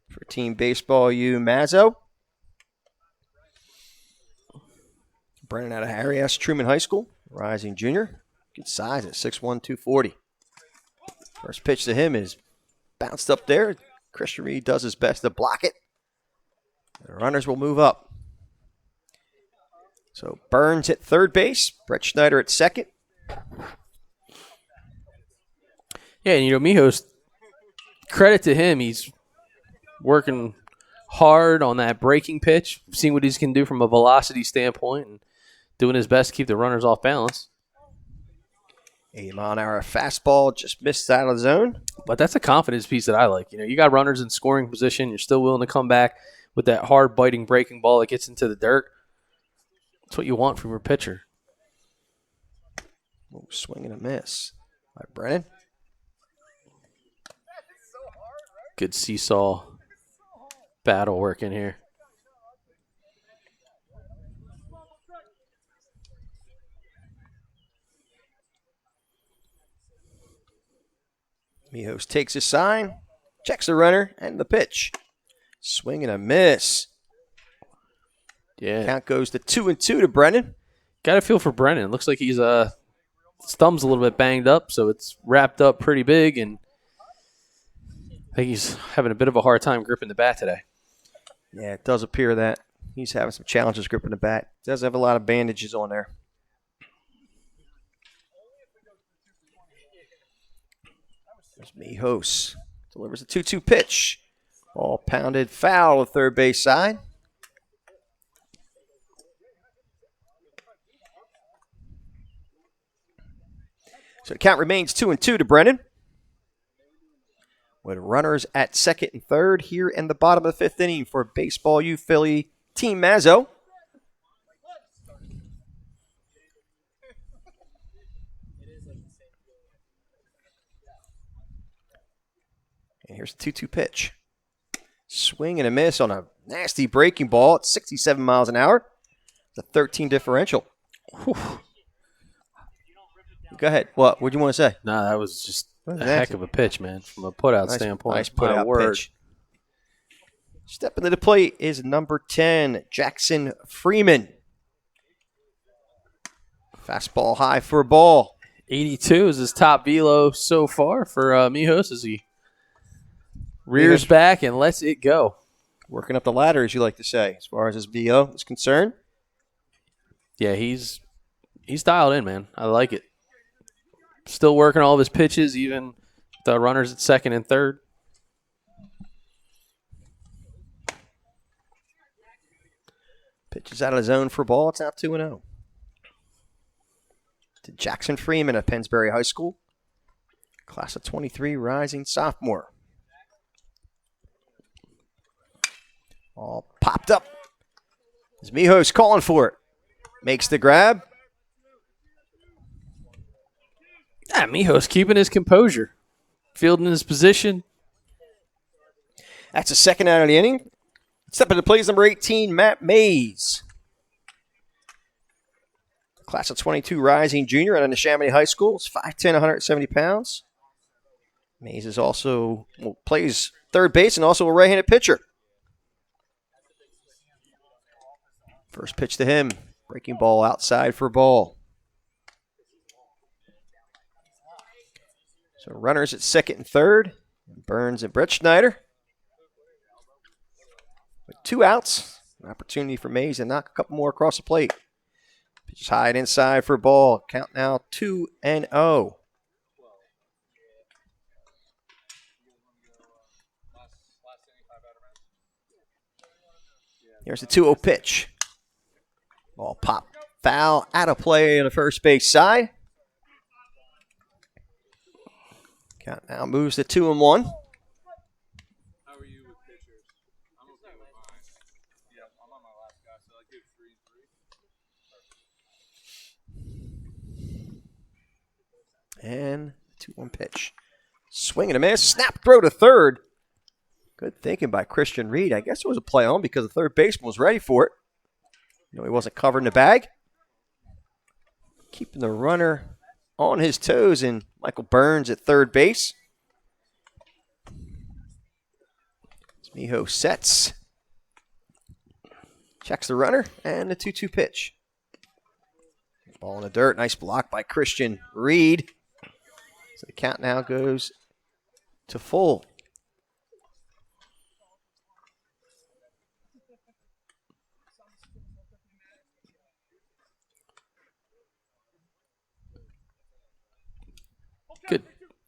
for Team Baseball U Mazzo. Brennan out of Harry S. Truman High School, rising junior. Good size at 6'1", 240. First pitch to him is bounced up there. Christian Reed does his best to block it. The runners will move up. So Burns at third base, Brett Schneider at second. Yeah, and Mijos, credit to him. He's working hard on that breaking pitch, seeing what he can do from a velocity standpoint, and doing his best to keep the runners off balance. 80-mile-an-hour fastball just missed out of the zone. But that's a confidence piece that I like. You got runners in scoring position. You're still willing to come back with that hard biting breaking ball that gets into the dirt. That's what you want from your pitcher. Oh, swing and a miss by Brennan. Good seesaw battle work in here. Mijos takes his sign, checks the runner, and the pitch. Swing and a miss. Yeah. Count goes to 2-2 to Brennan. Got a feel for Brennan. Looks like he's his thumb's a little bit banged up, so it's wrapped up pretty big, and I think he's having a bit of a hard time gripping the bat today. Yeah, it does appear that he's having some challenges gripping the bat. Does have a lot of bandages on there. There's Mijos. Delivers a 2-2 pitch. Ball pounded foul to third base side. So the count remains 2-2 to Brennan, with runners at second and third here in the bottom of the 5th inning for Baseball U Philly Team Mazzo. And here's a 2-2 pitch. Swing and a miss on a nasty breaking ball at 67 miles an hour. It's a 13 differential. Whew. Go ahead. What do you want to say? No, that was just a heck of a pitch, man, from a put-out standpoint. Nice put-out pitch. Stepping to the plate is number 10, Jackson Freeman. Fastball high for a ball. 82 is his top velo so far for Mijos as he rears back and lets it go. Working up the ladder, as you like to say, as far as his velo is concerned. Yeah, he's dialed in, man. I like it. Still working all of his pitches, even the runners at second and third. Pitches out of the zone for a ball. It's out 2-0. To Jackson Freeman of PENNSBURY High School. Class of 23, rising sophomore. All popped up. As Mijos calling for it. Makes the grab. Yeah, Mijos keeping his composure. Fielding his position. That's the second out of the inning. Stepping to plate is number 18, Matt Mays. Class of 22 rising junior out of Neshaminy High School. It's 5'10", 170 pounds. Mays is also plays third base and also a right-handed pitcher. First pitch to him. Breaking ball outside for a ball. So runners at second and third. Burns and Brett Schneider. With 2 outs, an opportunity for Mays to knock a couple more across the plate. Pitch high and inside for a ball. Count now 2-0. Here's the 2-0 pitch. Ball pop foul out of play on the first base side. Count now moves to 2-1. How are you with pitchers? I'm okay with mine. Yeah, I'm on my last guy, so I give 3 and 3. And 2-1 pitch. Swing and a miss. Snap throw to third. Good thinking by Christian Reed. I guess it was a play on because the third baseman was ready for it. He wasn't covering the bag. Keeping the runner on his toes, and Michael Burns at third base. Miho sets. Checks the runner, and the 2-2 pitch. Ball in the dirt. Nice block by Christian Reed. So the count now goes to full.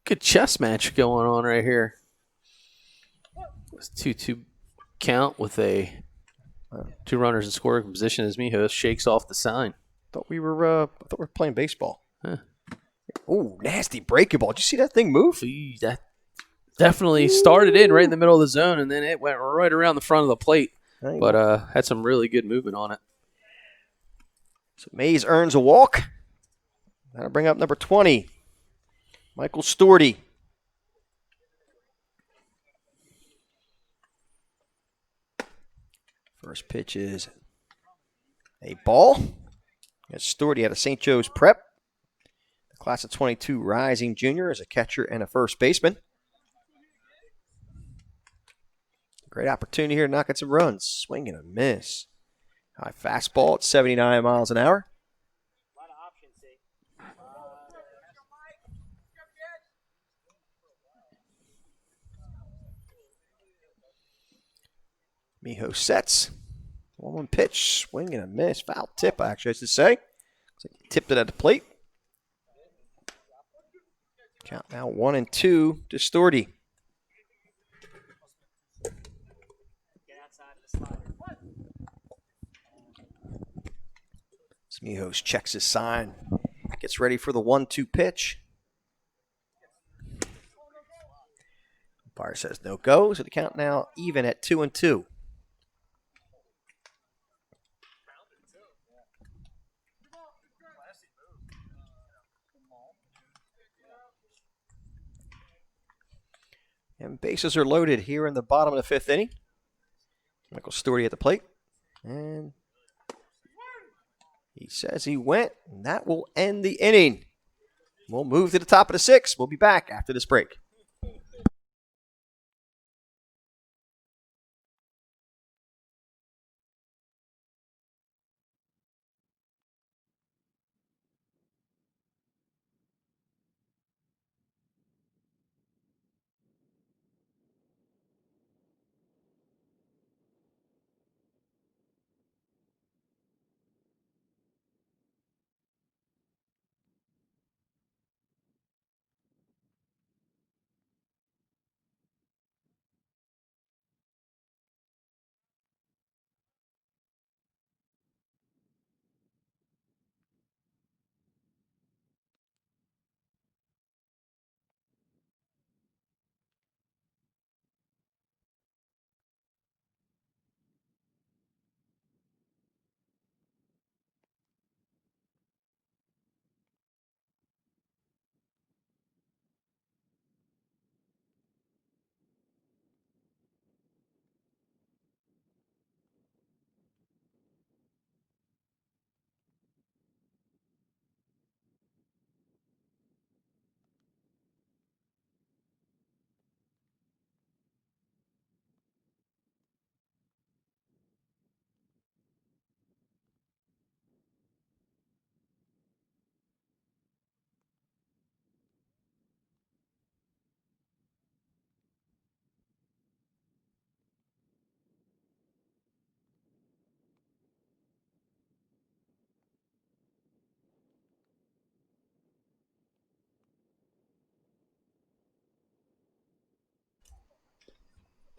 Good chess match going on right here. It's 2-2 count with a 2 runners in scoring position as Miho shakes off the sign. Thought we were playing baseball. Huh. Oh, nasty breaking ball. Did you see that thing move? Gee, that definitely started in right in the middle of the zone, and then it went right around the front of the plate. But had some really good movement on it. So Mays earns a walk. That'll bring up number 20, Michael Storty. First pitch is a ball. As Storty out of St. Joe's Prep. The class of 22 rising junior as a catcher and a first baseman. Great opportunity here to knock in some runs. Swing and a miss. High fastball at 79 miles an hour. Miho sets. 1-1 pitch. Swing and a miss. Foul tip, actually, I should say. Looks like he tipped it at the plate. Count now 1-2 to Storty. Smihos checks his sign. Gets ready for the 1-2 pitch. Umpire says no go, so the count now even at 2-2. And bases are loaded here in the bottom of the 5th inning. Michael Storty at the plate. And he says he went, and that will end the inning. We'll move to the top of the 6th. We'll be back after this break.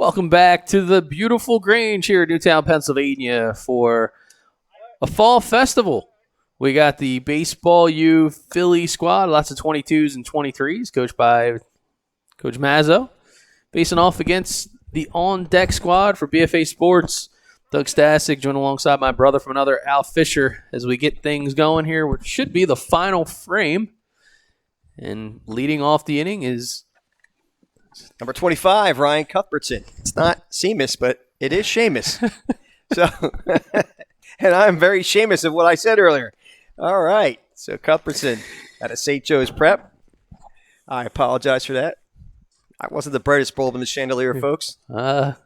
Welcome back to the beautiful Grange here in Newtown, Pennsylvania for a fall festival. We got the Baseball U Philly squad, lots of 22s and 23s, coached by Coach Mazzo, facing off against the on-deck squad for BFA Sports. Doug Stasic joined alongside my brother from another, Al Fisher, as we get things going here, which should be the final frame. And leading off the inning is number 25, Ryan Cuthbertson. It's not Seamus, but it is Seamus. So, and I'm very Seamus of what I said earlier. All right. So Cuthbertson out of St. Joe's Prep. I apologize for that. I wasn't the brightest bulb in the chandelier, folks. Oh,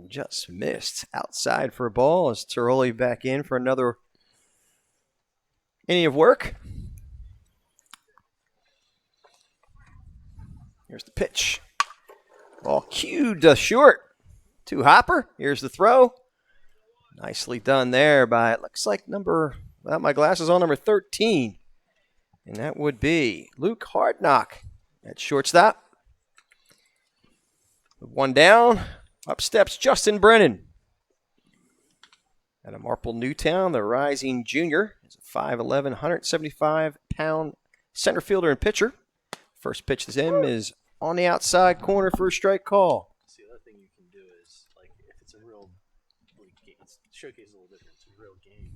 just missed. Outside for a ball as Tiroli back in for another inning of work. Here's the pitch. Ball cued to short to Hopper. Here's the throw. Nicely done there by, it looks like without my glasses on, number 13. And that would be Luke Hardknock at shortstop. One down. Up steps Justin Brennan. At a MARPLE NEWTOWN, the rising junior is a 5'11", 175-pound center fielder and pitcher. First pitch to him is on the outside corner for a strike call. See, the other thing you can do is, like, if it's a real league game, showcase a little different. It's a real game.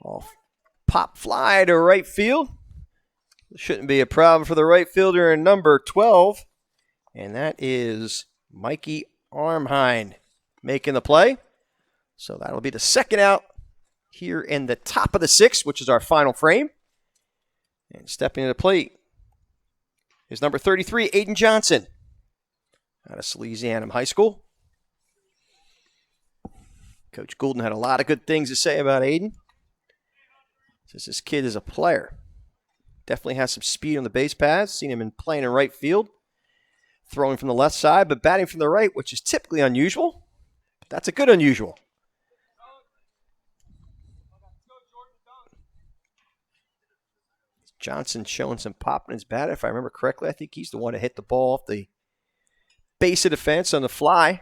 Off pop fly to right field. Shouldn't be a problem for the right fielder in number 12. And that is Mikey Armhind making the play. So that'll be the second out here in the top of the sixth, which is our final frame. And stepping to the plate is number 33, Aiden Johnson, out of SALESIANUM High School. Coach Goulden had a lot of good things to say about Aiden. Says this kid is a player. Definitely has some speed on the base paths. Seen him playing in right field. Throwing from the left side, but batting from the right, which is typically unusual. But that's a good unusual. Johnson showing some pop in his bat. If I remember correctly, I think he's the one that hit the ball off the base of the fence on the fly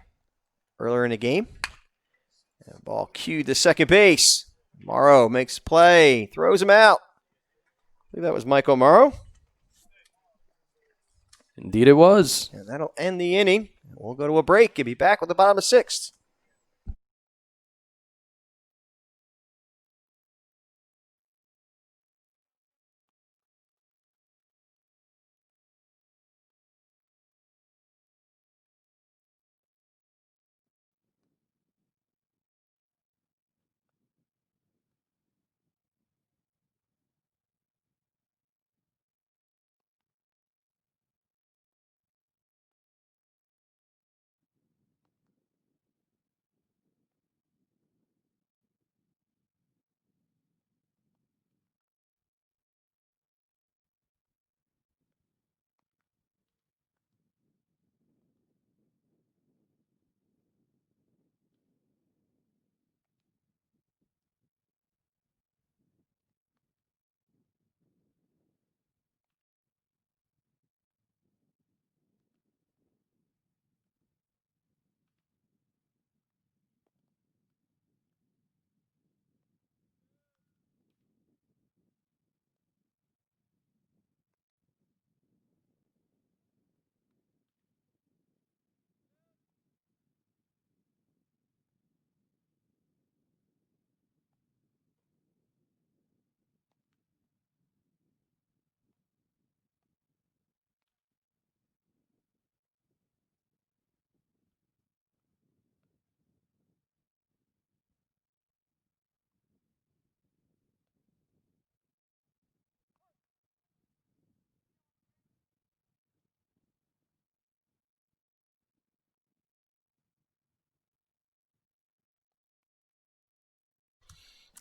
earlier in the game. And the ball cued to second base. Morrow makes a play, throws him out. I believe that was Michael Morrow. indeed it was. And that'll end the inning. We'll go to a break and be back with the bottom of the sixth.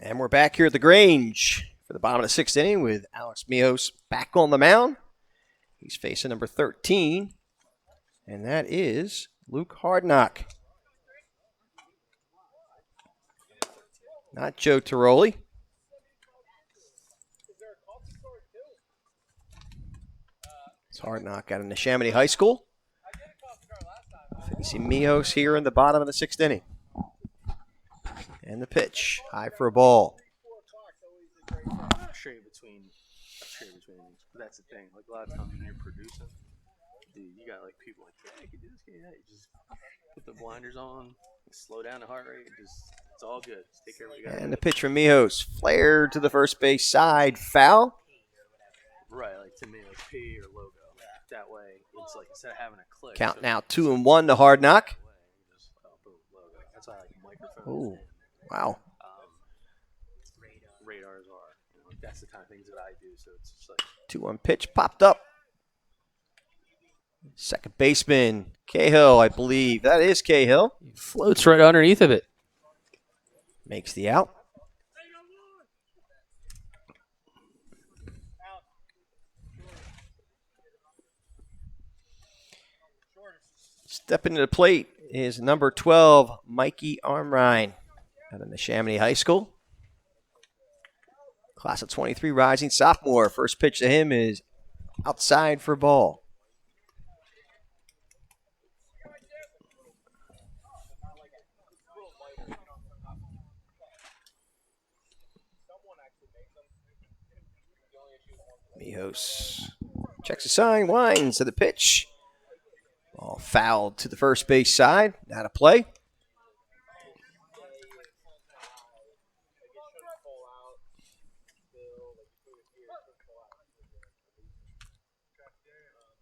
And we're back here at the Grange for the bottom of the sixth inning with Alex Mijos back on the mound. He's facing number 13, and that is Luke Hardknock. Not Joe Tiroli. It's Hardknock out of NESHAMINY High School. Facing Mijos here in the bottom of the sixth inning. And the pitch, high for a ball. Trade between innings. But that's the thing. Like, a lot of times when you're producing, dude, you got like people like, yeah, I can do this game. Yeah, you just put the blinders on, slow down the heart rate, and just It's all good. Just take care of what you got. And the pitch from Mijos. Flare to the first base side. Foul. Right, like tomatoes, P or logo. That way, it's like instead of having a click. Count now 2-1 to Hard Knock. Just, boom, logo. That's why I like microphones. Oh, and, wow. radars are. You know, that's the kind of things that I do. So it's just like 2-1 pitch popped up. Second baseman, Cahill, I believe. That is Cahill. He floats right underneath of it. Makes the out. Stepping to the plate is number 12, Mikey Armrine out of Neshaminy High School. Class of 23, rising sophomore. First pitch to him is outside for ball. Mijos checks the sign, winds to the pitch. Ball fouled to the first base side. Out of play.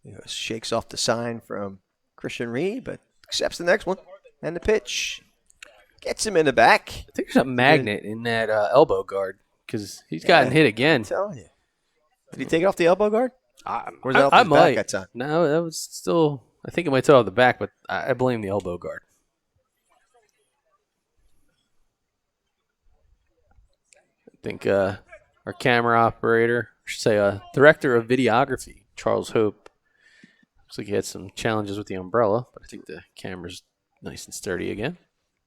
Mijos shakes off the sign from Christian Reed, but accepts the next one. And the pitch gets him in the back. I think there's a magnet in that elbow guard because he's gotten hit again. I'm telling you. Did he take it off the elbow guard? I Or is that off his back that time? No, that was still. I think it might tell off the back, but I blame the elbow guard. I think our camera operator, I should say, director of videography, Charles Hope. Looks like he had some challenges with the umbrella, but I think the camera's nice and sturdy again.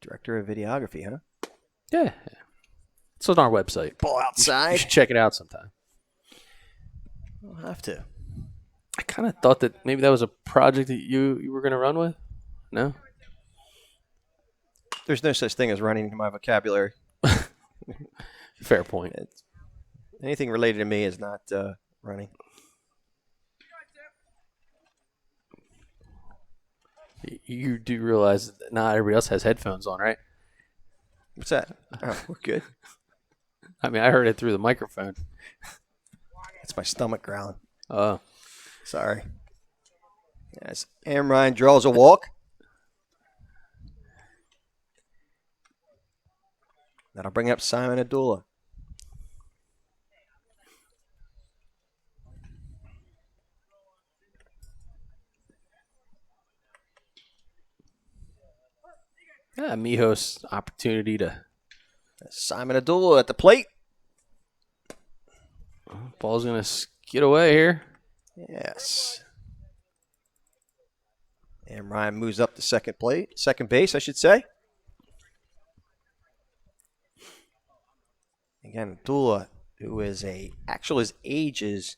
Director of videography, huh? Yeah, it's on our website. Ball You outside. should check it out sometime. I'll have to. I kind of thought that maybe that was a project that you were going to run with. No? There's no such thing as running in my vocabulary. Fair point. Anything related to me is not running. You do realize that not everybody else has headphones on, right? What's that? Oh, we're good. I mean, I heard it through the microphone. It's my stomach growling. Oh. Sorry. Yes. Amrine draws a walk. That'll bring up Simon Adula. Yeah, Mijos' opportunity to. Simon Adula at the plate. Ball's going to skid away here. Yes. And Ryan moves up to second base, I should say. Again, Abdullah, who is his age is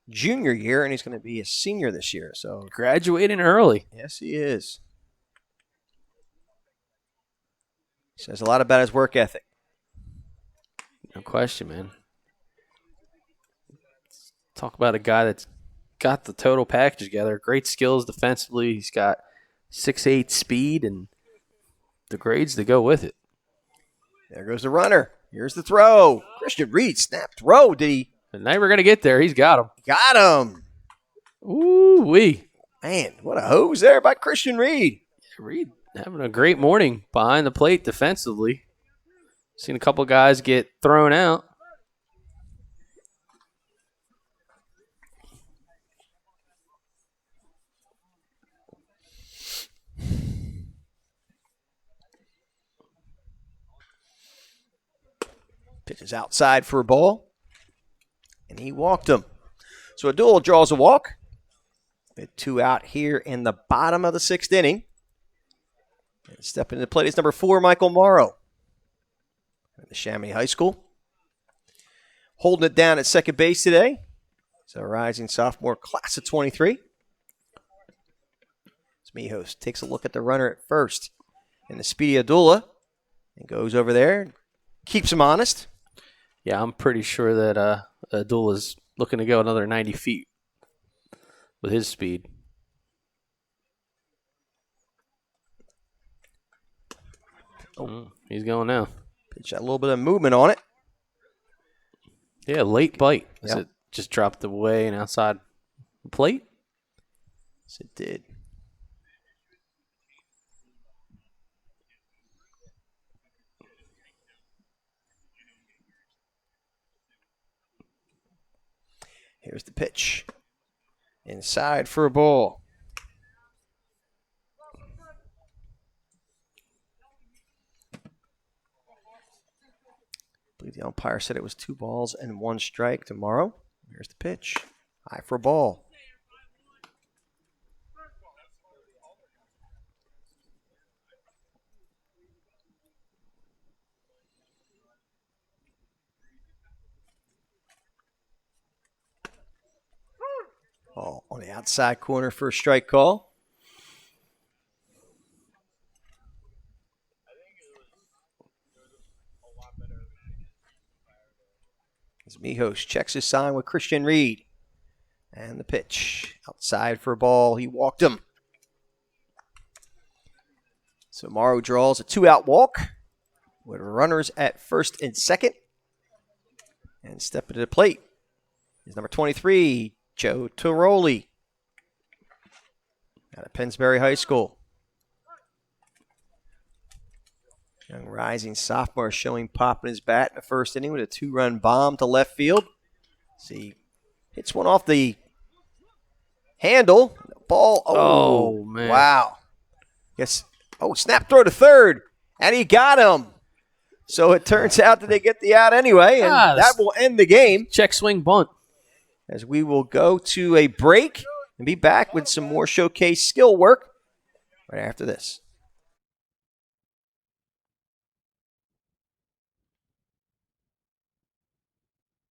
junior year, and he's going to be a senior this year. So Graduating early. yes, he is. Says a lot about his work ethic. No question, man. Talk about a guy that's got the total package together. Great skills defensively. He's got 6'8" speed and the grades to go with it. There goes the runner. Here's the throw. Christian Reed snapped throw. Did he? And now we're going to get there. He's got him. Got him. Ooh-wee. Man, what a hose there by Christian Reed. Reed having a great morning behind the plate defensively. Seen a couple guys get thrown out. Pitches outside for a ball, and he walked him. So Abdul draws a walk. With 2 out here in the bottom of the 6th inning. And stepping into the plate is number 4, Michael Morrow. At the Neshaminy High School. Holding it down at second base today. It's a rising sophomore, class of 23. Mijos takes a look at the runner at first. And the speedy Abdullah. And goes over there. Keeps him honest. Yeah, I'm pretty sure that Abdullah's looking to go another 90 feet with his speed. He's going now. Pitch had a little bit of movement on it. Yeah, late bite. Yep. It just dropped away and outside the plate? Yes, it did. Here's the pitch. Inside for a ball. I believe the umpire said it was 2 balls and 1 strike tomorrow. Here's the pitch. High for a ball. Oh, on the outside corner for a strike call. As Mijos checks his sign with Christian Reed. And the pitch. Outside for a ball. He walked him. So Morrow draws a 2-out walk with runners at first and second. And stepping to the plate is number 23, Joe Tiroli out of PENNSBURY High School. Young rising sophomore showing pop in his bat in the first inning with a 2-run bomb to left field. See, hits one off the handle. Ball. Oh, man. Wow. Yes. Oh, snap throw to third. And he got him. So it turns out that they get the out anyway, and that will end the game. Check swing bunt. As we will go to a break and be back with some more showcase skill work right after this.